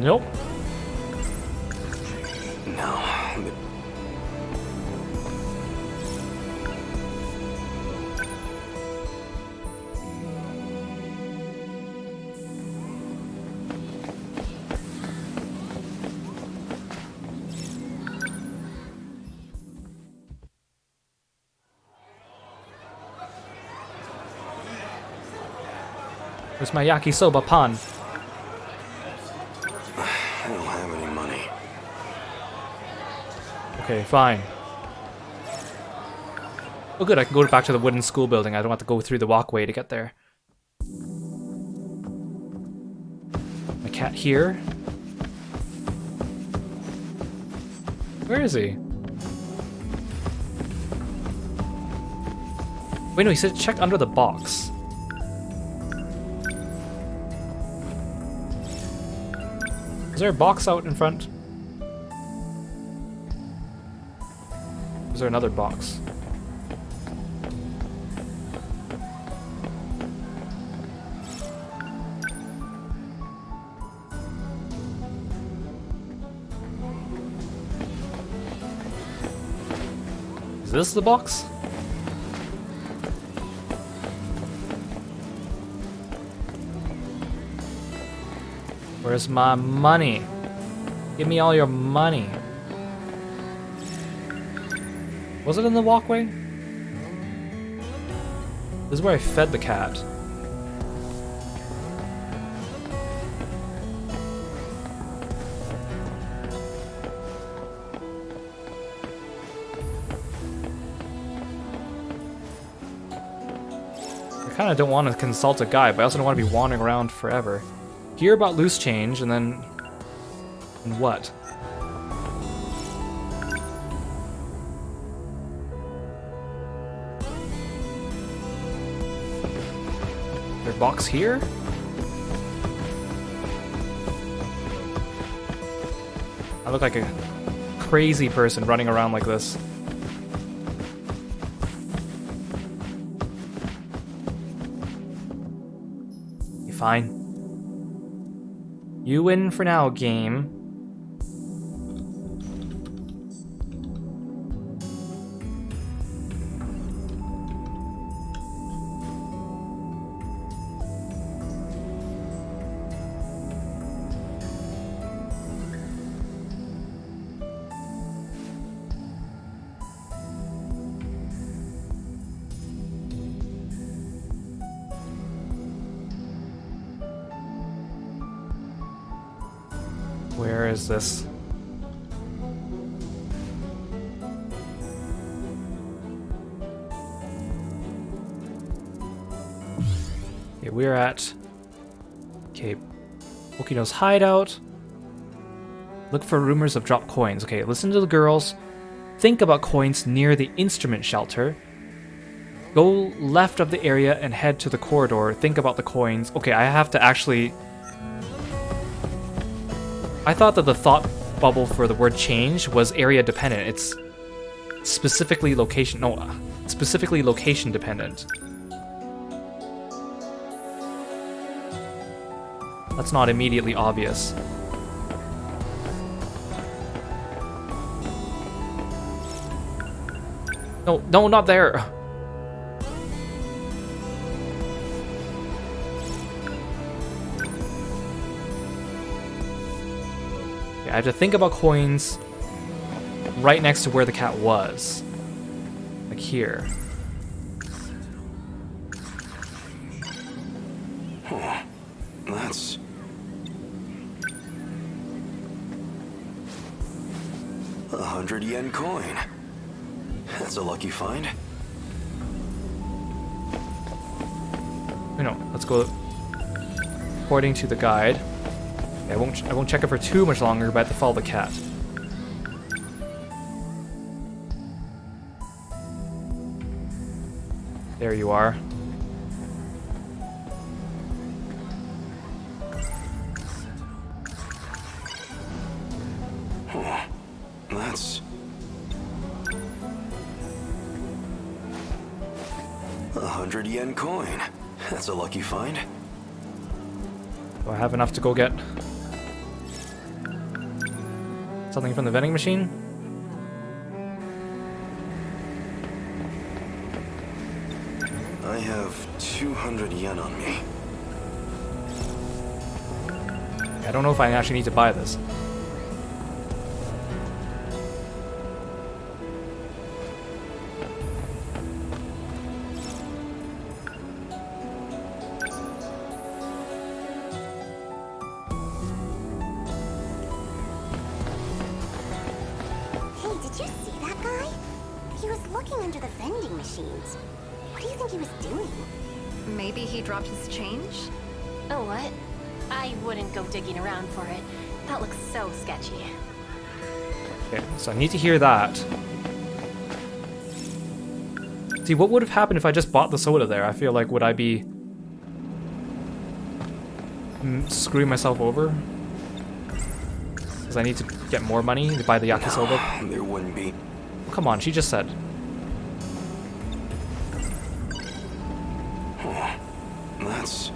Nope. No. Where's my yakisoba pan? I don't have any money. Okay, fine. Oh good, I can go back to the wooden school building. I don't have to go through the walkway to get there. My cat here? Where is he? Wait, no, he said check under the box. Is there a box out in front? Is there another box? Is this the box? Where's my money? Give me all your money. Was it in the walkway? This is where I fed the cat. I kind of don't want to consult a guide, but I also don't want to be wandering around forever. Hear about loose change, and then... and what? Is there a box here? I look like a crazy person running around like this. You fine? You win for now, game. Where is this? Okay, we're at... Okay, Okino's hideout. Look for rumors of dropped coins. Okay, listen to the girls. Think about coins near the instrument shelter. Go left of the area and head to the corridor. Think about the coins. Okay, I have to actually... I thought that the thought bubble for the word change was area dependent. It's specifically location... No, specifically location dependent. That's not immediately obvious. No, no, not there. Okay, I have to think about coins right next to where the cat was. Like here. Huh. That's... $100 coin. That's a lucky find. You know, let's go according to the guide. Okay, I won't check it for too much longer, but I have to follow the cat. There you are. Huh. That's... $100 coin. That's a lucky find. Do I have enough to go get something from the vending machine? I have 200 yen on me. I don't know if I actually need to buy this. Hey, did you see that guy? He was looking under the vending machines. What do you think he was doing? Maybe he dropped his change? Oh, what? I wouldn't go digging around for it. That looks so sketchy. Okay, so I need to hear that. See, what would have happened if I just bought the soda there? I feel like, would I be screwing myself over? Because I need to get more money to buy the yakisoba? No, there wouldn't be. Oh, come on, she just said. Huh. That's...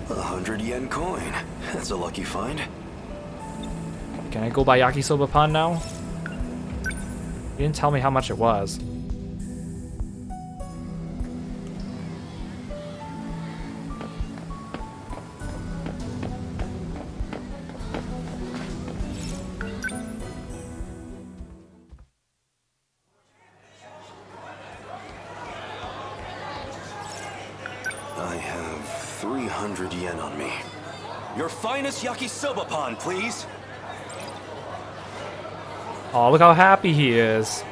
$100 coin. That's a lucky find. Can I go buy yakisoba pan now? You didn't tell me how much it was. I have 300 yen on me. Your finest yakisoba pan, please. Oh, look how happy he is.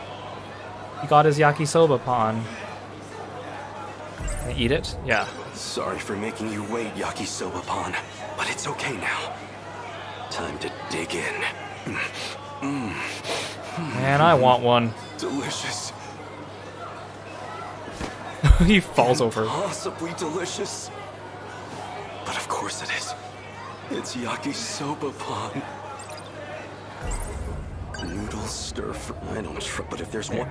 He got his yakisoba pan. Can I eat it? Yeah. Sorry for making you wait, yakisoba pan, but it's okay now. Time to dig in. Man, I want one. Delicious. He falls over. Possibly delicious. But of course it is. It's yakisoba pan. Noodles stir fry. I don't trip, but if there's one.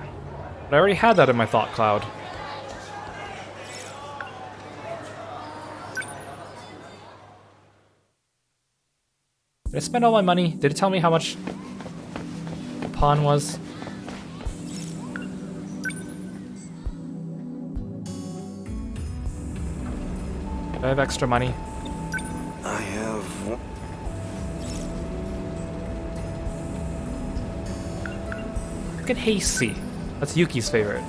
But I already had that in my thought cloud. Did I spend all my money? Did it tell me how much the pawn was? Do I have extra money? I have. Look at Hasty. That's Yuki's favorite.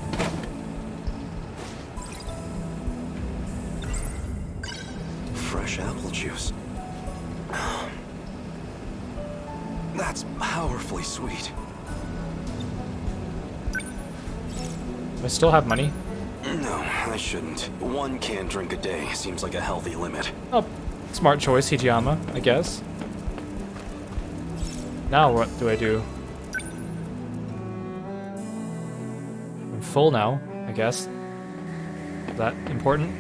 Fresh apple juice. That's powerfully sweet. Do I still have money? No, I shouldn't. One can drink a day seems like a healthy limit. Oh, smart choice, Hijiyama, I guess. Now what do I do? I'm full now, I guess. Is that important?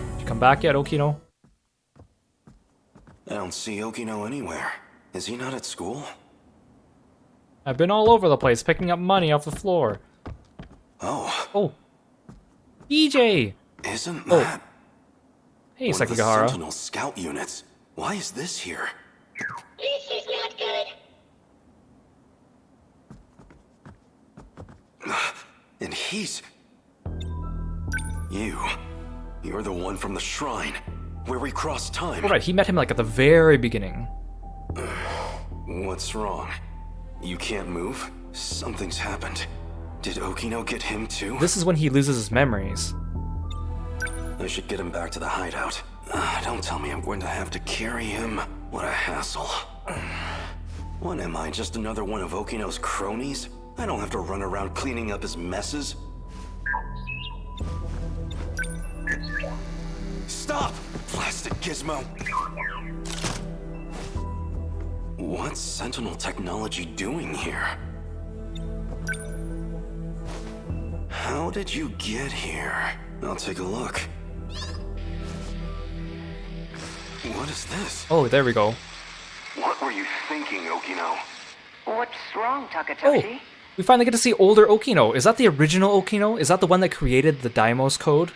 Did you come back yet, Okino? I don't see Okino anywhere. Is he not at school? I've been all over the place picking up money off the floor. Oh. Oh. DJ! Isn't that... Hey, One of the Sekigahara. Sentinel scout units. Why is this here? This is not good. And he's... You're the one from the shrine, where we crossed time. All right, he met him like at the very beginning. What's wrong? You can't move? Something's happened. Did Okino get him too? This is when he loses his memories. I should get him back to the hideout. Don't tell me I'm going to have to carry him. What a hassle. What am I, just another one of Okino's cronies? I don't have to run around cleaning up his messes. Stop! Plastic gizmo! What's Sentinel technology doing here? How did you get here? I'll take a look. What is this? Oh, there we go. What were you thinking, Okino? What's wrong, Takatoshi? Oh, we finally get to see older Okino. Is that the original Okino? Is that the one that created the Daimos code?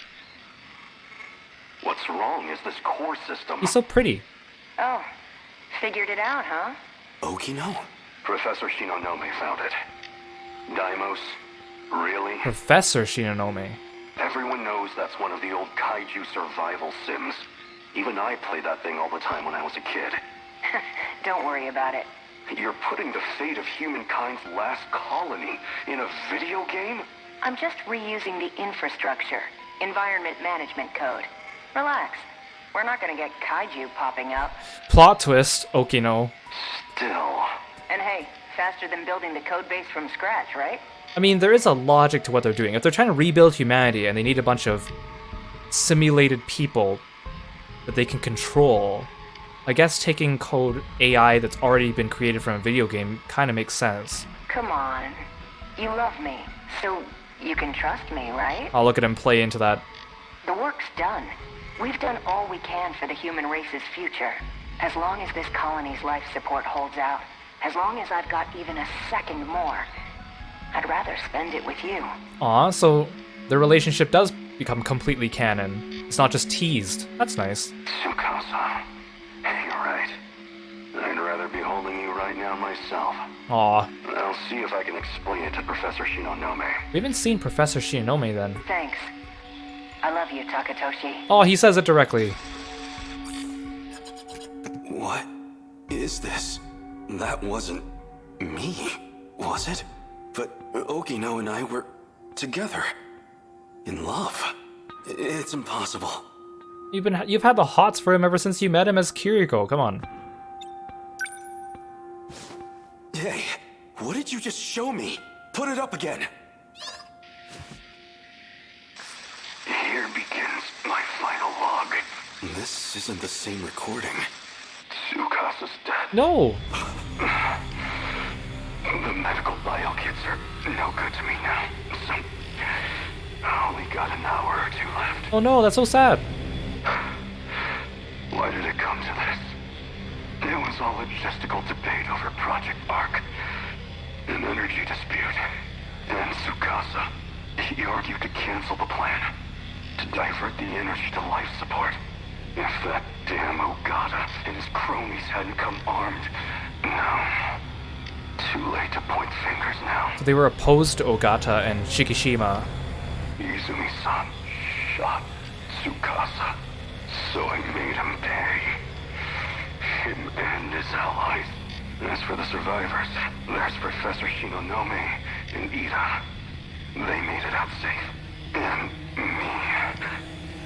What's wrong is this core system. He's so pretty. Oh, figured it out, huh? Okino? Professor Shinonome found it. Daimos? Really? Professor Shinonome. Everyone knows that's one of the old Kaiju survival sims. Even I played that thing all the time when I was a kid. Don't worry about it. You're putting the fate of humankind's last colony in a video game? I'm just reusing the infrastructure, environment management code. Relax. We're not gonna get Kaiju popping up. Plot twist, Okino. Still. And hey, faster than building the code base from scratch, right? I mean, there is a logic to what they're doing. If they're trying to rebuild humanity and they need a bunch of simulated people that they can control, I guess taking code AI that's already been created from a video game kind of makes sense. Come on. You love me, so you can trust me, right? I'll look at him play into that. The work's done. We've done all we can for the human race's future. As long as this colony's life support holds out, as long as I've got even a second more, I'd rather spend it with you. Aw, so their relationship does become completely canon. It's not just teased. That's nice. Tsukasa. You're right. I'd rather be holding you right now myself. Aw. I'll see if I can explain it to Professor Shinonome. We haven't seen Professor Shinonome then. Thanks. I love you, Takatoshi. Oh, he says it directly. What is this? That wasn't me, was it? But Okino and I were together. In love. It's impossible. You've had the hots for him ever since you met him as Kiriko. Come on. Hey, what did you just show me? Put it up again. Here begins my final log. This isn't the same recording. Tsukasa's dead. No. The medical bio kits are no good to me now. So, I only got an hour or two left. Oh no, that's so sad. Why did it come to this? It was all logistical debate over Project Arc. An energy dispute. And Tsukasa, he argued to cancel the plan. To divert the energy to life support. If that damn Ogata and his cronies hadn't come armed, no. Too late to point fingers now. So they were opposed to Ogata and Shikishima. Izumi-san shot Tsukasa, so I made him pay. Him and his allies. As for the survivors, there's Professor Shinonome and Ida. They made it out safe. And me.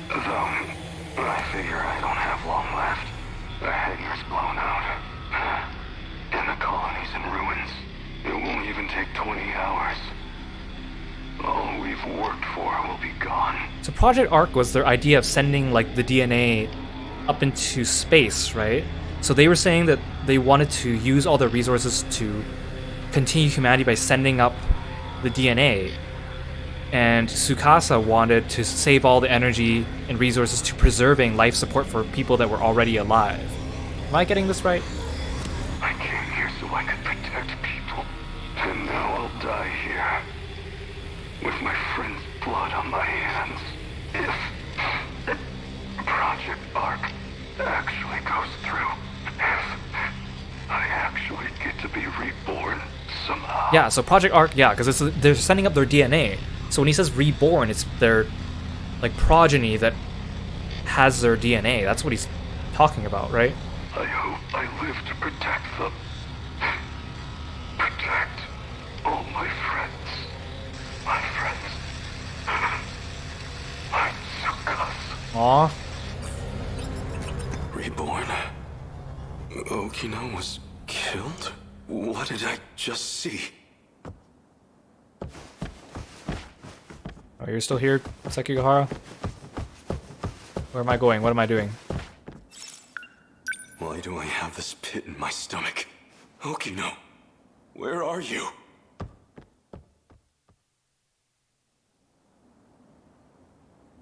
Though, I figure I don't have long left. The hangar's blown out. And the colony's in ruins. It won't even take 20 hours. All we've worked for will be gone. So Project Arc was their idea of sending like the DNA up into space, right? So they were saying that they wanted to use all the resources to continue humanity by sending up the DNA. And Tsukasa wanted to save all the energy and resources to preserving life support for people that were already alive. Am I getting this right? I came here so I could protect people. And now I'll die here. With my friend's blood on my hands. If Project actually goes through, if I actually get to be reborn somehow. Yeah, so Project Arc, yeah, because they're sending up their DNA. So when he says reborn, it's their like progeny that has their DNA. That's what he's talking about, right? I hope I live to protect them. Protect all my friends. My friends. My Tsukasa. Aw. Reborn? Okino was killed? What did I just see? Oh, you're still here, Sekigahara? Where am I going? What am I doing? Why do I have this pit in my stomach? Okino, where are you?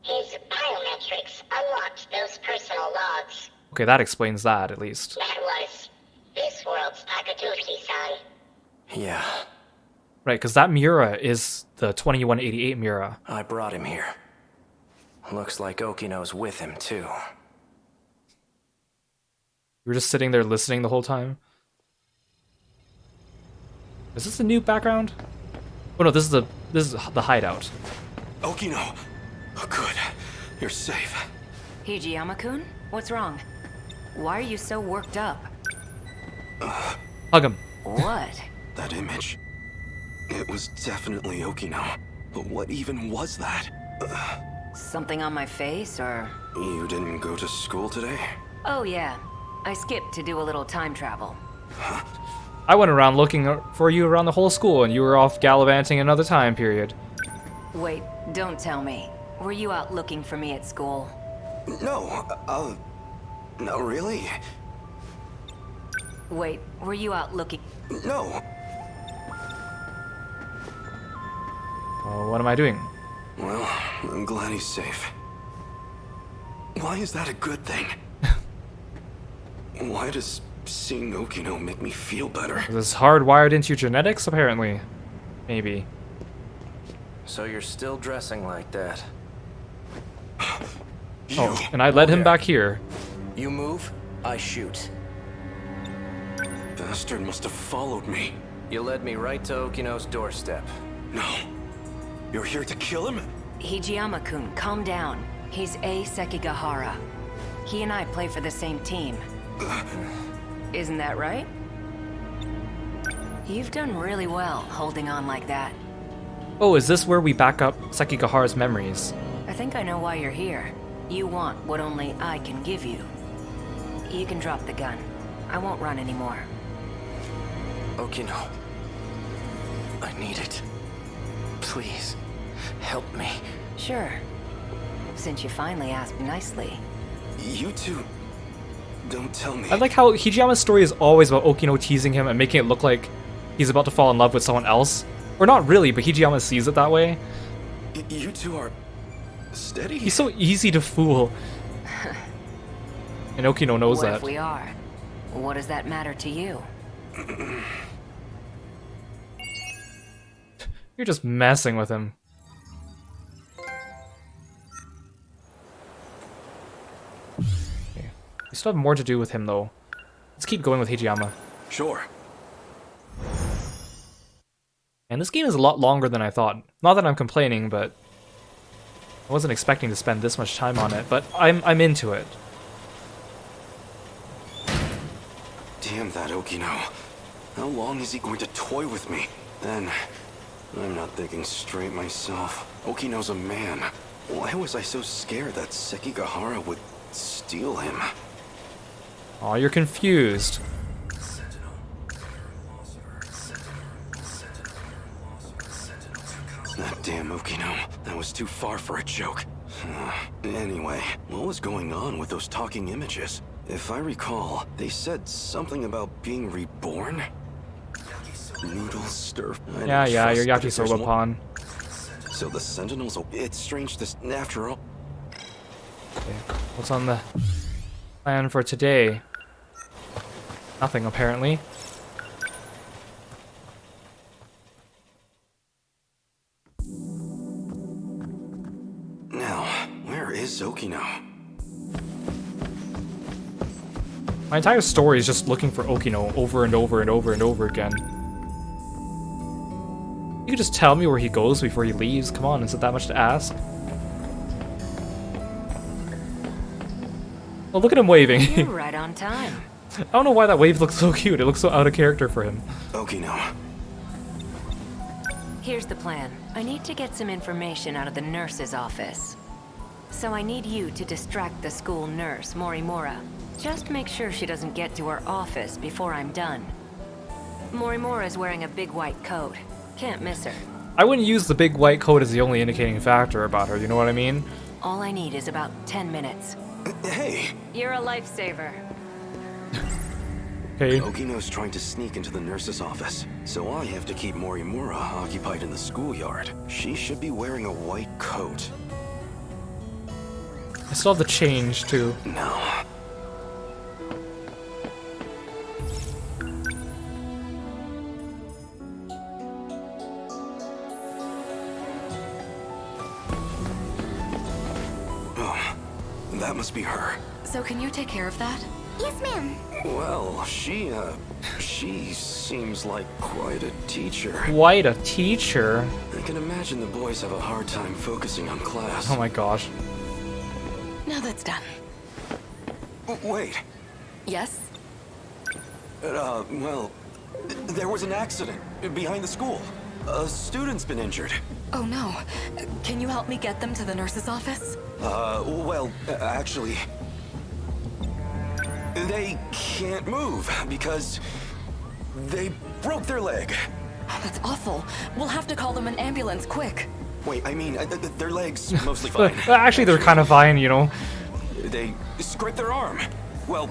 His biometrics unlocked those personal logs. Okay, that explains that, at least. That was this world's Akatsuki-san. Yeah. Right, because that Miura is the 2188 Miura. I brought him here. Looks like Okino's with him, too. You were just sitting there listening the whole time? Is this a new background? Oh no, this is the hideout. Okino! Oh, good. You're safe. Hijiyama-kun? What's wrong? Why are you so worked up? Hug him. What? That image. It was definitely Okino. But what even was that? Something on my face, or...? You didn't go to school today? Oh yeah. I skipped to do a little time travel. I went around looking for you around the whole school, and you were off gallivanting another time period. Wait, don't tell me. Were you out looking for me at school? No, no, really? Wait, were you out looking? No. Oh, what am I doing? Well, I'm glad he's safe. Why is that a good thing? Why does seeing Okino make me feel better? This is hardwired into your genetics, apparently. Maybe. So you're still dressing like that? Oh, and I led him back here. You move, I shoot. Bastard must have followed me. You led me right to Okino's doorstep. No. You're here to kill him? Hijiyama-kun, calm down. He's A. Sekigahara. He and I play for the same team. Isn't that right? You've done really well holding on like that. Oh, is this where we back up Sekigahara's memories? I think I know why you're here. You want what only I can give you. You can drop the gun. I won't run anymore. Okino. I need it. Please, help me. Sure. Since you finally asked nicely. You two... Don't tell me. I like how Hijiyama's story is always about Okino teasing him and making it look like he's about to fall in love with someone else. Or not really, but Hijiyama sees it that way. You two are... steady? He's so easy to fool. And Okino knows What that. if we are? What does that matter to you? You're just messing with him. Okay. We still have more to do with him, though. Let's keep going with Hijiyama. Sure. And this game is a lot longer than I thought. Not that I'm complaining, but I wasn't expecting to spend this much time on it, but I'm into it. Damn that Okino. How long is he going to toy with me? Then, I'm not thinking straight myself. Okino's a man. Why was I so scared that Sekigahara would steal him? Oh, you're confused. That damn Okino. That was too far for a joke. Anyway, what was going on with those talking images? If I recall, they said something about being reborn? Noodles stir. Yeah, your yakisoba pawn. So the Sentinels. It's strange this. After all. Okay, what's on the plan for today? Nothing, apparently. Now, where is Okino? My entire story is just looking for Okino over and over and over and over again. You could just tell me where he goes before he leaves. Come on, is it that much to ask? Oh, look at him waving. You're right on time. I don't know why that wave looks so cute. It looks so out of character for him. Okino. Here's the plan. I need to get some information out of the nurse's office. So I need you to distract the school nurse, Morimura. Just make sure she doesn't get to her office before I'm done. Morimura's wearing a big white coat. Can't miss her. I wouldn't use the big white coat as the only indicating factor about her, you know what I mean? All I need is about 10 minutes. Hey! You're a lifesaver. Okay. Okino's trying to sneak into the nurse's office, so I have to keep Morimura occupied in the schoolyard. She should be wearing a white coat. I still have the change, too. No. Oh, that must be her. So can you take care of that? Yes, ma'am. Well, she seems like quite a teacher. Quite a teacher? I can imagine the boys have a hard time focusing on class. Oh my gosh. Now that's done. Wait. Yes? Well, there was an accident behind the school. A student's been injured. Oh no. Can you help me get them to the nurse's office? Well, actually... They can't move because they broke their leg. Oh, that's awful. We'll have to call them an ambulance, quick. Wait, I mean, their legs mostly fine. Actually, they're kind of fine, you know. They scraped their arm. Well,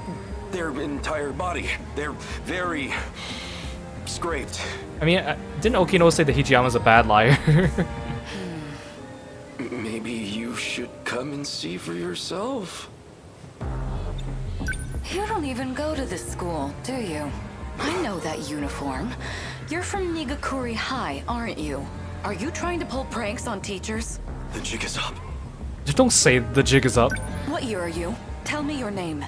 their entire body. They're very scraped. I mean, didn't Okino say that Hijiyama's a bad liar? Maybe you should come and see for yourself. You don't even go to this school, do you? I know that uniform. You're from Nigakuri High, aren't you? Are you trying to pull pranks on teachers? The jig is up. Don't say the jig is up. What year are you? Tell me your name.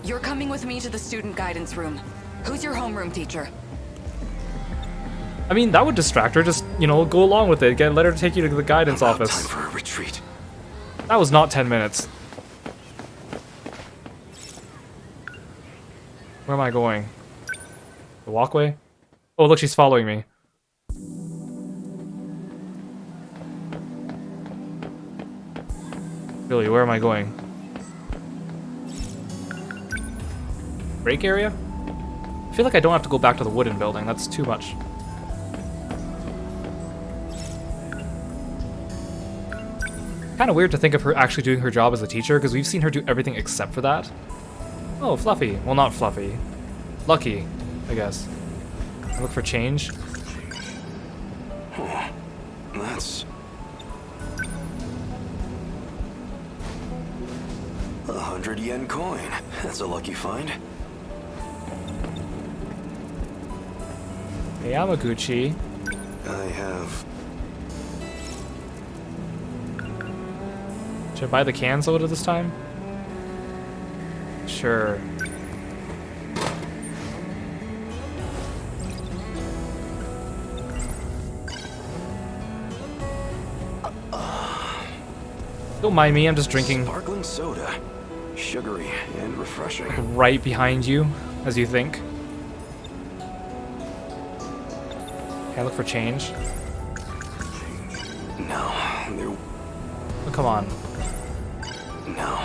You're coming with me to the student guidance room. Who's your homeroom teacher? I mean, that would distract her. Just, you know, go along with it. Let her take you to the guidance office. Time for a retreat. That was not 10 minutes. Where am I going? The walkway? Oh, look, she's following me. Really, where am I going? Break area? I feel like I don't have to go back to the wooden building. That's too much. Kind of weird to think of her actually doing her job as a teacher, because we've seen her do everything except for that. Oh, Fluffy. Well, not Fluffy. Lucky, I guess. I look for change. Oh, that's... 100 yen coin. That's a lucky find. Hey, Yamaguchi. I have... Should I buy the can soda this time? Sure. Don't mind me, I'm just drinking. Sparkling soda. Sugary and refreshing. Right behind you, as you think. Okay, look for change. No, there... Oh, come on. No.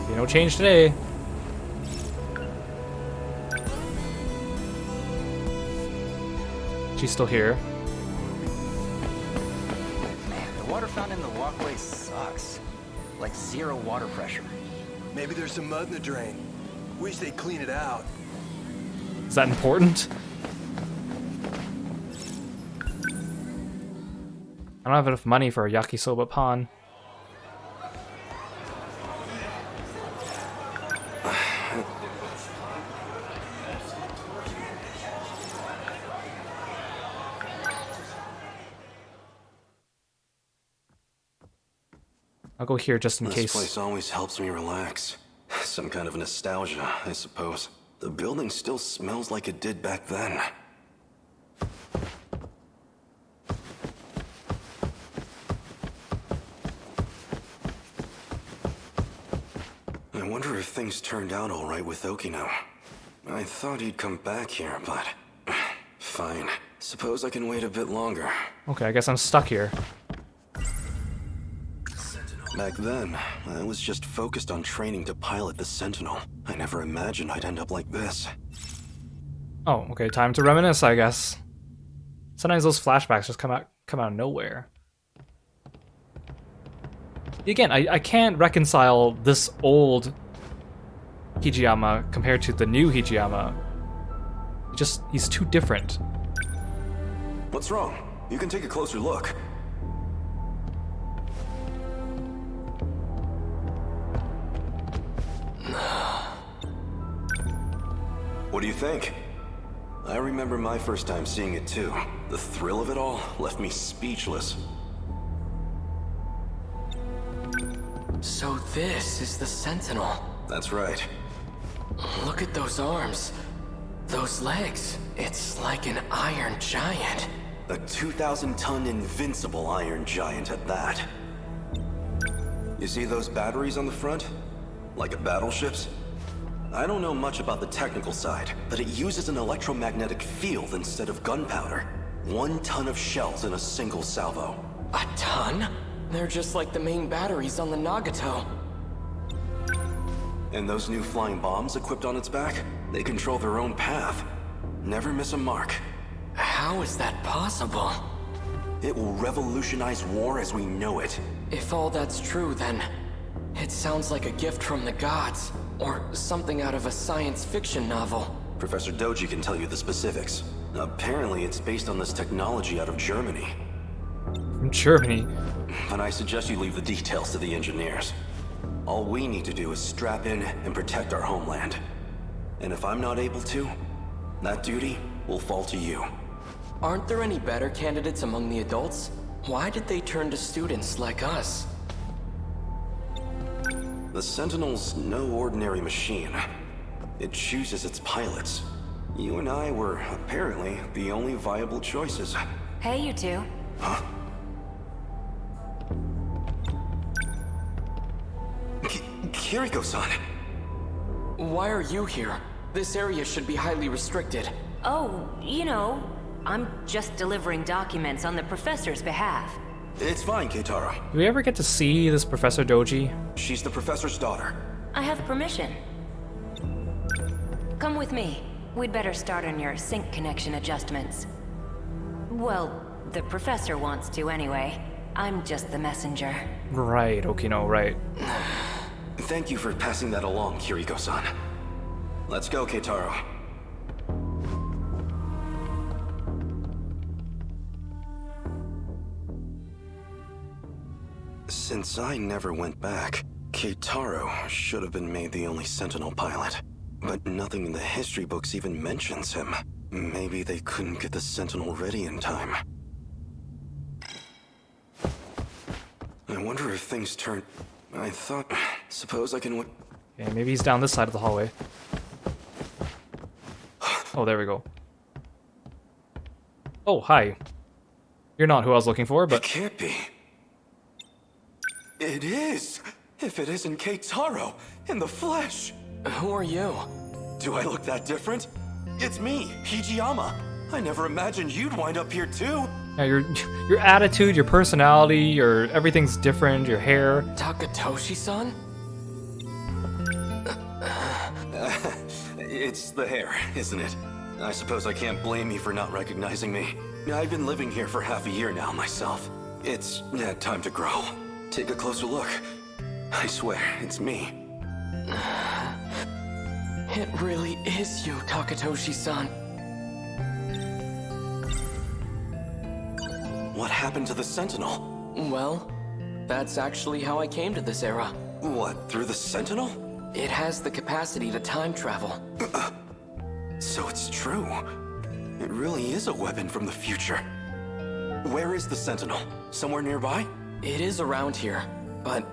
Be no change today. She's still here. Man, the water fountain in the walkway sucks. Like 0 water pressure. Maybe there's some mud in the drain. Wish they'd clean it out. Is that important? I don't have enough money for a yakisoba pan. I'll go here just in case. This place always helps me relax. Some kind of nostalgia, I suppose. The building still smells like it did back then. I wonder if things turned out all right with Okino. I thought he'd come back here, but... fine. Suppose I can wait a bit longer. Okay, I guess I'm stuck here. Back then, I was just focused on training to pilot the Sentinel. I never imagined I'd end up like this. Oh, okay, time to reminisce, I guess. Sometimes those flashbacks just come out of nowhere. Again, I can't reconcile this old Hijiyama compared to the new Hijiyama. He's too different. What's wrong? You can take a closer look. What do you think? I remember my first time seeing it too. The thrill of it all left me speechless. So this is the Sentinel. That's right. Look at those arms. Those legs. It's like an iron giant. A 2,000-ton invincible iron giant at that. You see those batteries on the front? Like a battleship's? I don't know much about the technical side, but it uses an electromagnetic field instead of gunpowder. 1 ton of shells in a single salvo. A ton? They're just like the main batteries on the Nagato. And those new flying bombs equipped on its back? They control their own path. Never miss a mark. How is that possible? It will revolutionize war as we know it. If all that's true, then it sounds like a gift from the gods, or something out of a science fiction novel. Professor Doji can tell you the specifics. Apparently it's based on this technology out of Germany. From Germany? And I suggest you leave the details to the engineers. All we need to do is strap in and protect our homeland. And if I'm not able to, that duty will fall to you. Aren't there any better candidates among the adults? Why did they turn to students like us? The Sentinel's no ordinary machine. It chooses its pilots. You and I were apparently the only viable choices. Hey, you two. Huh? Kiriko-san! Why are you here? This area should be highly restricted. Oh, you know, I'm just delivering documents on the professor's behalf. It's fine, Keitaro. Do we ever get to see this Professor Doji? She's the professor's daughter. I have permission. Come with me. We'd better start on your sync connection adjustments. Well, the professor wants to anyway. I'm just the messenger. Right, Okino, right. Thank you for passing that along, Kiriko-san. Let's go, Keitaro. Since I never went back, Keitaro should have been made the only Sentinel pilot. But nothing in the history books even mentions him. Maybe they couldn't get the Sentinel ready in time. I wonder if things turn... I thought... Suppose I can... Okay, maybe he's down this side of the hallway. Oh, there we go. Oh, hi. You're not who I was looking for, but... It can't be. It is! If it isn't Keitaro, in the flesh! Who are you? Do I look that different? It's me, Hijiyama. I never imagined you'd wind up here too. Yeah, your attitude, your personality, your everything's different, your hair. Takatoshi-san? It's the hair, isn't it? I suppose I can't blame you for not recognizing me. I've been living here for half a year now myself. It's had time to grow. Take a closer look. I swear, it's me. It really is you, Takatoshi-san. What happened to the Sentinel? Well, that's actually how I came to this era. What, through the Sentinel? It has the capacity to time travel. So it's true. It really is a weapon from the future. Where is the Sentinel? Somewhere nearby? It is around here, but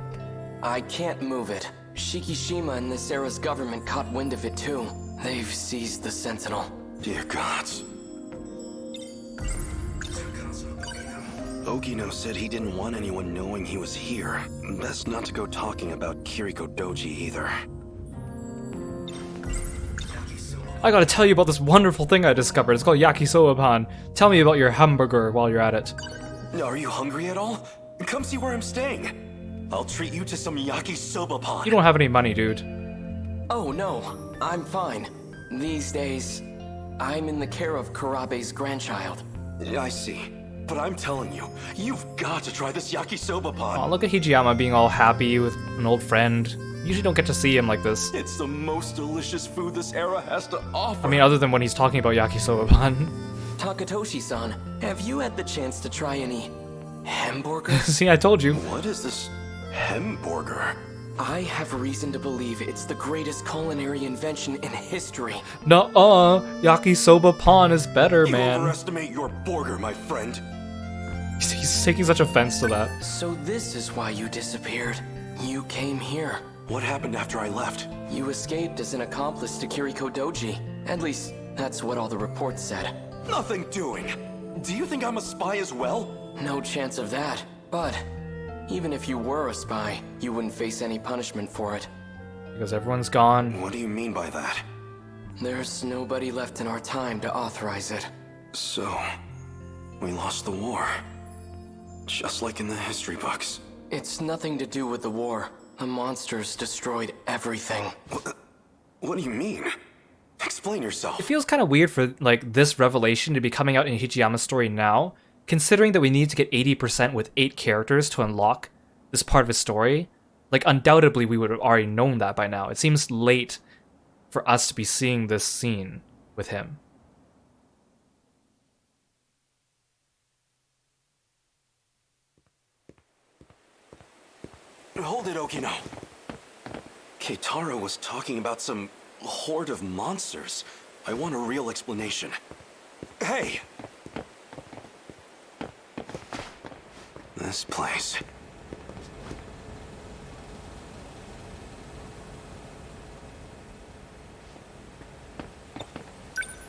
I can't move it. Shikishima and this era's government caught wind of it too. They've seized the Sentinel. Dear gods. Ogino said he didn't want anyone knowing he was here. Best not to go talking about Kiriko Doji either. I gotta tell you about this wonderful thing I discovered. It's called Yakisoba-pan. Tell me about your hamburger while you're at it. Are you hungry at all? Come see where I'm staying. I'll treat you to some yakisoba-pan. You don't have any money, dude. Oh no, I'm fine. These days, I'm in the care of Kurabe's grandchild. I see. But I'm telling you, you've got to try this yakisoba-pan. Aw, look at Hijiyama being all happy with an old friend. Usually don't get to see him like this. It's the most delicious food this era has to offer. I mean, other than when he's talking about yakisoba-pan. Takatoshi-san, have you had the chance to try any hamburgers? See, I told you. What is this hamburger? I have reason to believe it's the greatest culinary invention in history. Nuh-uh, yakisoba-pan is better, man. You overestimate your burger, my friend. He's taking such offense to that. So this is why you disappeared. You came here. What happened after I left? You escaped as an accomplice to Kiriko Doji. At least, that's what all the reports said. Nothing doing. Do you think I'm a spy as well? No chance of that. But, even if you were a spy, you wouldn't face any punishment for it. Because everyone's gone. What do you mean by that? There's nobody left in our time to authorize it. So, we lost the war. Just like in the history books. It's nothing to do with the war. The monsters destroyed everything. What do you mean? Explain yourself. It feels kind of weird for like this revelation to be coming out in Hijiyama's story now, considering that we need to get 80% with 8 characters to unlock this part of his story. Like, undoubtedly we would have already known that by now. It seems late for us to be seeing this scene with him. Hold it, Okino. Keitaro was talking about some horde of monsters. I want a real explanation. Hey! This place.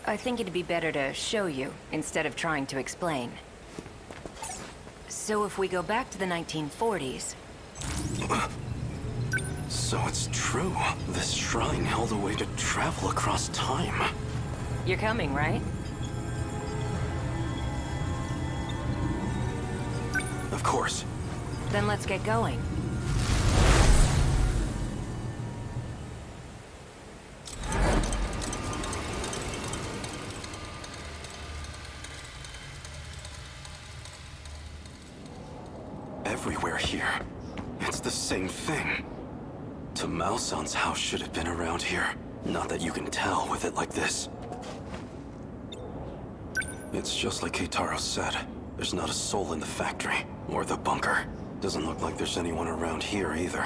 I think it'd be better to show you instead of trying to explain. So if we go back to the 1940s... So it's true. This shrine held a way to travel across time. You're coming, right? Of course. Then let's get going. Everywhere here. It's the same thing. Tamao-san's house should have been around here. Not that you can tell with it like this. It's just like Keitaro said. There's not a soul in the factory, or the bunker. Doesn't look like there's anyone around here either.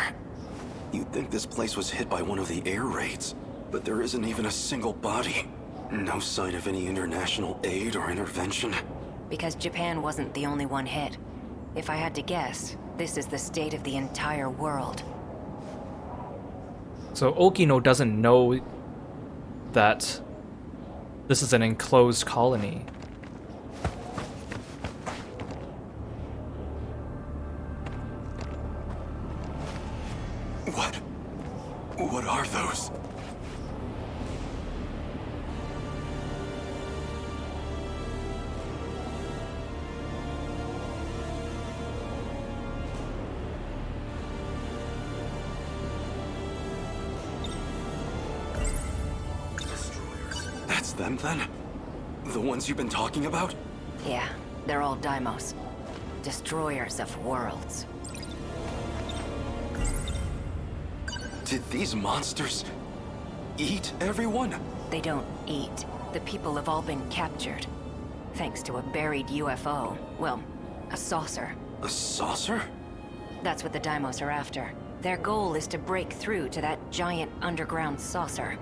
You'd think this place was hit by one of the air raids, but there isn't even a single body. No sign of any international aid or intervention. Because Japan wasn't the only one hit. If I had to guess, this is the state of the entire world. So Okino doesn't know that this is an enclosed colony. What are those? That's them then? The ones you've been talking about? Yeah, they're all Daimos. Destroyers of worlds. Did these monsters eat everyone? They don't eat. The people have all been captured. Thanks to a buried UFO. Well, a saucer. A saucer? That's what the Daimos are after. Their goal is to break through to that giant underground saucer.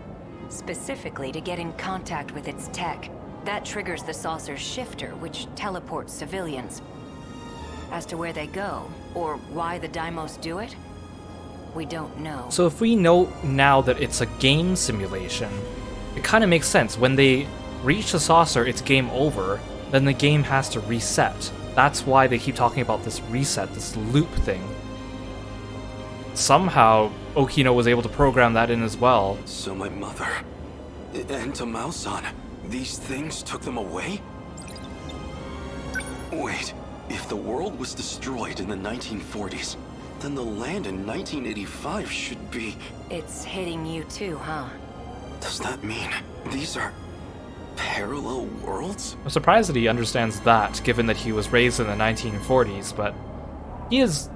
Specifically to get in contact with its tech. That triggers the saucer's shifter, which teleports civilians. As to where they go, or why the Daimos do it, We don't know. So if we know now that it's a game simulation, it kind of makes sense. When they reach the saucer, it's game over, then the game has to reset. That's why they keep talking about this reset, this loop thing. Somehow, Okino was able to program that in as well. So my mother and Tamao-san, these things took them away? Wait, if the world was destroyed in the 1940s, then the land in 1985 should be... It's hitting you too, huh? Does that mean these are parallel worlds? I'm surprised that he understands that, given that he was raised in the 1940s, but he is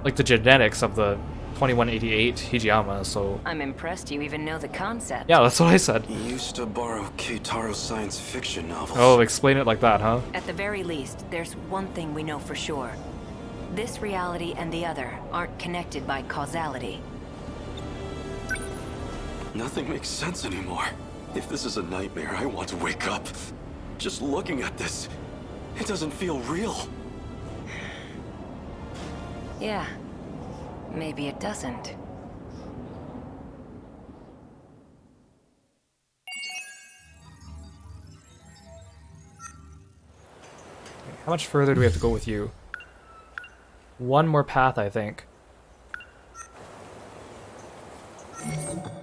like the genetics of the 2188 Hijiyama, so... I'm impressed you even know the concept. Yeah, that's what I said. He used to borrow Keitaro's science fiction novels. Oh, explain it like that, huh? At the very least, there's one thing we know for sure. This reality and the other aren't connected by causality. Nothing makes sense anymore. If this is a nightmare, I want to wake up. Just looking at this, it doesn't feel real. Yeah, maybe it doesn't. How much further do we have to go with you? One more path, I think.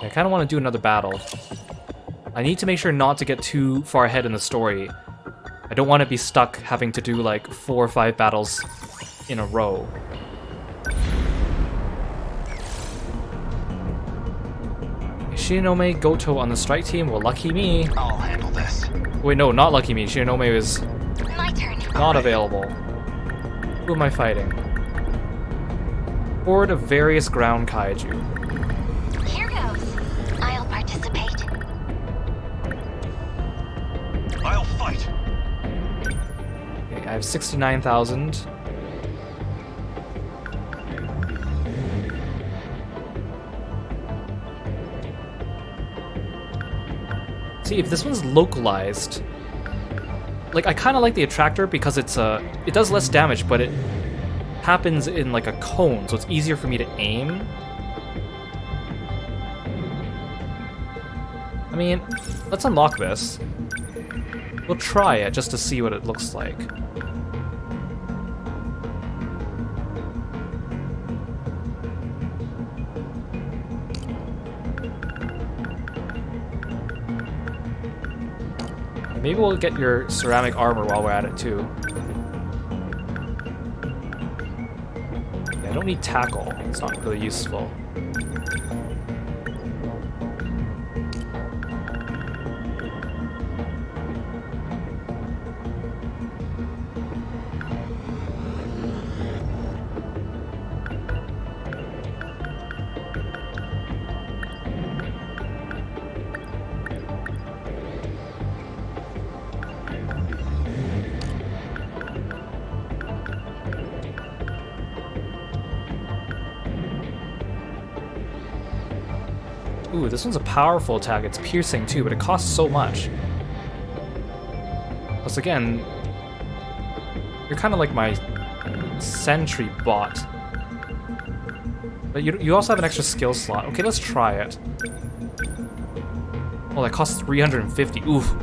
I kind of want to do another battle. I need to make sure not to get too far ahead in the story. I don't want to be stuck having to do like 4 or 5 battles in a row. Shinonome Goto on the strike team? Well, lucky me. I'll handle this. Wait, no, not lucky me. Shinonome is My turn. not available. Who am I fighting? Horde of various ground kaiju. Here goes. I'll participate. I'll fight. Okay, I have 69,000. See, if this one's localized, like, I kind of like the attractor because it does less damage, but it happens in like a cone, so it's easier for me to aim. I mean, let's unlock this. We'll try it just to see what it looks like. Maybe we'll get your ceramic armor while we're at it too. Yeah, I don't need tackle. It's not really useful. Ooh, this one's a powerful attack. It's piercing too, but it costs so much. Plus again, you're kind of like my sentry bot. But you also have an extra skill slot. Okay, let's try it. Oh, that costs 350. Oof.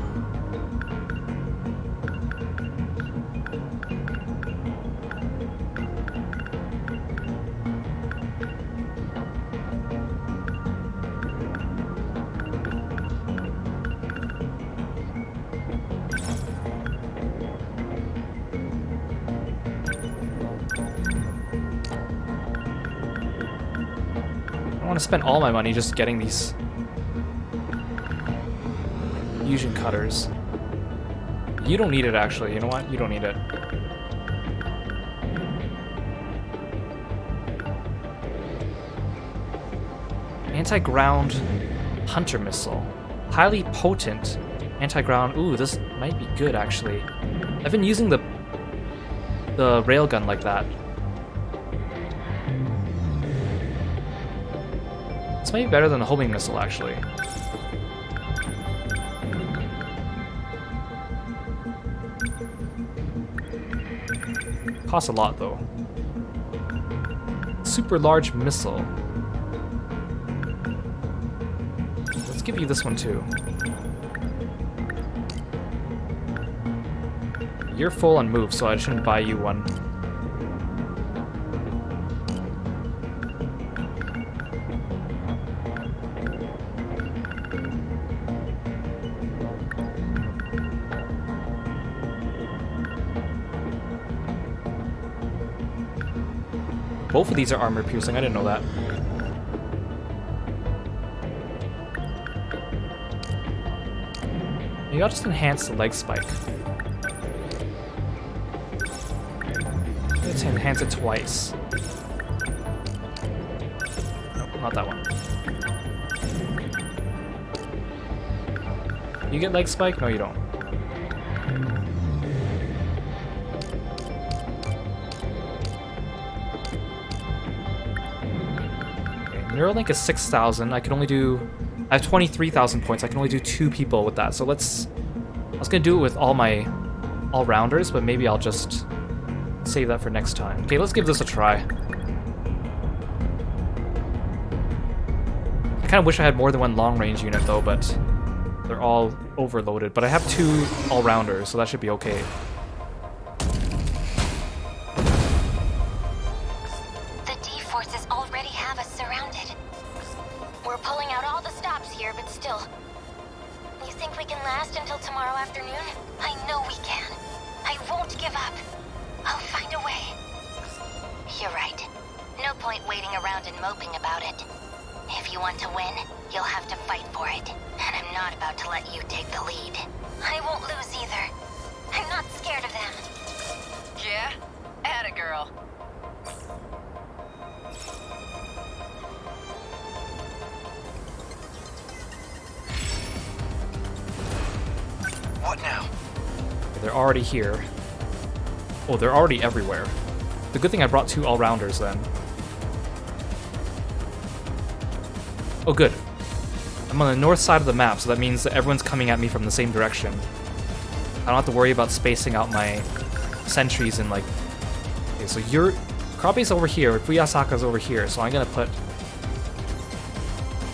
I want to spend all my money just getting these fusion cutters. You don't need it, actually. You know what? You don't need it. Anti-ground hunter missile. Highly potent anti-ground. Ooh, this might be good, actually. I've been using the railgun like that. This might be better than the homing missile, actually. Costs a lot, though. Super large missile. Let's give you this one too. You're full on move, so I shouldn't buy you one. Both of these are armor piercing, I didn't know that. Maybe I'll just enhance the leg spike. Let's enhance it twice. Nope, not that one. You get leg spike? No, you don't. Neuralink is 6,000. I can only do... I have 23,000 points. I can only do 2 people with that. So let's... I was going to do it with all my all-rounders, but maybe I'll just save that for next time. Okay, let's give this a try. I kind of wish I had more than one long-range unit, though, but they're all overloaded. But I have 2 all-rounders, so that should be okay. Here. Oh, they're already everywhere. The good thing I brought 2 all-rounders then. Oh, good. I'm on the north side of the map, so that means that everyone's coming at me from the same direction. I don't have to worry about spacing out my sentries in, like... Okay, so Karabe's over here, Fuyasaka's over here, so I'm gonna put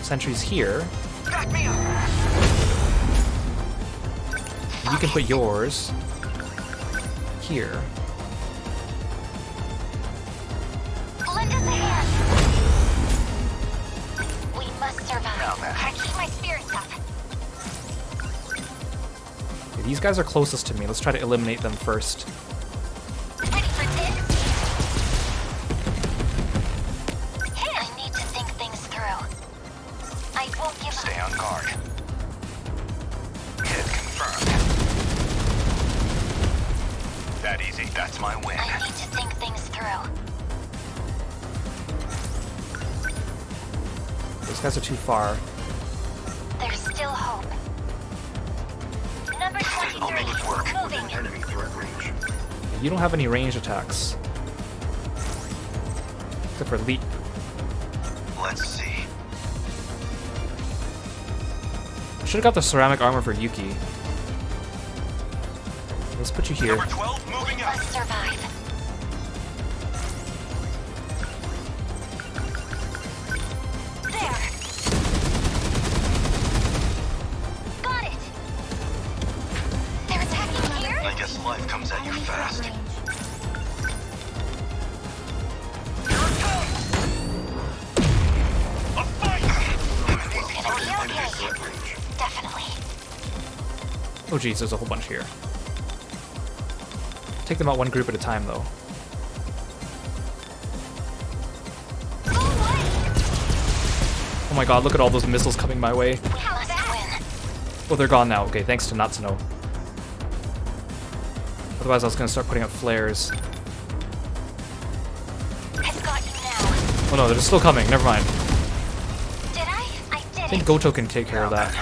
sentries here. Back me up. You can put yours here. Lend us a hand. We must survive. I keep my spirits up. Okay, these guys are closest to me. Let's try to eliminate them first. Ready for this? Hey, I need to think things through. I won't give up. Stay on guard. Hit confirmed. That easy. That's my win. I need to think things through. Those guys are too far. There's still hope. Number 23. I'll make it work. Moving. Enemy threat range. You don't have any range attacks. Except for leap. Let's see. I should have got the ceramic armor for Yuki. Let's put you here. Number 12 moving up. Let's survive. There. Got it. They're attacking here? I guess life comes at you fast. Here it comes! A fight! It's gonna be okay. Definitely. Oh geez, there's a whole bunch here. Take them out one group at a time, though. Oh my god, look at all those missiles coming my way. Oh, they're gone now. Okay, thanks to Natsuno. Otherwise, I was gonna start putting up flares. Oh no, they're still coming. Never mind. I think Goto can take care of that.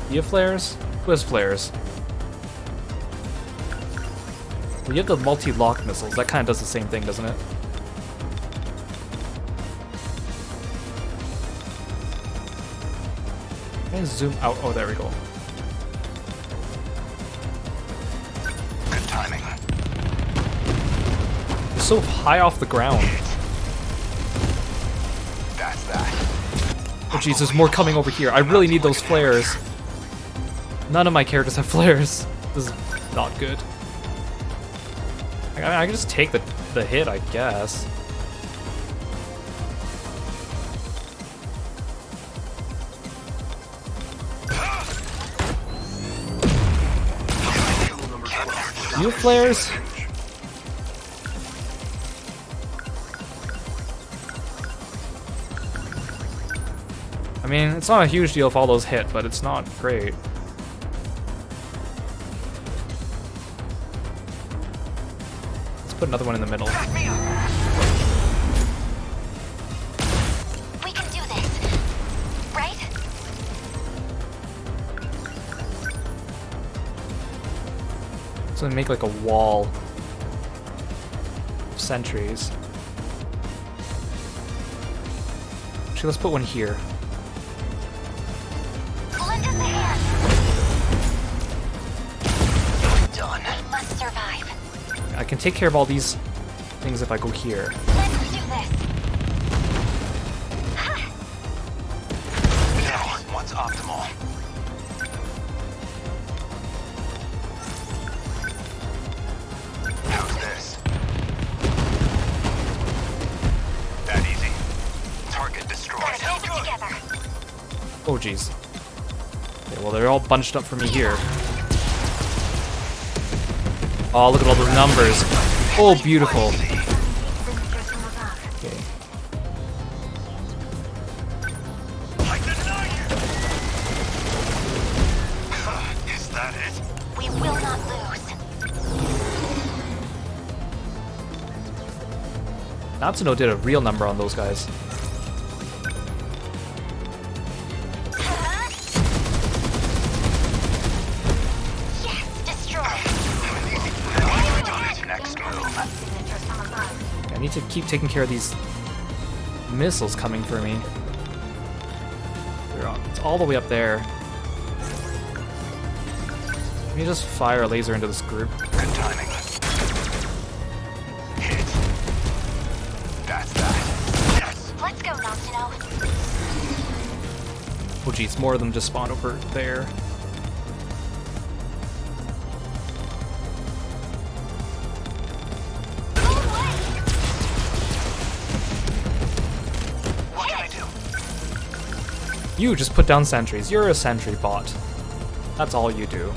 You have flares? Who has flares? Well, you have the multi-lock missiles. That kind of does the same thing, doesn't it? Can I zoom out? Oh, there we go. Good timing. It's so high off the ground. That's that. Oh jeez, there's more coming over here. I really need those flares. None of my characters have flares. This is not good. I can just take the hit, I guess. You have flares? I mean, it's not a huge deal if all those hit, but it's not great. Let's put another one in the middle. We can do this, right? So make like a wall of sentries. Actually, let's put one here. Lend us a hand. Done. We must survive. I can take care of all these things if I go here. Let's do this. Now, what's optimal? How's this? That easy. Target destroyed. Hold it together. Oh jeez. Okay, well they're all bunched up for me here. Oh, look at all those numbers. Oh, beautiful. Okay. Is that it? We will not lose. Natsuno did a real number on those guys. I need to keep taking care of these missiles coming for me. It's all the way up there. Let me just fire a laser into this group. Good timing. Hit. That's that. Yes. Let's go, Natsuno. Oh geez, more of them just spawned over there. You just put down sentries. You're a sentry bot. That's all you do.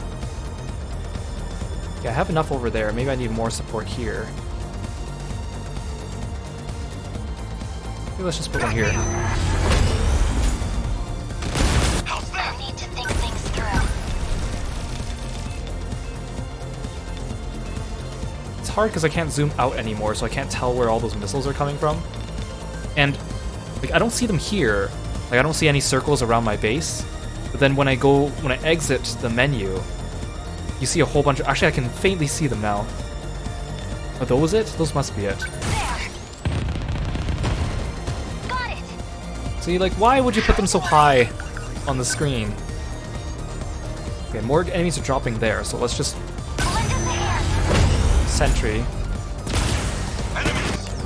Yeah, I have enough over there. Maybe I need more support here. Maybe let's just put one here. I need to think things through. It's hard because I can't zoom out anymore, so I can't tell where all those missiles are coming from. And like I don't see them here. Like I don't see any circles around my base. But then when I exit the menu, you see a whole bunch of... Actually, I can faintly see them now. Are those it? Those must be it. Got it. See, like, why would you put them so high on the screen? Okay, more enemies are dropping there, so let's just... Sentry.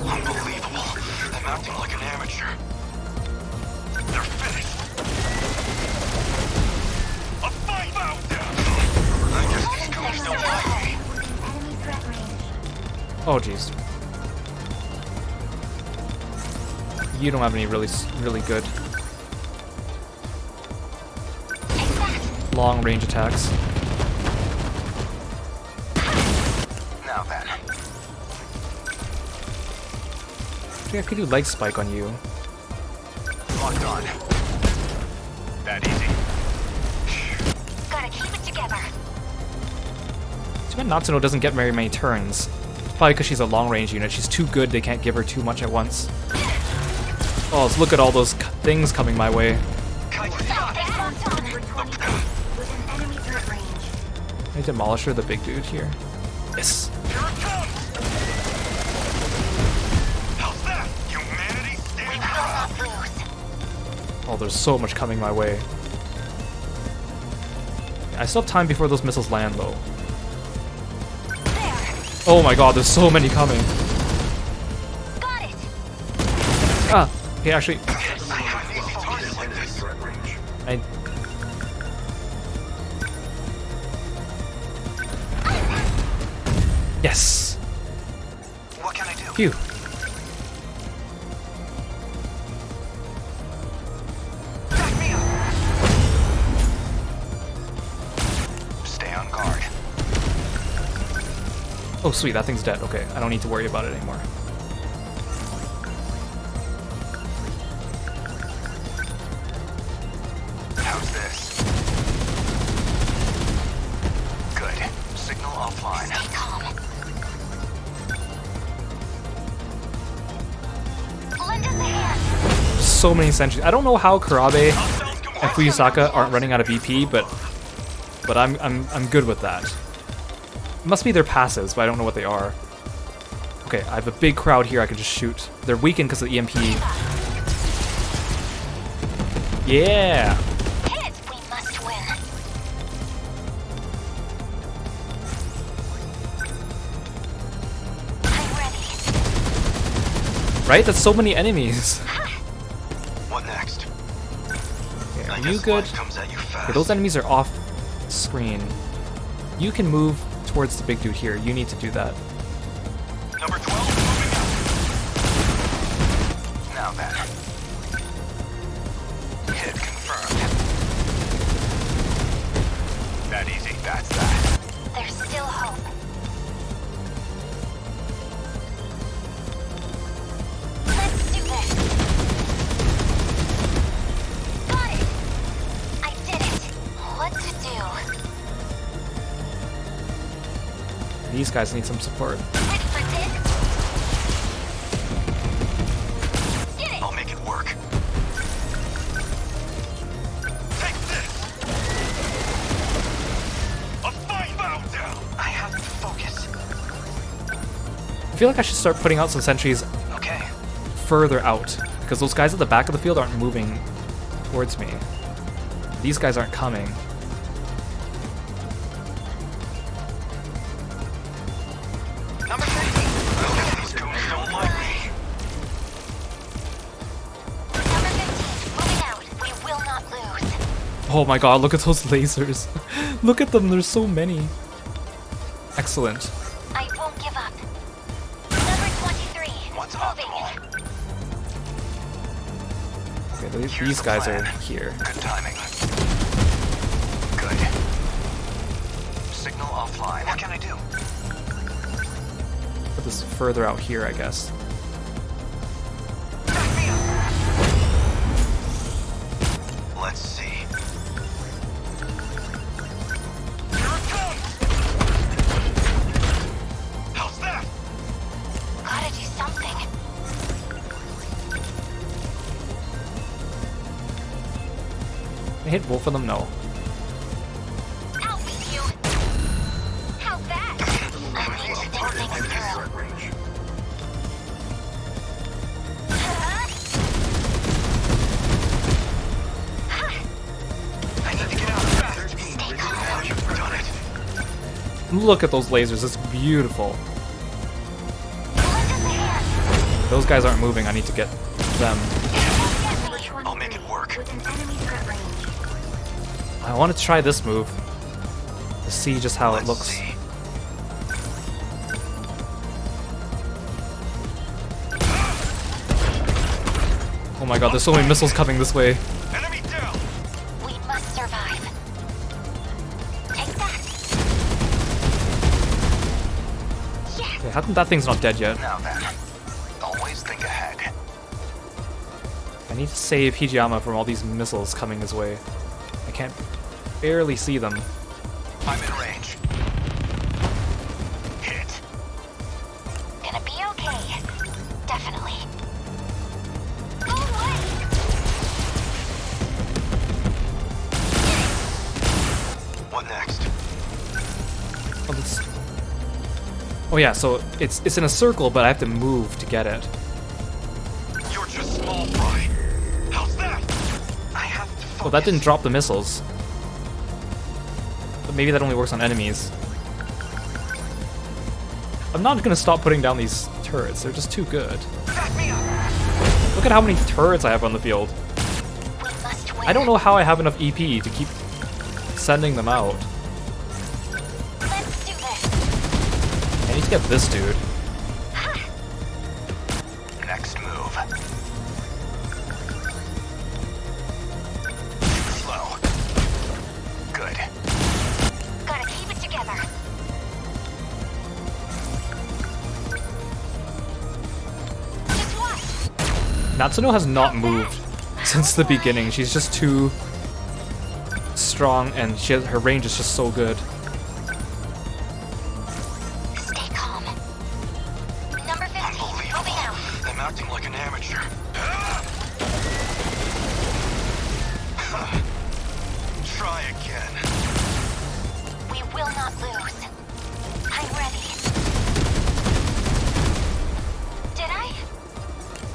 Unbelievable. I'm acting like an amateur. They're finished. A fight out there. I guess these goons don't like me. Oh, jeez. You don't have any really good long-range attacks. Now then. Actually, I could do leg spike on you. Locked on. That easy. Gotta keep it together. Too bad Natsuno doesn't get very many turns. Probably because she's a long-range unit. She's too good, they can't give her too much at once. Oh, let's look at all those things coming my way. Stop, I demolish her, the big dude here. Yes. Oh, there's so much coming my way. I still have time before those missiles land, though. Oh my god, there's so many coming. Got it. Ah, okay, actually, Yes! What can I do? Phew. Stay on guard. Oh sweet, that thing's dead. Okay, I don't need to worry about it anymore. How's this? Good. Signal offline. Stay calm. Lend us a hand. So many sentries. I don't know how Kurabe and Fuyusaka aren't running out of EP, but I'm good with that. It must be their passives, but I don't know what they are. Okay, I have a big crowd here I can just shoot. They're weakened because of the EMP. Yeah! Hit! We must win. I'm ready. Right? That's so many enemies. What next? Okay, I are guess you good? life comes at you fast. Okay, those enemies are off screen. You can move towards the big dude here. You need to do that. Number 12, moving out. Now then. Hit confirmed. That easy, that's that. There's still hope. Let's do this. Got it. I did it. What to do? These guys need some support. Ready for this? Did it. I'll make it work. Take this! A fine bow down! I have to focus. I feel like I should start putting out some sentries Okay. further out, because those guys at the back of the field aren't moving towards me. These guys aren't coming. Number 15. These goons don't like me. Number 15, moving out. We will not lose. Oh my god, look at those lasers. Look at them, there's so many. Excellent. I won't give up. Number 23, What's moving. Okay, these guys are here. Good timing. Good. Signal offline. What can I do? Put this further out here, I guess. Let's see. How's that? Gotta do something. I hit both of them? No. Out with you. How's that? I need to think things through. I need to get out fast. Now you've done it. Look at those lasers, it's beautiful. Those guys aren't moving, I need to get them. I'll make it work. I want to try this move to see just how it looks. Oh my god, there's so many missiles coming this way. Enemy down. We must survive. Take that. Okay, how come that thing's not dead yet? Now then. Always think ahead. I need to save Hijiyama from all these missiles coming his way. I can't barely see them. I'm in range. Hit. Gonna be okay. Definitely. Go away. What next? Oh yeah, so it's in a circle, but I have to move to get it. You're just small fry. How's that? I have to Oh, that didn't drop the missiles. But maybe that only works on enemies. I'm not gonna stop putting down these turrets, they're just too good. Look at how many turrets I have on the field. We must win. I don't know how I have enough EP to keep sending them out. Let's do this. I need to get this dude. Next move. Slow. Good. Gotta keep it together. Just watch. Natsuno has not moved since the beginning. She's just too strong, and her range is just so good. Stay calm. Number 15, moving out. I'm acting like an amateur. Try again. We will not lose. I'm ready. Did I?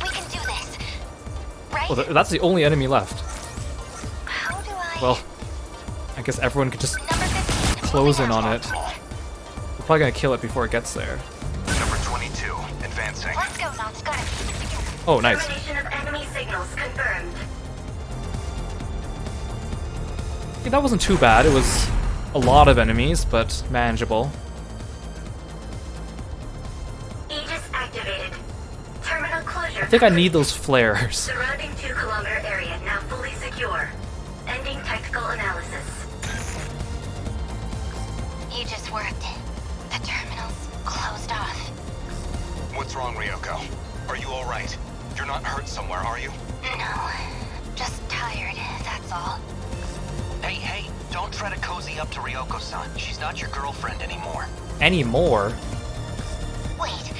We can do this. Right? Well, that's the only enemy left. How do I... Well, I guess everyone could just close in on it. We're probably gonna kill it before it gets there. Number 22, advancing. Let's go, Knots. Gotta keep it together. Oh, nice. Termination of enemy signals confirmed. Okay, that wasn't too bad. It was a lot of enemies, but manageable. Aegis activated. Terminal closure. I think I need those flares. Surrounding 2-kilometer area now fully secure. Ending technical analysis. You just worked. The terminal's closed off. What's wrong, Ryoko? Are you alright? You're not hurt somewhere, are you? No. Just tired, that's all. Hey, don't try to cozy up to Ryoko-san. She's not your girlfriend anymore. Anymore? Wait,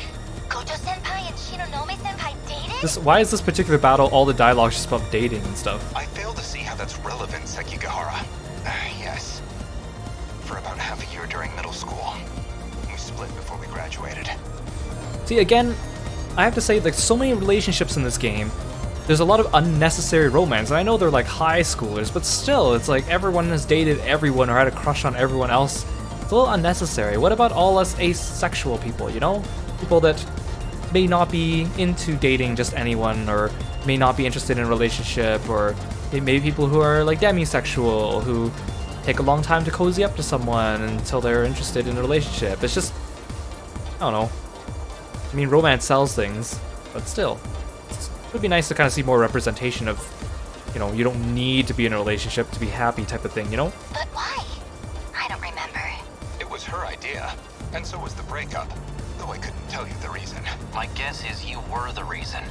Gojo-senpai and Shinonome-senpai dated? Why is this particular battle all the dialogue just about dating and stuff? I fail to see how that's relevant, Sekigahara. Yes. For about half a year during middle school. We split before we graduated. See, again, I have to say, like, so many relationships in this game, there's a lot of unnecessary romance. And I know they're like high schoolers, but still, it's like everyone has dated everyone or had a crush on everyone else. It's a little unnecessary. What about all us asexual people, you know? People that may not be into dating just anyone, or may not be interested in a relationship, or maybe people who are like demisexual, who take a long time to cozy up to someone until they're interested in a relationship. It's just, I don't know. I mean, romance sells things, but still. It would be nice to kind of see more representation of, you know, you don't need to be in a relationship to be happy type of thing, you know? But why? I don't remember. It was her idea, and so was the breakup. Though I couldn't tell you the reason. My guess is you were the reason.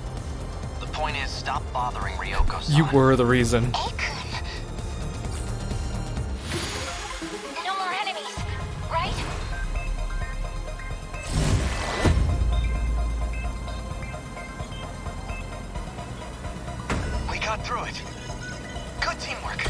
The point is, stop bothering Ryoko-san. You were the reason. No more enemies, right? We got through it. Good teamwork.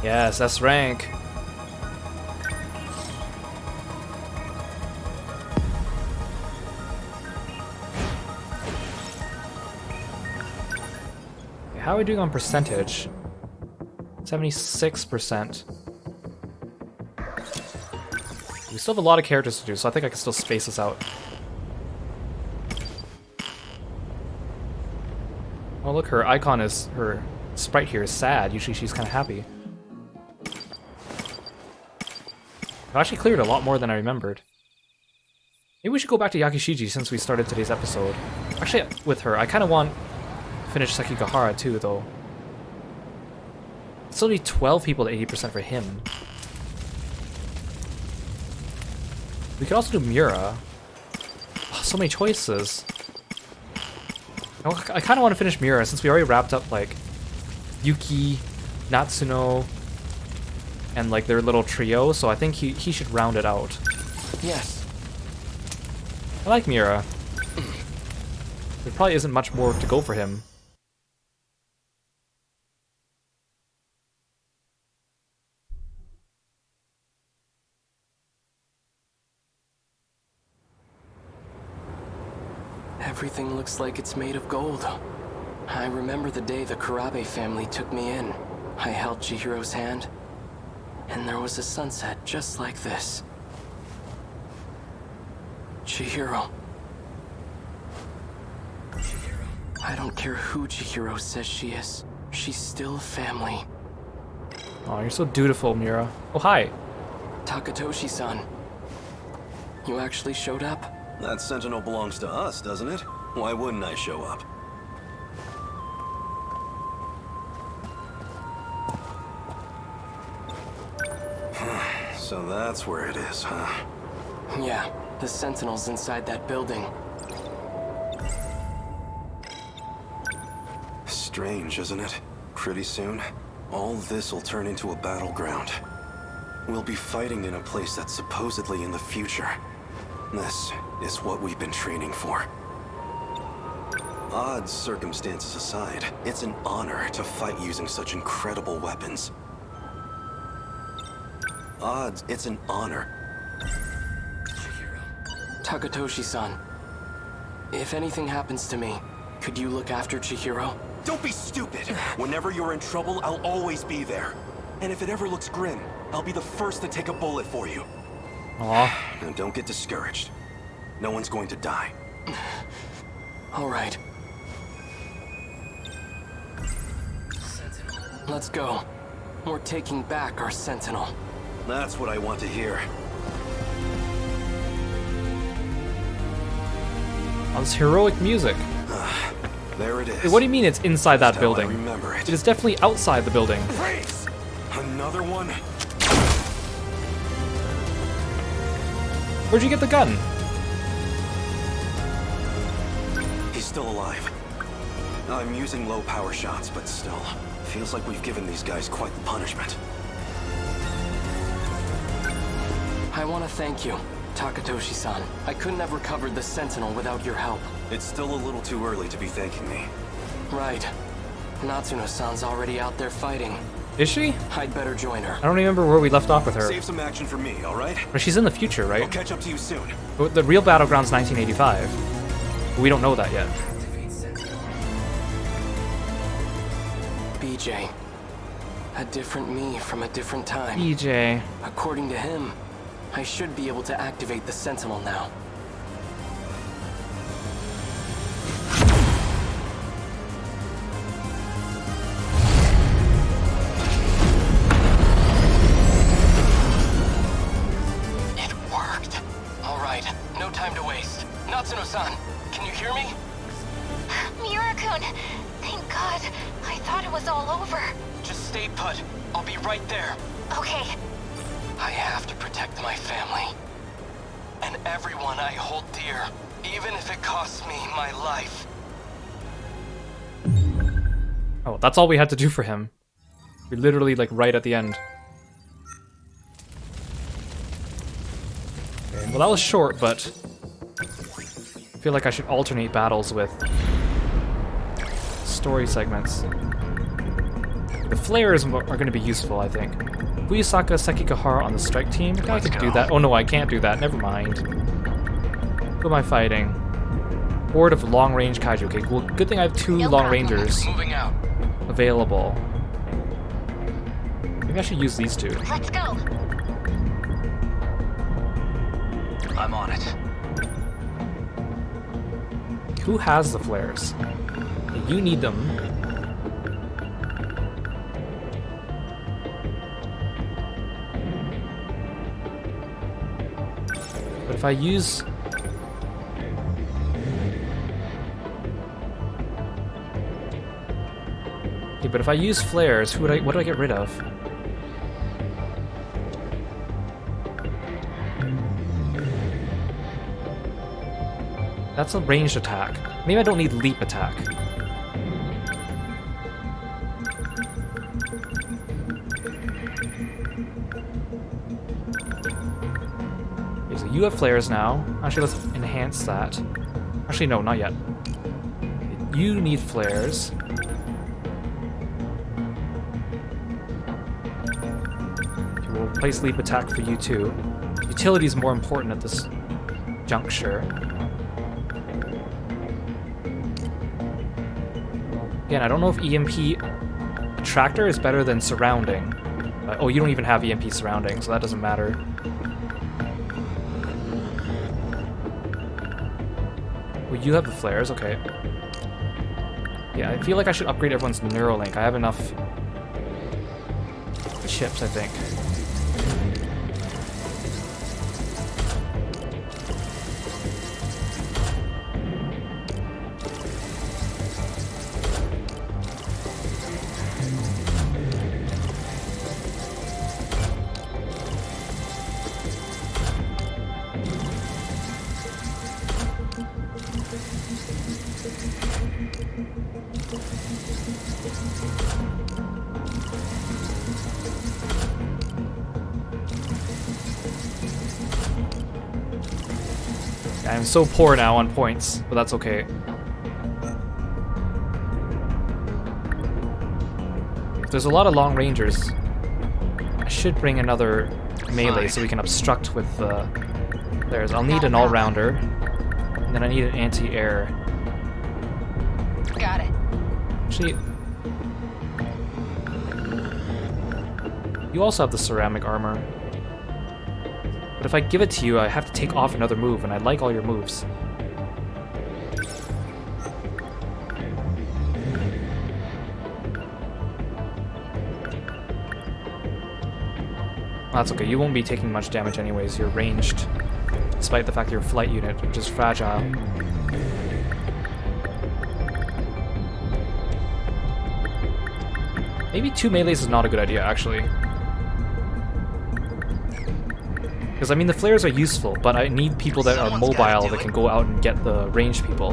Yes, that's rank. How are we doing on percentage? 76%. We still have a lot of characters to do, so I think I can still space this out. Oh look, her icon is, her sprite here is sad. Usually she's kind of happy. I've actually cleared a lot more than I remembered. Maybe we should go back to Yakishiji since we started today's episode. Actually, with her, I kind of want to finish Sekigahara too, though. Still need 12 people to 80% for him. We could also do Miura. Oh, so many choices. I kind of want to finish Miura since we already wrapped up like Yuki, Natsuno, and like their little trio, so I think he should round it out. Yes. I like Miura. There probably isn't much more to go for him. Everything looks like it's made of gold. I remember the day the Kurabe family took me in. I held Chihiro's hand. And there was a sunset just like this. Chihiro. I don't care who Chihiro says she is. She's still family. Oh, you're so dutiful, Mira. Oh, hi. Takatoshi-san. You actually showed up? That Sentinel belongs to us, doesn't it? Why wouldn't I show up? So that's where it is, huh? Yeah, the Sentinels inside that building. Strange, isn't it? Pretty soon, all this will turn into a battleground. We'll be fighting in a place that's supposedly in the future. This is what we've been training for. Odd circumstances aside, it's an honor to fight using such incredible weapons. Odds, it's an honor. Takatoshi-san, if anything happens to me, could you look after Chihiro? Don't be stupid! Whenever you're in trouble, I'll always be there. And if it ever looks grim, I'll be the first to take a bullet for you. Aw. And don't get discouraged. No one's going to die. All right. Let's go. We're taking back our Sentinel. That's what I want to hear. Oh, this heroic music. There it is. Wait, what do you mean it's inside that That's how I building? remember it. It is definitely outside the building. Freeze! Another one? Where'd you get the gun? He's still alive. I'm using low power shots, but still, feels like we've given these guys quite the punishment. I want to thank you, Takatoshi-san. I couldn't have recovered the Sentinel without your help. It's still a little too early to be thanking me. Right. Natsuno-san's already out there fighting. Is she? I'd better join her. I don't remember where we left off with her. Save some action for me, all right? But she's in the future, right? I'll catch up to you soon. But the real battleground's 1985. We don't know that yet. BJ. A different me from a different time. BJ. According to him, I should be able to activate the Sentinel now. It worked. All right, no time to waste. Natsuno-san, can you hear me? Miura-kun, thank God. I thought it was all over. Just stay put. I'll be right there. Okay. I have to protect my family. And everyone I hold dear, even if it costs me my life. Oh, that's all we had to do for him. We're literally like right at the end. Okay, well, that was short, but I feel like I should alternate battles with story segments. The flares are going to be useful, I think. Fuyusaka Sekigahara on the strike team? I could do that. Oh no, I can't do that. Never mind. Who am I fighting? Horde of long-range Kaiju. Okay, well, good thing I have two long rangers available. Maybe I should use these two. Let's go. I'm on it. Who has the flares? You need them. But if I use... Okay, but if I use flares, what do I get rid of? That's a ranged attack. Maybe I don't need leap attack. Okay, so you have flares now. Actually, let's enhance that. Actually, no, not yet. You need flares. Okay, we'll place leap attack for you too. Utility is more important at this juncture. Again, I don't know if EMP Attractor is better than Surrounding. Oh, you don't even have EMP surrounding, so that doesn't matter. Well, you have the flares, okay. Yeah, I feel like I should upgrade everyone's Neuralink. I have enough chips, I think. I'm so poor now on points, but that's okay. If there's a lot of long rangers, I should bring another melee so we can obstruct with the flares. I'll need an all-rounder, and then I need an anti-air. Got it. Actually, you also have the ceramic armor. But if I give it to you, I have to take off another move, and I like all your moves. That's okay, you won't be taking much damage anyways, you're ranged. Despite the fact you're a flight unit, which is fragile. Maybe 2 melees is not a good idea, actually. Because, I mean, the flares are useful, but I need people that are mobile that can go out and get the ranged people.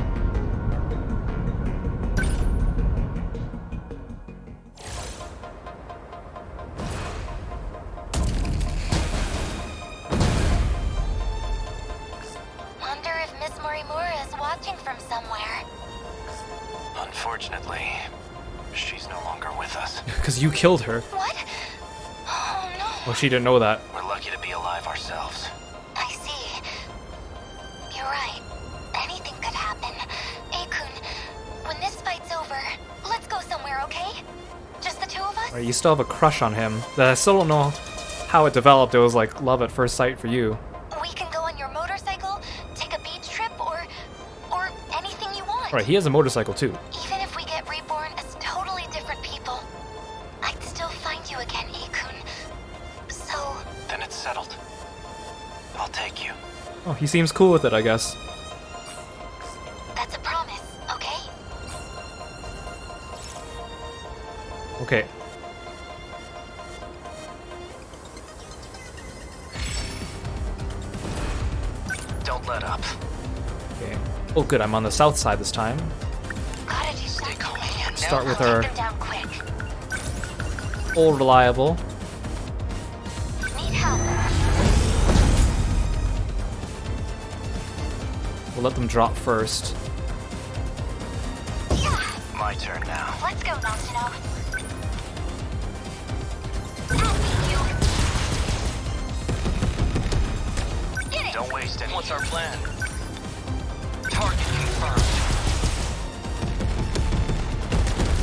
Wonder if Miss Morimura is watching from somewhere. Unfortunately, she's no longer with us. Because you killed her. What? Oh no. Well, she didn't know that. We're lucky to be alive ourselves. I see. You're right. Anything could happen. Akun, when this fight's over, let's go somewhere, okay? Just the two of us? Right, you still have a crush on him. That I still don't know how it developed. It was like love at first sight for you. We can go on your motorcycle, take a beach trip, or anything you want. Right, he has a motorcycle too. Even if we get reborn as totally different people, I'd still find you again, Akun. So... Then it's settled. I'll take you. Oh, he seems cool with it, I guess. That's a promise, okay? Okay. Don't let up. Okay. Oh, good. I'm on the south side this time. Gotta do something. Start with I'll our take them down quick. old reliable. Need help. We'll let them drop first. My turn now. Let's go, Sentinel. Don't waste any. What's our plan? Target confirmed.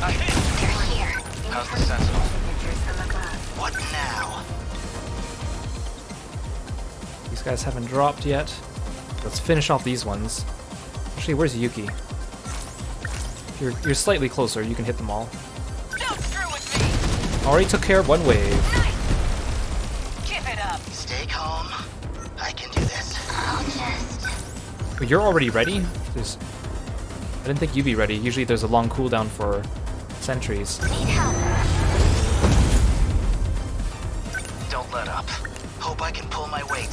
I hit. They're here. How's the Sentinel? What now? These guys haven't dropped yet. Let's finish off these ones. Actually, where's Yuki? You're slightly closer. You can hit them all. Don't screw with me. Already took care of one wave. Give it up. Stay calm. I can do this. I'll just... But you're already ready? I didn't think you'd be ready. Usually there's a long cooldown for sentries. Need help. Don't let up. Hope I can pull my weight.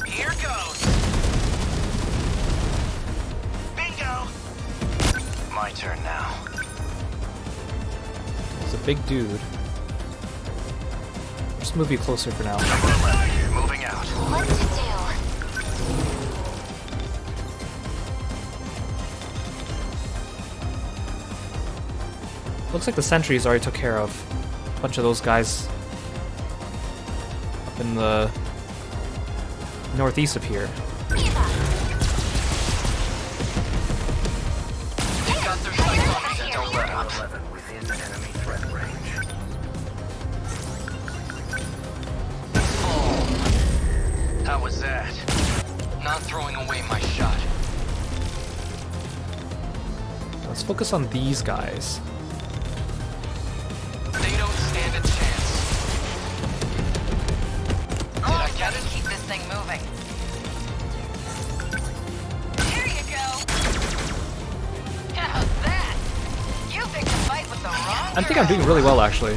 Here goes. Bingo. My turn now. It's a big dude. Just move you closer for now. Moving out. What to do? Looks like the sentries already took care of a bunch of those guys up in the northeast of here. was that? Not throwing away my shot. Let's focus on these guys. They don't stand a chance. Did I get it? Keep this thing moving. Here you go. How's that? You picked a fight with the wrong I think I'm doing really well, actually.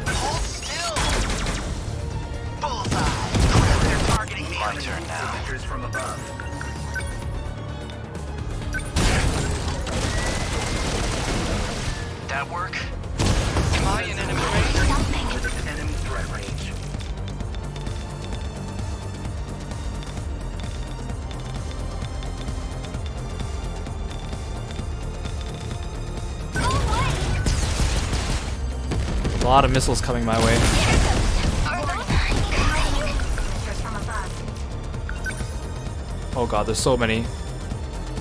Hold still. Bullseye. They're targeting me. My turn now. From above. That work? Am I in enemy range? Within enemy threat range. A lot of missiles coming my way. Oh god, there's so many.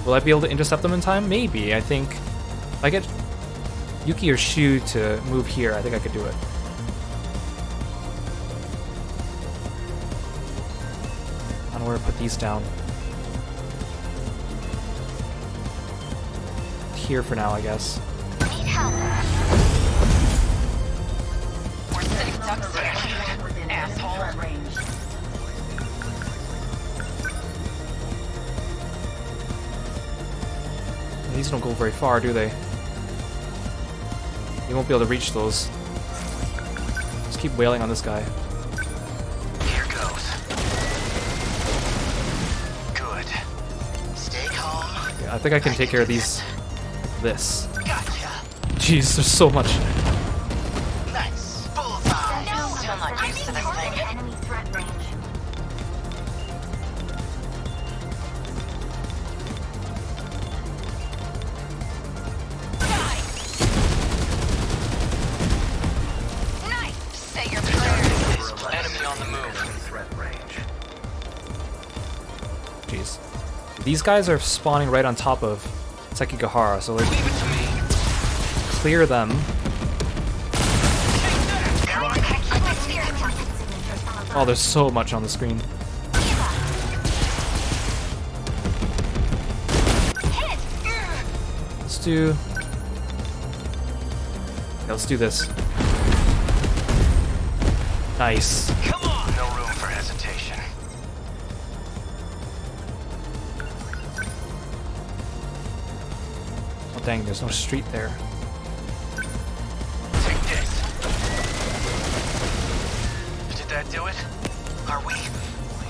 Will I be able to intercept them in time? Maybe. I think if I get Yuki or Shu to move here, I think I could do it. I don't know where to put these down. Here for now, I guess. Need help. We're sitting ducks here, asshole. These don't go very far, do they? You won't be able to reach those. Just keep wailing on this guy. Here goes. Good. Stay calm. Yeah, I think I can take care of these. This. Gotcha. Jeez, there's so much. Nice. Bullseye. Still not used to this thing. Enemy threat range. Nice. Say your prayers. Enemy on the move. Threat range. Jeez. These guys are spawning right on top of Sekigahara, so let's clear them. Oh, there's so much on the screen. Yeah, let's do this. Nice. Come on. No room for hesitation. Oh dang, there's no street there. Take this. Did that do it? Are we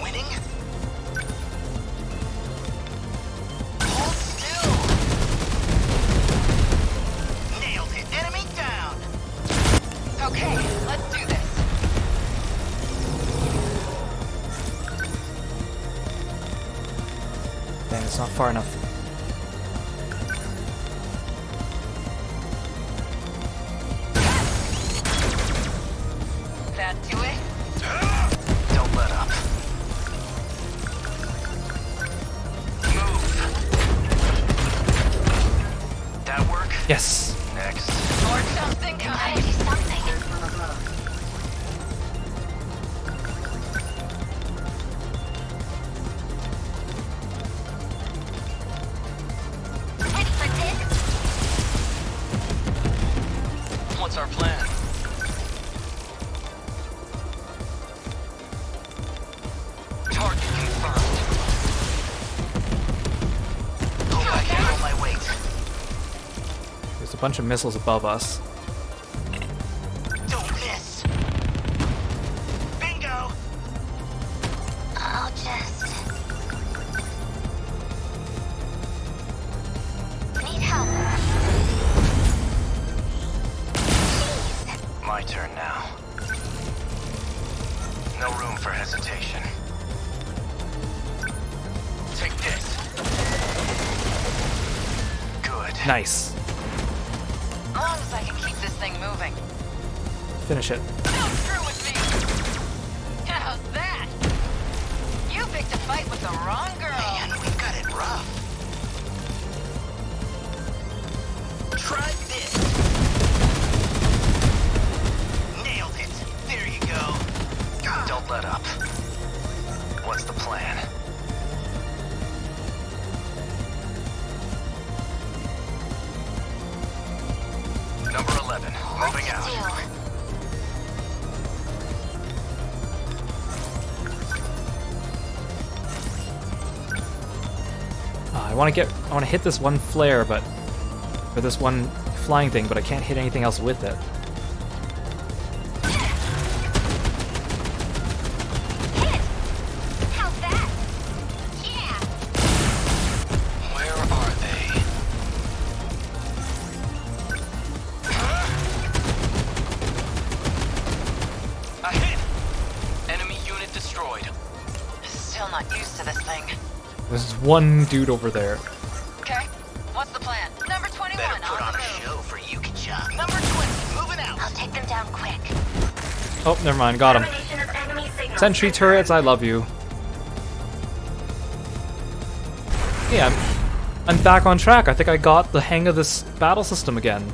winning? Hold still. Nailed it. Enemy down. Okay, let's do this. Dang, it's not far enough. That do it? Don't let up. Move. That work? Yes. Next. Or something kind. Ready for this? What's our plan? Target confirmed. Hope I can hold my weight. There's a bunch of missiles above us. Don't miss. Bingo. I'll just... Need help. Please. My turn now. No room for hesitation. Take this. Good. Nice. As long as I can keep this thing moving. Finish it. Don't screw with me! How's that? You picked a fight with the wrong girl. Man, we've got it rough. Try this. Nailed it. what's the plan? Number 11, moving out. I want to hit this one flare, or this one flying thing, but I can't hit anything else with it. There's one dude over there. Okay, what's the plan? Number 21. Better put on a show for Yuki-chan. Number 20, moving out. I'll take them down quick. Oh, never mind, got him. Sentry turrets, I love you. Yeah, I'm back on track. I think I got the hang of this battle system again.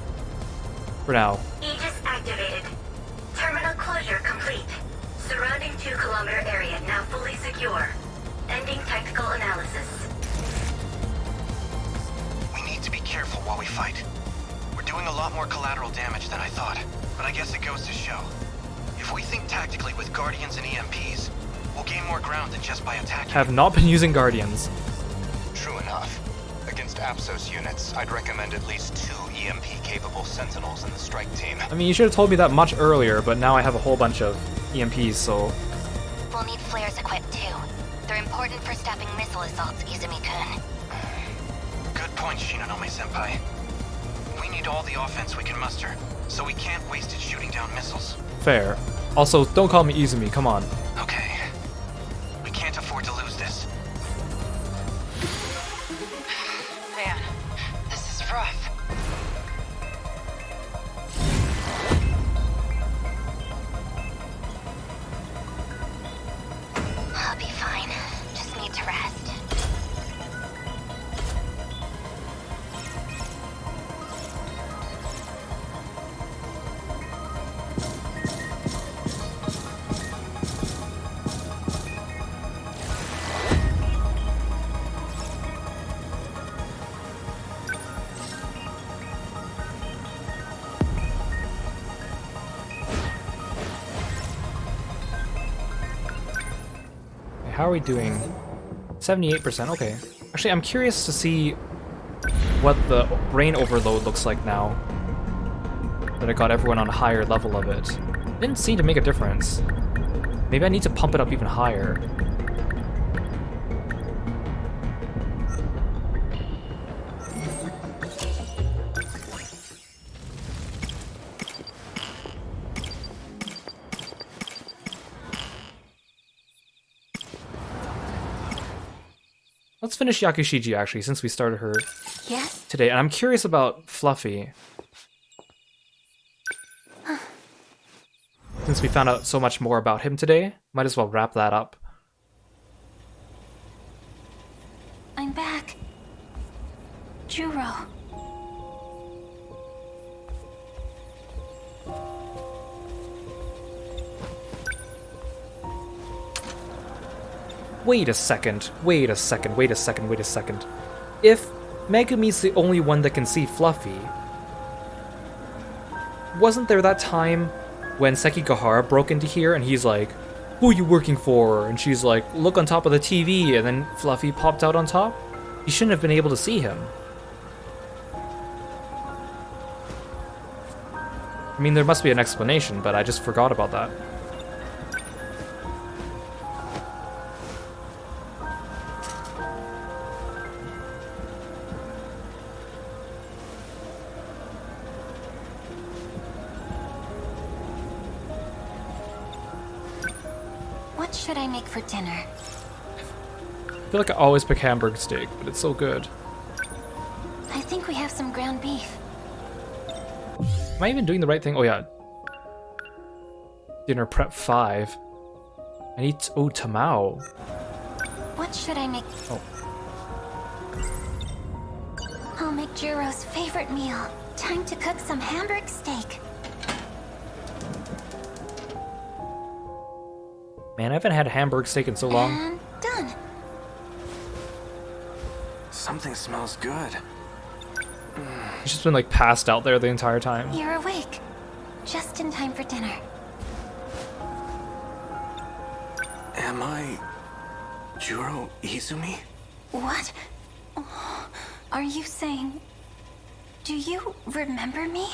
For now. Aegis activated. Terminal closure complete. Surrounding 2-kilometer area now fully secure. Ending tactical analysis. We need to be careful while we fight. We're doing a lot more collateral damage than I thought, but I guess it goes to show. If we think tactically with Guardians and EMPs, we'll gain more ground than just by attacking. Have not been using Guardians. True enough. Against Apsos units, I'd recommend at least 2 EMP-capable Sentinels in the strike team. I mean, you should have told me that much earlier, but now I have a whole bunch of EMPs, so... We'll need flares equipped too. They're important for stopping missile assaults, Izumi-kun. Good point, Shinonome-senpai. We need all the offense we can muster, so we can't waste it shooting down missiles. Fair. Also, don't call me Izumi, come on. Okay. We can't afford to lose this. Man, this is rough. I'll be fine. Just need to rest. How are we doing? 78%, okay. Actually, I'm curious to see what the brain overload looks like now that I got everyone on a higher level of it. It didn't seem to make a difference. Maybe I need to pump it up even higher. Let's finish Yakushiji, actually, since we started her today. And I'm curious about Fluffy. Since we found out so much more about him today, might as well wrap that up. I'm back. Juro. Wait a second, wait a second, wait a second, wait a second. If Megumi's the only one that can see Fluffy, wasn't there that time when Sekigahara broke into here and he's like, "Who are you working for?" And she's like, "Look on top of the TV," and then Fluffy popped out on top? You shouldn't have been able to see him. I mean, there must be an explanation, but I just forgot about that. What should I make for dinner? I feel like I always pick hamburger steak, but it's so good. I think we have some ground beef. Am I even doing the right thing? Oh yeah. Dinner prep 5. I need tamao. What should I make? Oh. I'll make Juro's favorite meal. Time to cook some hamburg steak. Man, I haven't had a hamburg steak in so long. And Done. Something smells good. She's just been like passed out there the entire time. You're awake. Just in time for dinner. Am I Juro Izumi? What? Are you saying... Do you remember me?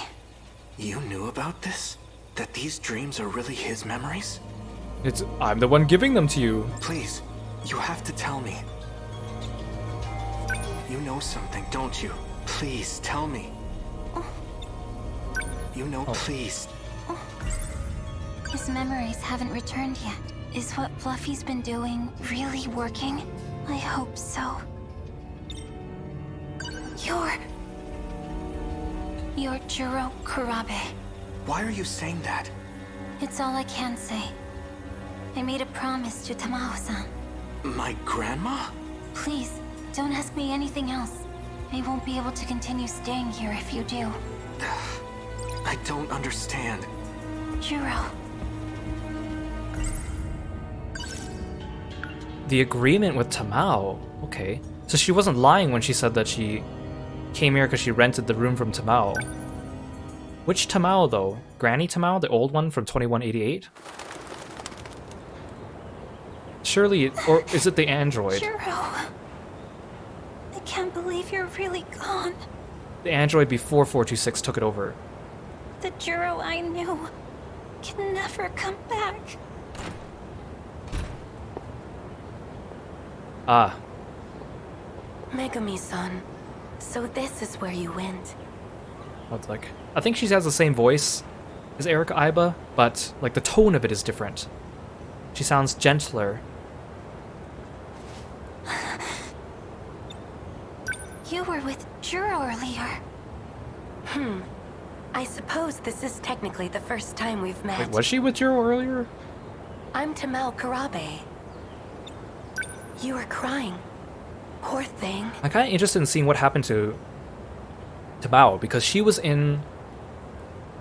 You knew about this? That these dreams are really his memories? I'm the one giving them to you. Please, you have to tell me. You know something, don't you? Please, tell me. You know, please. His memories haven't returned yet. Is what Fluffy's been doing really working? I hope so. You're Juro Kurabe. Why are you saying that? It's all I can say. I made a promise to Tamao-san. My grandma? Please, don't ask me anything else. I won't be able to continue staying here if you do. I don't understand. Juro. The agreement with Tamao. Okay. So she wasn't lying when she said that she came here because she rented the room from Tamao. Which Tamao, though? Granny Tamao? The old one from 2188? Surely, or is it the android? Juro. I can't believe you're really gone. The android before 426 took it over. The Juro I knew can never come back. Ah. Megami-san, so this is where you went. What's like? I think she has the same voice as Erika Aiba, but like the tone of it is different. She sounds gentler. You were with Juro earlier. I suppose this is technically the first time we've met. Wait, was she with Juro earlier? I'm Tamao Kurabe. You were crying. Poor thing. I'm kind of interested in seeing what happened to Tamao, because she was in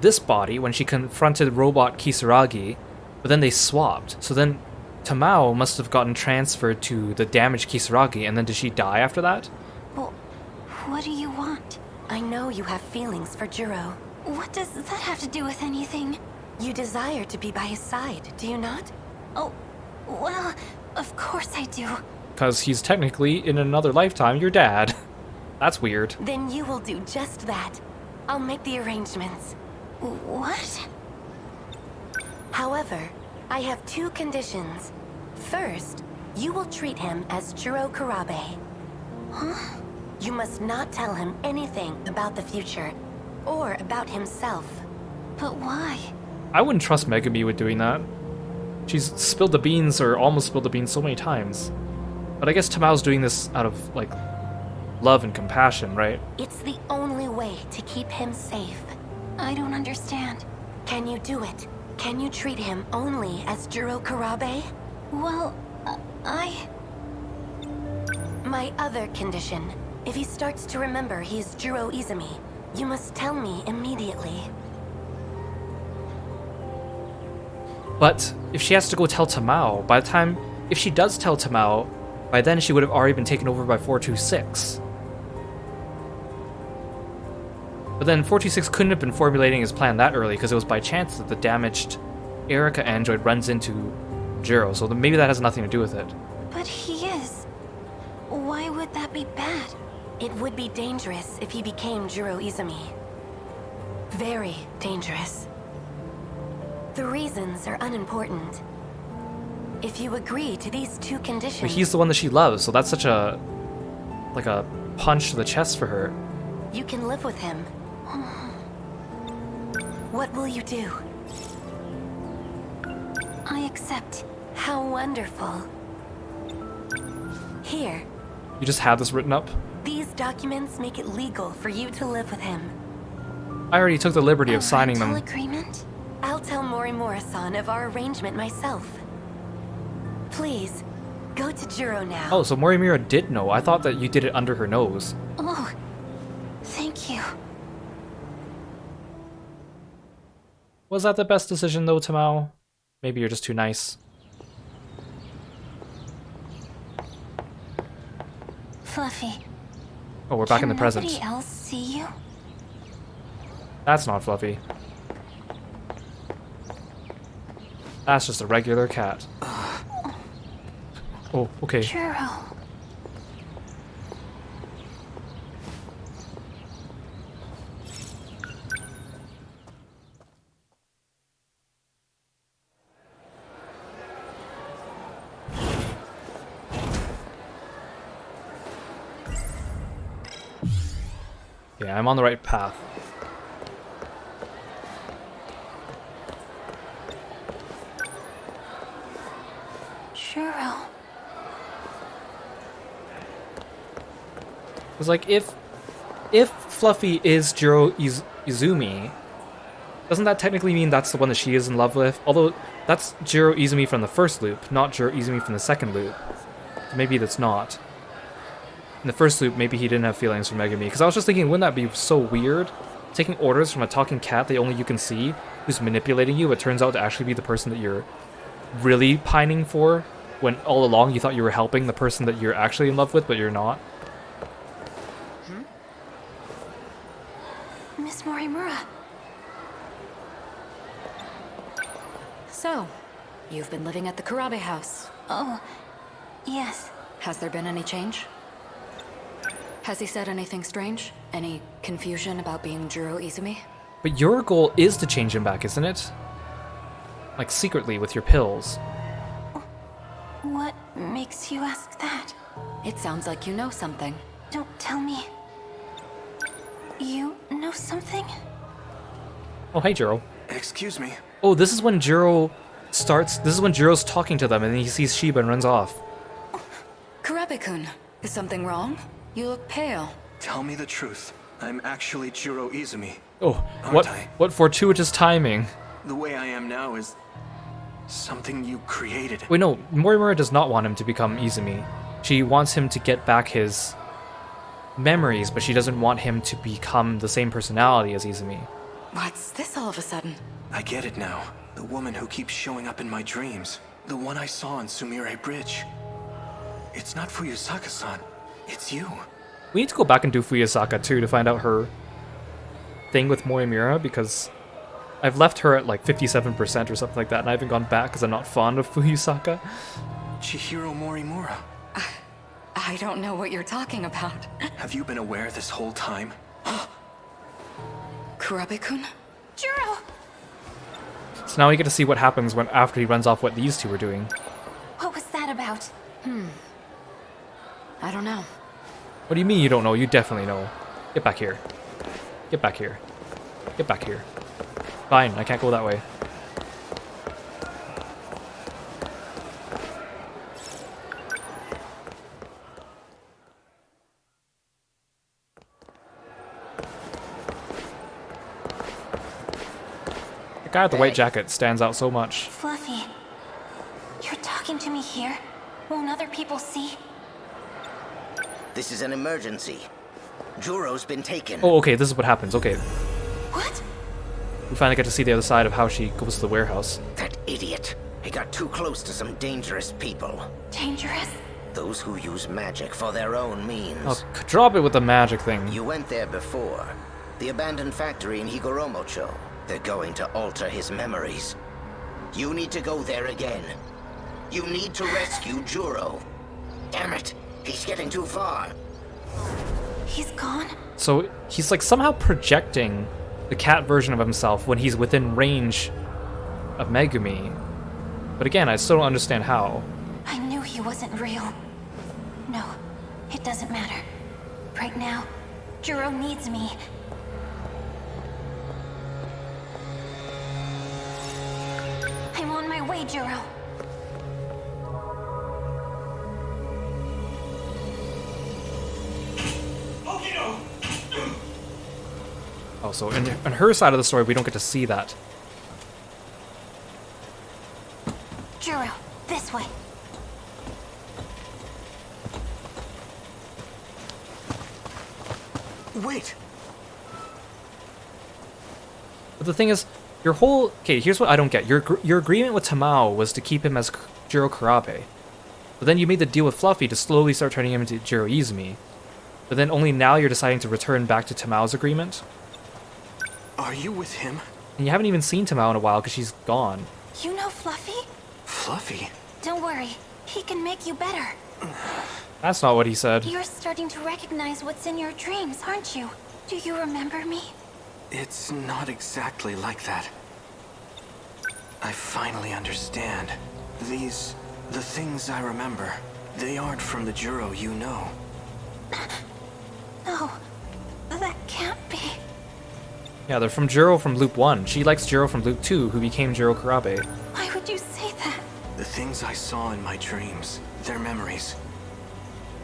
this body when she confronted robot Kisaragi, but then they swapped. So then Tamao must have gotten transferred to the damaged Kisaragi, and then did she die after that? Well, what do you want? I know you have feelings for Juro. What does that have to do with anything? You desire to be by his side, do you not? Oh, well, of course I do. Because he's technically, in another lifetime, your dad. That's weird. Then you will do just that. I'll make the arrangements. What? However, I have two conditions. First, you will treat him as Juro Kurabe. Huh? You must not tell him anything about the future, or about himself. But why? I wouldn't trust Megami with doing that. She's spilled the beans, or almost spilled the beans, so many times. But I guess Tamao's doing this out of, like, love and compassion, right? It's the only way to keep him safe. I don't understand. Can you do it? Can you treat him only as Juro Kurabe? Well, My other condition. If he starts to remember he's Juro Izumi, you must tell me immediately. But if she has to go tell Tamao, by the time... If she does tell Tamao, by then she would have already been taken over by 426. But then 426 couldn't have been formulating his plan that early because it was by chance that the damaged Erika android runs into Juro, so maybe that has nothing to do with it. But he is. Why would that be bad? It would be dangerous if he became Juro Izumi. Very dangerous. The reasons are unimportant. If you agree to these two conditions... But he's the one that she loves, so that's such a... like a punch to the chest for her. You can live with him. What will you do? I accept. How wonderful. Here. You just had this written up? These documents make it legal for you to live with him. I already took the liberty of signing them. Agreement? I'll tell Morimura-san of our arrangement myself. Please, go to Juro now. Oh, so Morimura did know. I thought that you did it under her nose. Oh, thank you. Was that the best decision though, Tamao? Maybe you're just too nice. Fluffy. Oh, we're back in the present. Nobody else see you? That's not Fluffy. That's just a regular cat. Oh, okay. Juro. Yeah, I'm on the right path. Juro. It's like if Fluffy is Jiro Izumi, doesn't that technically mean that's the one that she is in love with? Although that's Jiro Izumi from the first loop, not Jiro Izumi from the second loop. So maybe that's not. In the first loop, maybe he didn't have feelings for Megami. Because I was just thinking, wouldn't that be so weird? Taking orders from a talking cat that only you can see, who's manipulating you, but turns out to actually be the person that you're really pining for, when all along you thought you were helping the person that you're actually in love with, but you're not. Miss Morimura. So, you've been living at the Kurabe house. Oh, yes. Has there been any change? Has he said anything strange? Any confusion about being Jiro Izumi? But your goal is to change him back, isn't it? Like secretly with your pills. What makes you ask that? It sounds like you know something. Don't tell me. You know something? Oh, hey, Jiro. Excuse me. Oh, this is when Jiro starts. This is when Jiro's talking to them and then he sees Shiba and runs off. Kurabe-kun, is something wrong? You look pale. Tell me the truth. I'm actually Jiro Izumi. Oh, what fortuitous timing. The way I am now is something you created. Wait, no, Morimura does not want him to become Izumi. She wants him to get back his memories, but she doesn't want him to become the same personality as Izumi. What's this all of a sudden? I get it now. The woman who keeps showing up in my dreams. The one I saw on Sumire Bridge. It's not Fuyusaka-san. It's you. We need to go back and do Fuyusaka too to find out her thing with Morimura, because I've left her at like 57% or something like that, and I haven't gone back because I'm not fond of Fuyusaka. Chihiro Morimura. I don't know what you're talking about. Have you been aware this whole time? Kurabe-kun? Juro! So now we get to see what happens when after he runs off what these two are doing. What was that about? I don't know. What do you mean you don't know? You definitely know. Get back here. Get back here. Get back here. Fine, I can't go that way. The guy with the white jacket stands out so much. Fluffy, you're talking to me here? Won't other people see? This is an emergency. Juro's been taken. Oh, okay, this is what happens. Okay. What? We finally get to see the other side of how she goes to the warehouse. That idiot. He got too close to some dangerous people. Dangerous? Those who use magic for their own means. Oh, drop it with the magic thing. You went there before. The abandoned factory in Higoromocho. They're going to alter his memories. You need to go there again. You need to rescue Juro. Damn it. He's getting too far. He's gone? So he's like somehow projecting the cat version of himself when he's within range of Megumi. But again, I still don't understand how. I knew he wasn't real. No, it doesn't matter. Right now, Juro needs me. I'm on my way, Juro. Oh, so in her side of the story, we don't get to see that. Juro, this way. Wait! But the thing is, your whole... Okay, here's what I don't get. Your agreement with Tamao was to keep him as Jiro Kurabe. But then you made the deal with Fluffy to slowly start turning him into Jiro Izumi. But then only now you're deciding to return back to Tamao's agreement? Are you with him? And you haven't even seen Tamao in a while because she's gone. You know Fluffy? Fluffy? Don't worry, he can make you better. That's not what he said. You're starting to recognize what's in your dreams, aren't you? Do you remember me? It's not exactly like that. I finally understand. The things I remember, they aren't from the Juro you know. No, that can't be. Yeah, they're from Jiro from Loop 1. She likes Jiro from Loop 2, who became Jiro Kurabe. Why would you say that? The things I saw in my dreams, they're memories.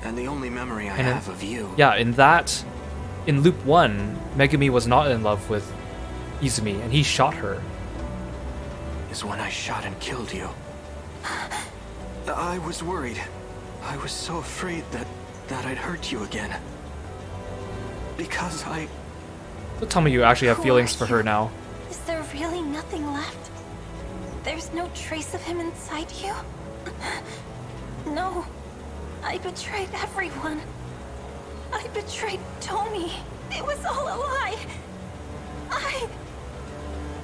And the only memory I And have of you. Yeah, in Loop 1, Megumi was not in love with Izumi, and he shot her. Is when I shot and killed you. I was worried. I was so afraid that I'd hurt you again. Because I... So tell me you actually have Who feelings are for her now. Is there really nothing left? There's no trace of him inside you? No. I betrayed everyone. I betrayed Tomi. It was all a lie.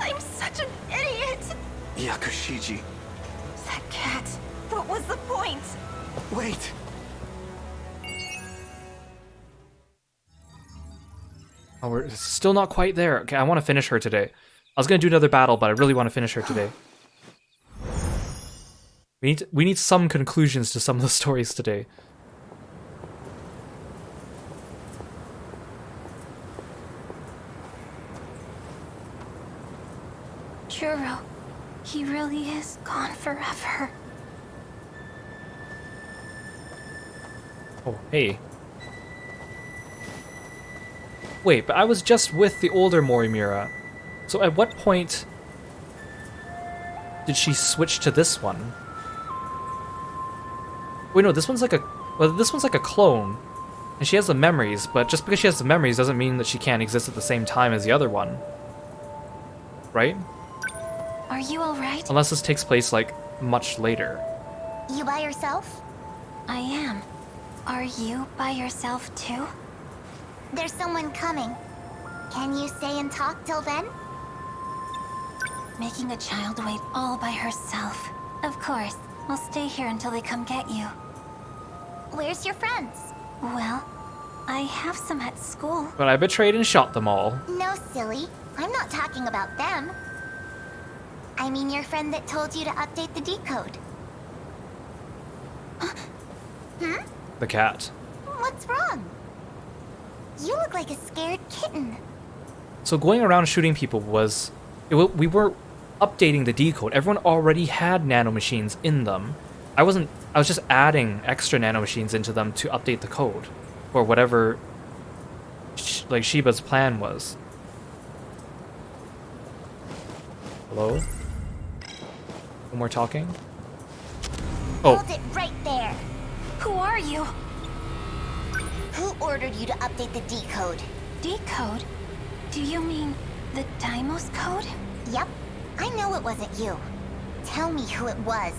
I'm such an idiot. Yakushiji. That cat. What was the point? Wait. Oh, we're still not quite there. Okay, I want to finish her today. I was gonna do another battle, but I really want to finish her today. We need some conclusions to some of the stories today. Juro, he really is gone forever. Oh, hey. Wait, but I was just with the older Morimura. So at what point did she switch to this one? Wait, no, this one's like a clone. And she has the memories, but just because she has the memories doesn't mean that she can't exist at the same time as the other one. Right? Are you alright? Unless this takes place, like, much later. You by yourself? I am. Are you by yourself too? There's someone coming. Can you stay and talk till then? Making a child wait all by herself. Of course. I'll stay here until they come get you. Where's your friends? Well, I have some at school. But I betrayed and shot them all. No, silly. I'm not talking about them. I mean your friend that told you to update the decode. Hmm? The cat. What's wrong? You look like a scared kitten. So going around shooting people was... we were updating the decode. Everyone already had nanomachines in them. I was just adding extra nanomachines into them to update the code. Or whatever like Shiba's plan was. Hello? No more talking? Oh. Hold it right there. Who are you? Who ordered you to update the decode? Decode? Do you mean the Daimos code? Yep. I know it wasn't you. Tell me who it was.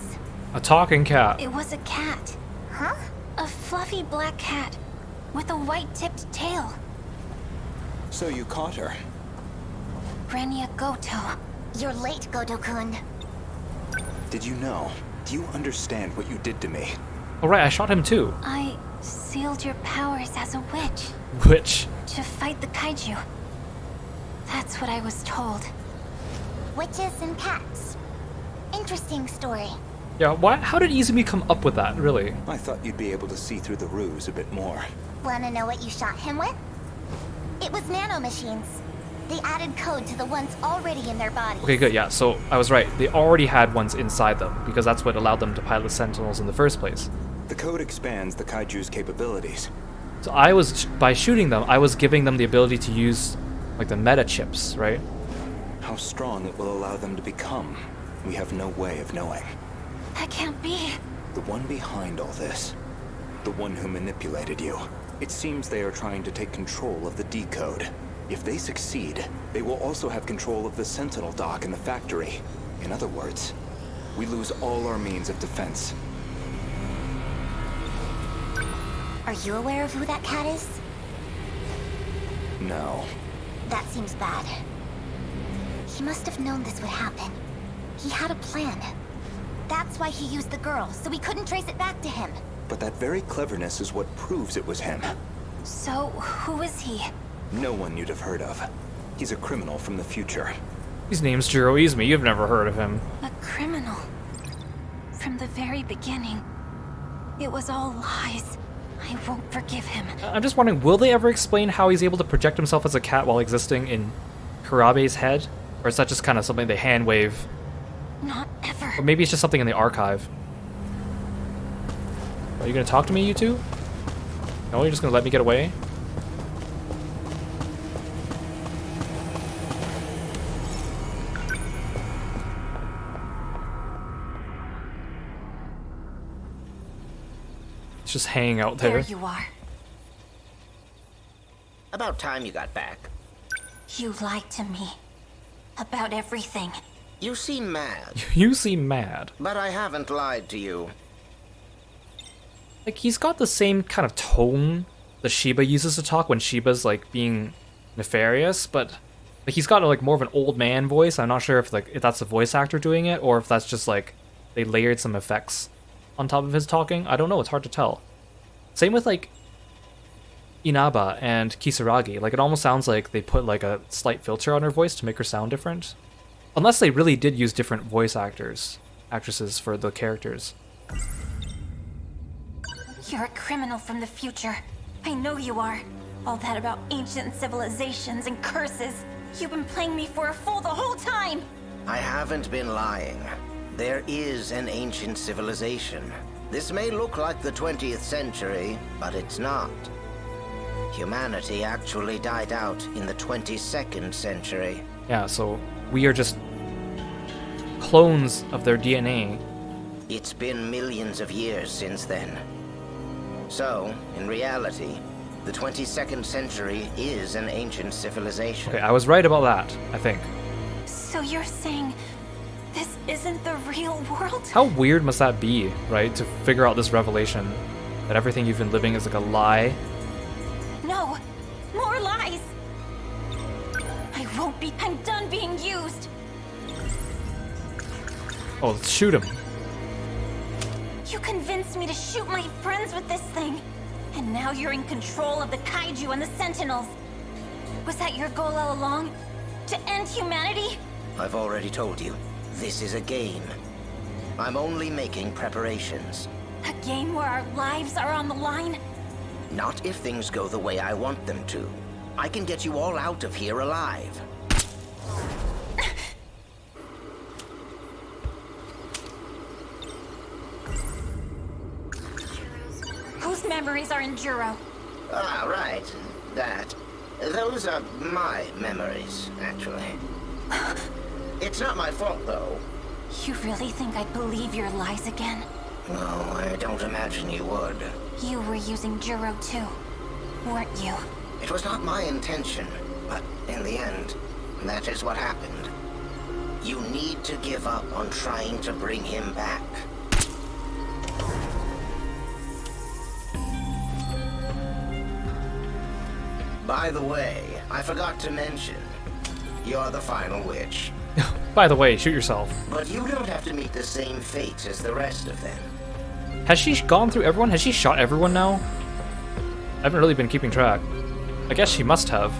A talking cat. It was a cat. Huh? A fluffy black cat with a white-tipped tail. So you caught her? Renya Goto. You're late, Goto-kun. Did you know? Do you understand what you did to me? Oh right, I shot him too. I sealed your powers as a witch. Witch? To fight the Kaiju. That's what I was told. Witches and cats. Interesting story. Yeah, why? How did Izumi come up with that, really? I thought you'd be able to see through the ruse a bit more. Wanna know what you shot him with? It was nanomachines. They added code to the ones already in their bodies. Okay, good, yeah, so I was right. They already had ones inside them, because that's what allowed them to pilot Sentinels in the first place. The code expands the Kaiju's capabilities. So by shooting them, I was giving them the ability to use, like, the meta chips, right? How strong it will allow them to become, we have no way of knowing. That can't be. The one behind all this. The one who manipulated you. It seems they are trying to take control of the decode. If they succeed, they will also have control of the Sentinel dock in the factory. In other words, we lose all our means of defense. Are you aware of who that cat is? No. That seems bad. He must have known this would happen. He had a plan. That's why he used the girl, so we couldn't trace it back to him. But that very cleverness is what proves it was him. So, who is he? No one you'd have heard of. He's a criminal from the future. His name's Jiro Izumi. You've never heard of him. A criminal. From the very beginning. It was all lies. I won't forgive him. I'm just wondering, will they ever explain how he's able to project himself as a cat while existing in Kurabe's head? Or is that just kind of something they hand wave? Not ever. Or maybe it's just something in the archive. Are you gonna talk to me, you two? No, you're just gonna let me get away? It's just hanging out there. There you are. About time you got back. You lied to me. About everything. You seem mad. You seem mad. But I haven't lied to you. Like, he's got the same kind of tone that Shiba uses to talk when Shiba's, like, being nefarious, but like, he's got, like, more of an old man voice. I'm not sure if, like, if that's the voice actor doing it, or if that's just, like, they layered some effects on top of his talking. I don't know, it's hard to tell. Same with, like, Inaba and Kisaragi. Like, it almost sounds like they put, like, a slight filter on her voice to make her sound different. Unless they really did use different voice actresses for the characters. You're a criminal from the future. I know you are. All that about ancient civilizations and curses. You've been playing me for a fool the whole time! I haven't been lying. There is an ancient civilization. This may look like the 20th century, but it's not. Humanity actually died out in the 22nd century. Yeah, so we are just clones of their DNA. It's been millions of years since then. So, in reality, the 22nd century is an ancient civilization. Okay, I was right about that, I think. So you're saying this isn't the real world? How weird must that be, right? To figure out this revelation that everything you've been living is like a lie. No, more lies. I won't be. I'm done being used. Oh, let's shoot him. You convinced me to shoot my friends with this thing. And now you're in control of the Kaiju and the Sentinels. Was that your goal all along? To end humanity? I've already told you, this is a game. I'm only making preparations. A game where our lives are on the line? Not if things go the way I want them to. I can get you all out of here alive. Whose memories are in Juro? Ah, right. That. Those are my memories, actually. It's not my fault, though. You really think I'd believe your lies again? No, I don't imagine you would. You were using Juro too, weren't you? It was not my intention, but in the end, that is what happened. You need to give up on trying to bring him back. By the way, I forgot to mention, you're the final witch. By the way, shoot yourself. But you don't have to meet the same fate as the rest of them. Has she gone through everyone? Has she shot everyone now? I haven't really been keeping track. I guess she must have.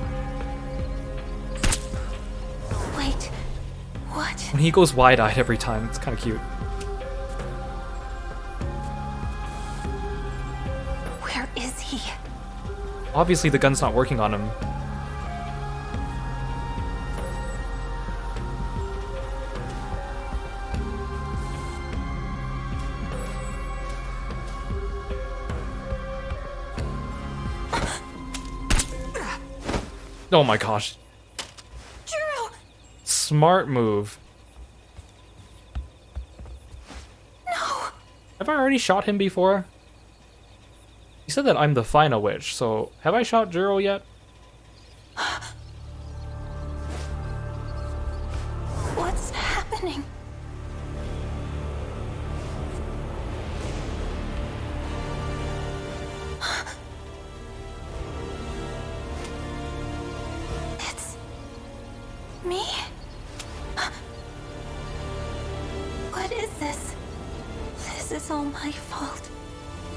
Wait, what? When he goes wide-eyed every time, it's kind of cute. Where is he? Obviously the gun's not working on him. Oh my gosh. Juro! Smart move. No! Have I already shot him before? You said that I'm the final witch, so have I shot Juro yet? What's happening? It's all my fault.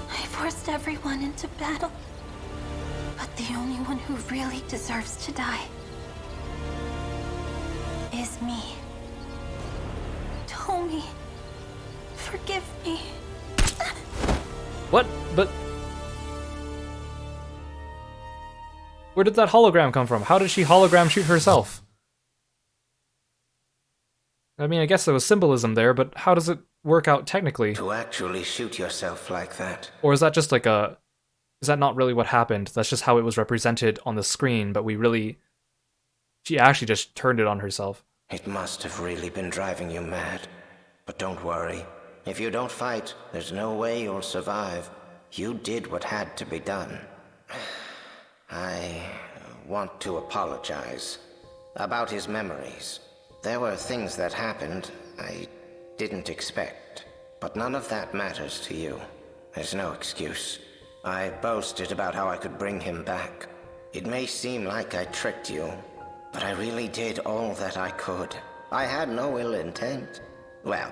I forced everyone into battle. But the only one who really deserves to die is me. Tomi, forgive me. What? But where did that hologram come from? How did she hologram shoot herself? I mean, I guess there was symbolism there, but how does it work out technically? To actually shoot yourself like that. Or is that just like a... Is that not really what happened? That's just how it was represented on the screen, but she actually just turned it on herself. It must have really been driving you mad. But don't worry. If you don't fight, there's no way you'll survive. You did what had to be done. I want to apologize about his memories. There were things that happened I didn't expect, but none of that matters to you. There's no excuse. I boasted about how I could bring him back. It may seem like I tricked you, but I really did all that I could. I had no ill intent. Well,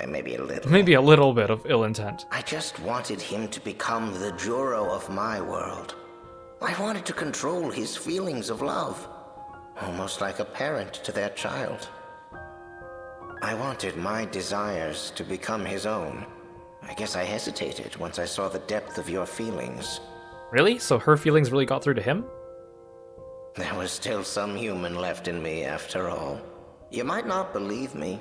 maybe a little. Maybe a little bit of ill intent. I just wanted him to become the Juro of my world. I wanted to control his feelings of love. Almost like a parent to their child. I wanted my desires to become his own. I guess I hesitated once I saw the depth of your feelings. Really? So her feelings really got through to him? There was still some human left in me after all. You might not believe me,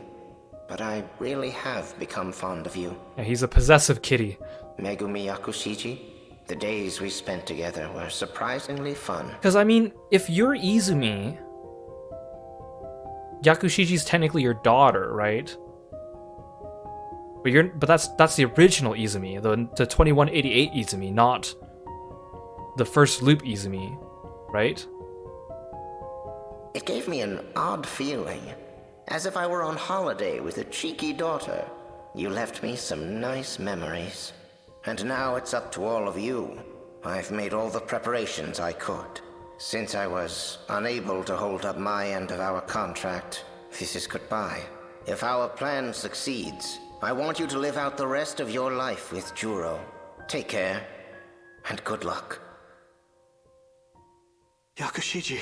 but I really have become fond of you. Yeah, he's a possessive kitty. Megumi Yakushiji, the days we spent together were surprisingly fun. Because, I mean, if you're Izumi, Yakushiji's technically your daughter, right? But that's the original Izumi, the 2188 Izumi, not the first loop Izumi, right? It gave me an odd feeling, as if I were on holiday with a cheeky daughter. You left me some nice memories. And now it's up to all of you. I've made all the preparations I could. Since I was unable to hold up my end of our contract, this is goodbye. If our plan succeeds, I want you to live out the rest of your life with Juro. Take care, and good luck. Yakushiji.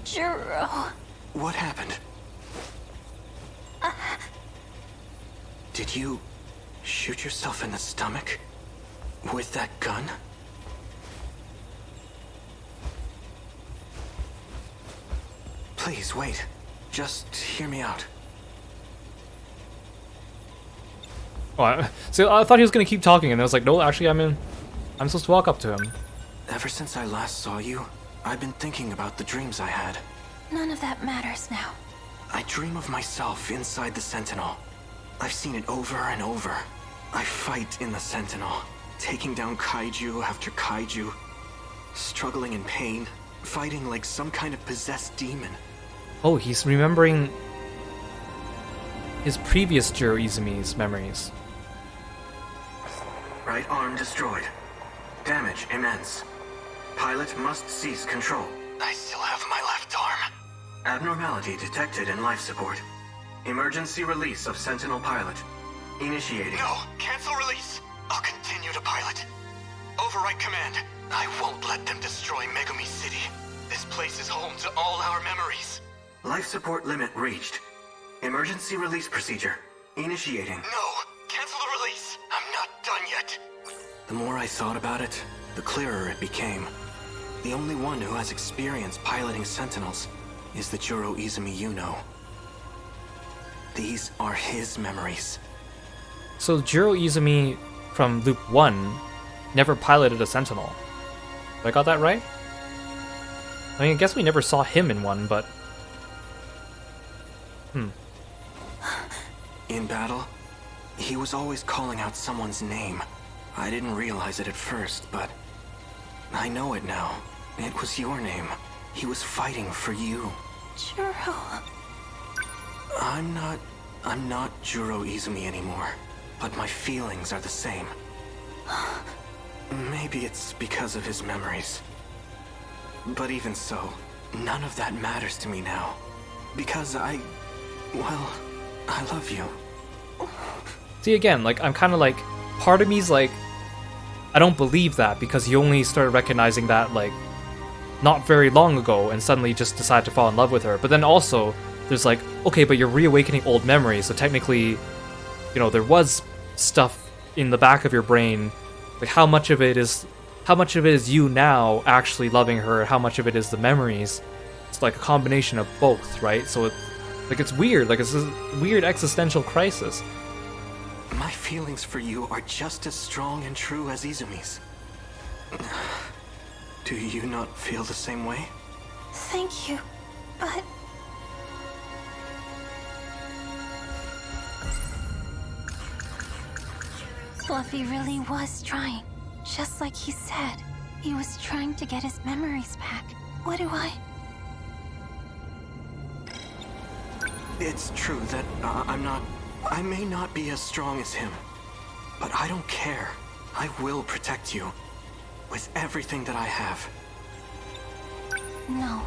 Juro. What happened? Did you shoot yourself in the stomach? With that gun? Please, wait. Just hear me out. Oh, so I thought he was going to keep talking, and I was like, no, actually, I'm supposed to walk up to him. Ever since I last saw you, I've been thinking about the dreams I had. None of that matters now. I dream of myself inside the Sentinel. I've seen it over and over. I fight in the Sentinel, taking down Kaiju after Kaiju, struggling in pain, fighting like some kind of possessed demon. Oh, he's remembering his previous Juro Izumi's memories. Right arm destroyed. Damage immense. Pilot must cease control. I still have my left arm. Abnormality detected in life support. Emergency release of Sentinel pilot. Initiating. No! Cancel release! I'll continue to pilot. Overwrite command. I won't let them destroy Megumi City. This place is home to all our memories. Life support limit reached. Emergency release procedure. Initiating. No! Cancel the release! I'm not done yet! The more I thought about it, the clearer it became. The only one who has experience piloting Sentinels is the Juro Izumi you know. These are his memories. So Juro Izumi from Loop 1 never piloted a Sentinel. Have I got that right? I mean, I guess we never saw him in one, but... In battle, he was always calling out someone's name. I didn't realize it at first, but I know it now. It was your name. He was fighting for you. Juro. I'm not Juro Izumi anymore, but my feelings are the same. Maybe it's because of his memories. But even so, none of that matters to me now. Because I Well, I love you. See, again, like, I'm kind of like, part of me's like, I don't believe that, because he only started recognizing that, like, not very long ago, and suddenly just decided to fall in love with her. But then also, there's like, okay, but you're reawakening old memories, so technically, you know, there was stuff in the back of your brain, like, how much of it is you now actually loving her, how much of it is the memories? It's like a combination of both, right? So it's weird, like, it's a weird existential crisis. My feelings for you are just as strong and true as Izumi's. Do you not feel the same way? Thank you, but... Fluffy really was trying. Just like he said. He was trying to get his memories back. What do I... It's true that I may not be as strong as him, but I don't care. I will protect you with everything that I have. No.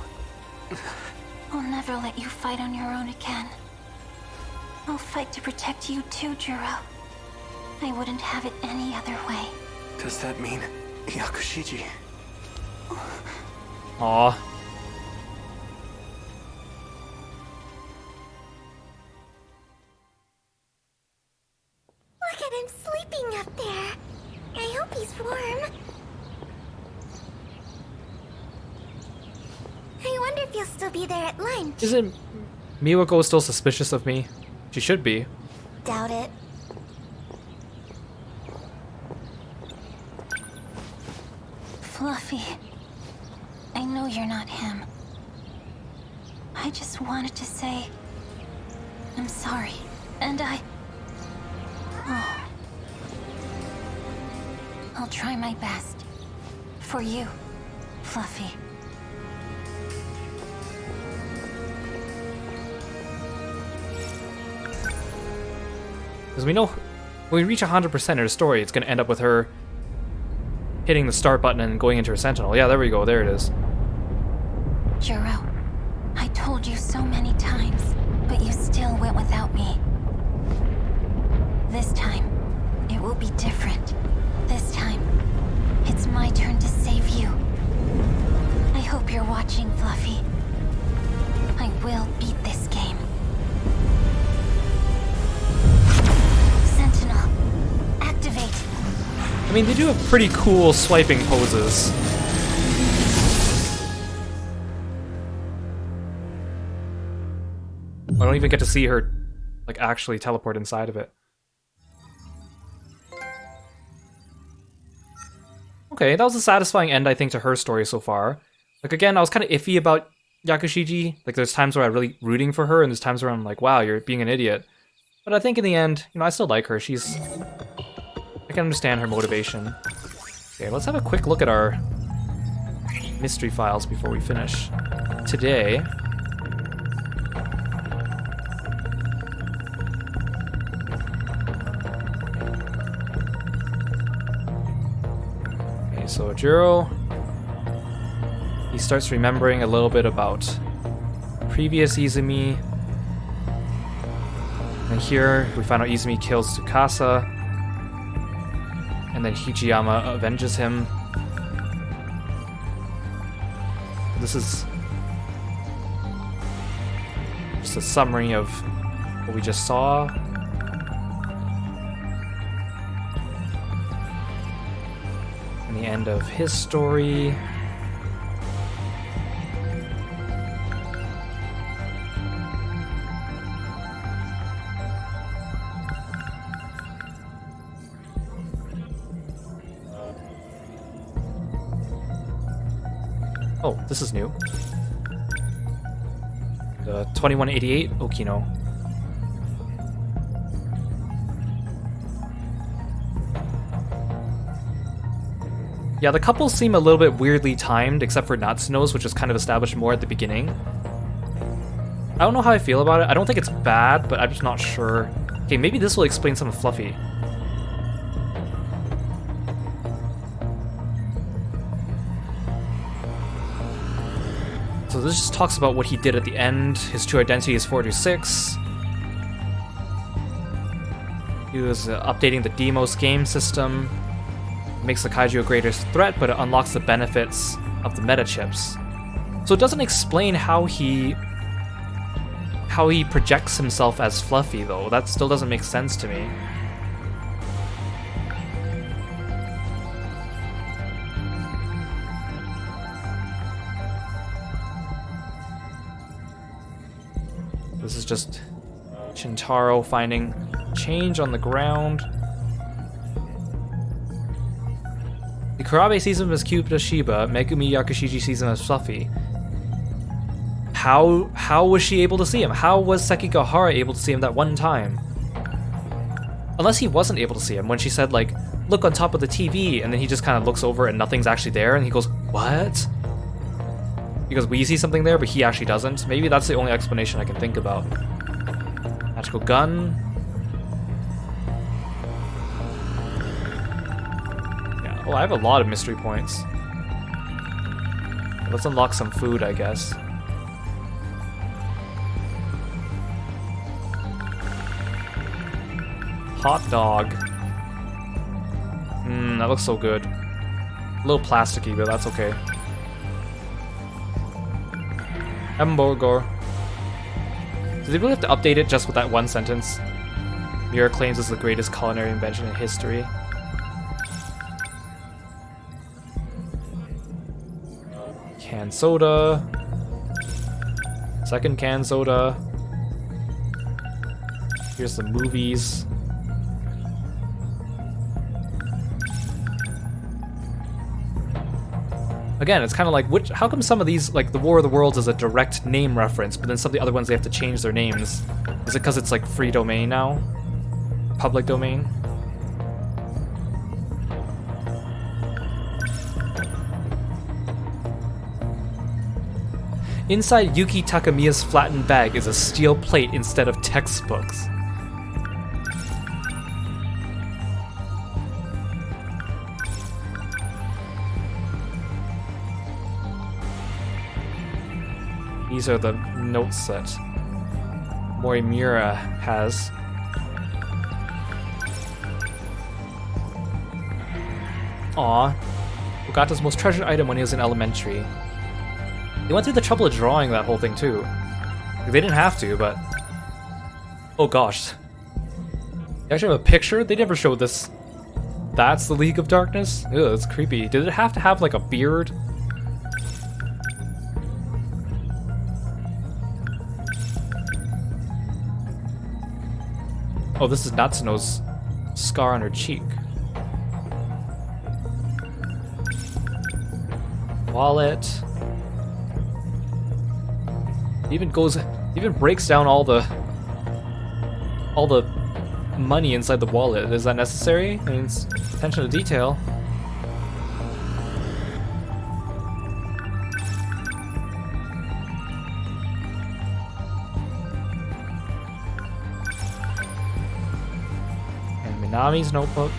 I'll never let you fight on your own again. I'll fight to protect you too, Jiro. I wouldn't have it any other way. Does that mean Yakushiji? Aww. Look at him sleeping up there. I hope he's warm. I wonder if he'll still be there at lunch. Isn't Miwako still suspicious of me? She should be. Doubt it. Fluffy, I know you're not him. I just wanted to say... I'm sorry, and I'll try my best. For you, Fluffy. Because we know when we reach 100% of her story, it's going to end up with her hitting the start button and going into her Sentinel. Yeah, there we go. There it is. Jiro, I told you so many times, but you still went without me. This time, it will be different. This time, it's my turn to save you. I hope you're watching, Fluffy. I will beat this game. Sentinel, activate. I mean, they do have pretty cool swiping poses. I don't even get to see her, like, actually teleport inside of it. Okay, that was a satisfying end, I think, to her story so far. Like, again, I was kind of iffy about Yakushiji. Like, there's times where I'm really rooting for her, and there's times where I'm like, wow, you're being an idiot. But I think in the end, you know, I still like her. I can understand her motivation. Okay, let's have a quick look at our mystery files before we finish today. Okay, so Jiro, he starts remembering a little bit about previous Izumi. And here we find out Izumi kills Tsukasa. And then Hijiyama avenges him. This is just a summary of what we just saw. And the end of his story. Oh, this is new. The 2188 Okino. Yeah, the couples seem a little bit weirdly timed, except for Natsuno's, which is kind of established more at the beginning. I don't know how I feel about it. I don't think it's bad, but I'm just not sure. Okay, maybe this will explain some of Fluffy. So this just talks about what he did at the end. His true identity is 426. He was updating the Demos game system. It makes the Kaiju a greater threat, but it unlocks the benefits of the meta chips. So it doesn't explain how he projects himself as Fluffy, though. That still doesn't make sense to me. This is just Shintaro finding change on the ground. The Kurabe sees him as Cupid Shiba, Megumi Yakushiji sees him as Fluffy. How was she able to see him? How was Sekigahara able to see him that one time? Unless he wasn't able to see him when she said, like, look on top of the TV, and then he just kind of looks over and nothing's actually there, and he goes, what? He goes, we see something there, but he actually doesn't. Maybe that's the only explanation I can think about. Magical gun. Yeah, well, I have a lot of mystery points. Let's unlock some food, I guess. Hot dog. That looks so good. A little plasticky, but that's okay. Hamburger. Do they really have to update it just with that one sentence? Mira claims it's the greatest culinary invention in history. Canned soda. Second canned soda. Here's the movies. Again, it's kind of like, how come some of these, like the War of the Worlds is a direct name reference, but then some of the other ones they have to change their names? Is it because it's like free domain now? Public domain? Inside Yuki Takamiya's flattened bag is a steel plate instead of textbooks. These are the notes that Morimura has. Aw. Ogata's most treasured item when he was in elementary. They went through the trouble of drawing that whole thing too. They didn't have to, but... Oh gosh. They actually have a picture? They never showed this. That's the League of Darkness? Ew, that's creepy. Did it have to have like a beard? Oh, this is Natsuno's scar on her cheek. Wallet. Even breaks down all the money inside the wallet. Is that necessary? I mean, it's attention to detail. Minami's notebook.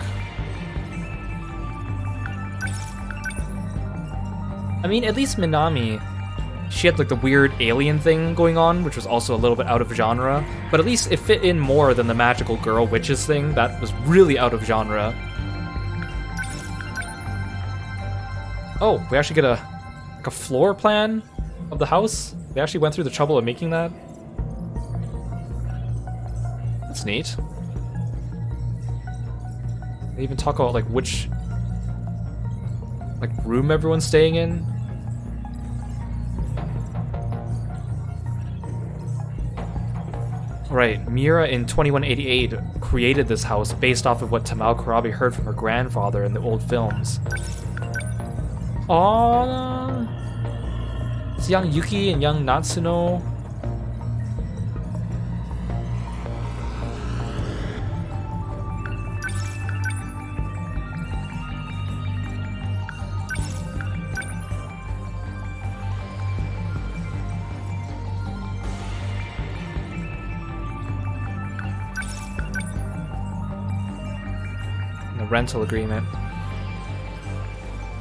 I mean, at least Minami, she had like the weird alien thing going on, which was also a little bit out of genre, but at least it fit in more than the magical girl witches thing. That was really out of genre. Oh, we actually get a floor plan of the house? They actually went through the trouble of making that? That's neat. They even talk about like which room everyone's staying in. Right, Mira in 2188 created this house based off of what Tamao Kurabe heard from her grandfather in the old films. Aww, it's young Yuki and young Natsuno. Rental agreement.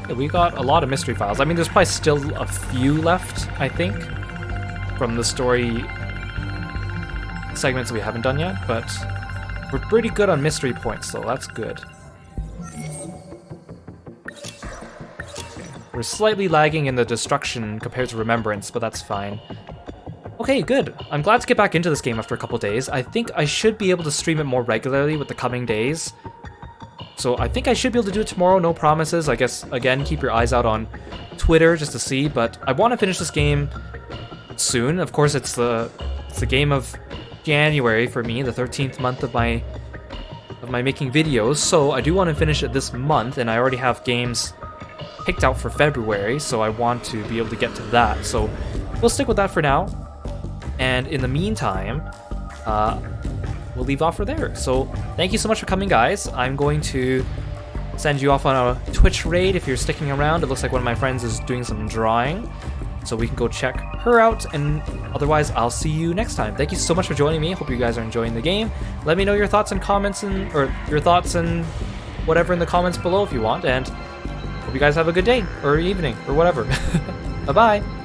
Yeah, we got a lot of mystery files. I mean, there's probably still a few left, I think, from the story segments we haven't done yet, but We're pretty good on mystery points, though. That's good. We're slightly lagging in the destruction compared to remembrance, but that's fine. Okay, good. I'm glad to get back into this game after a couple days. I think I should be able to stream it more regularly with the coming days. So I think I should be able to do it tomorrow, no promises. I guess, again, keep your eyes out on Twitter just to see, but I want to finish this game soon. Of course, it's the game of January for me, the 13th month of my making videos, so I do want to finish it this month, and I already have games picked out for February, so I want to be able to get to that. So we'll stick with that for now, and in the meantime, we'll leave off for there. So thank you so much for coming, guys. I'm going to send you off on a Twitch raid if you're sticking around. It looks like one of my friends is doing some drawing, so we can go check her out, and otherwise I'll see you next time. Thank you so much for joining me. Hope you guys are enjoying the game. Let me know your thoughts and comments, or your thoughts and whatever in the comments below if you want, and hope you guys have a good day or evening or whatever. Bye bye.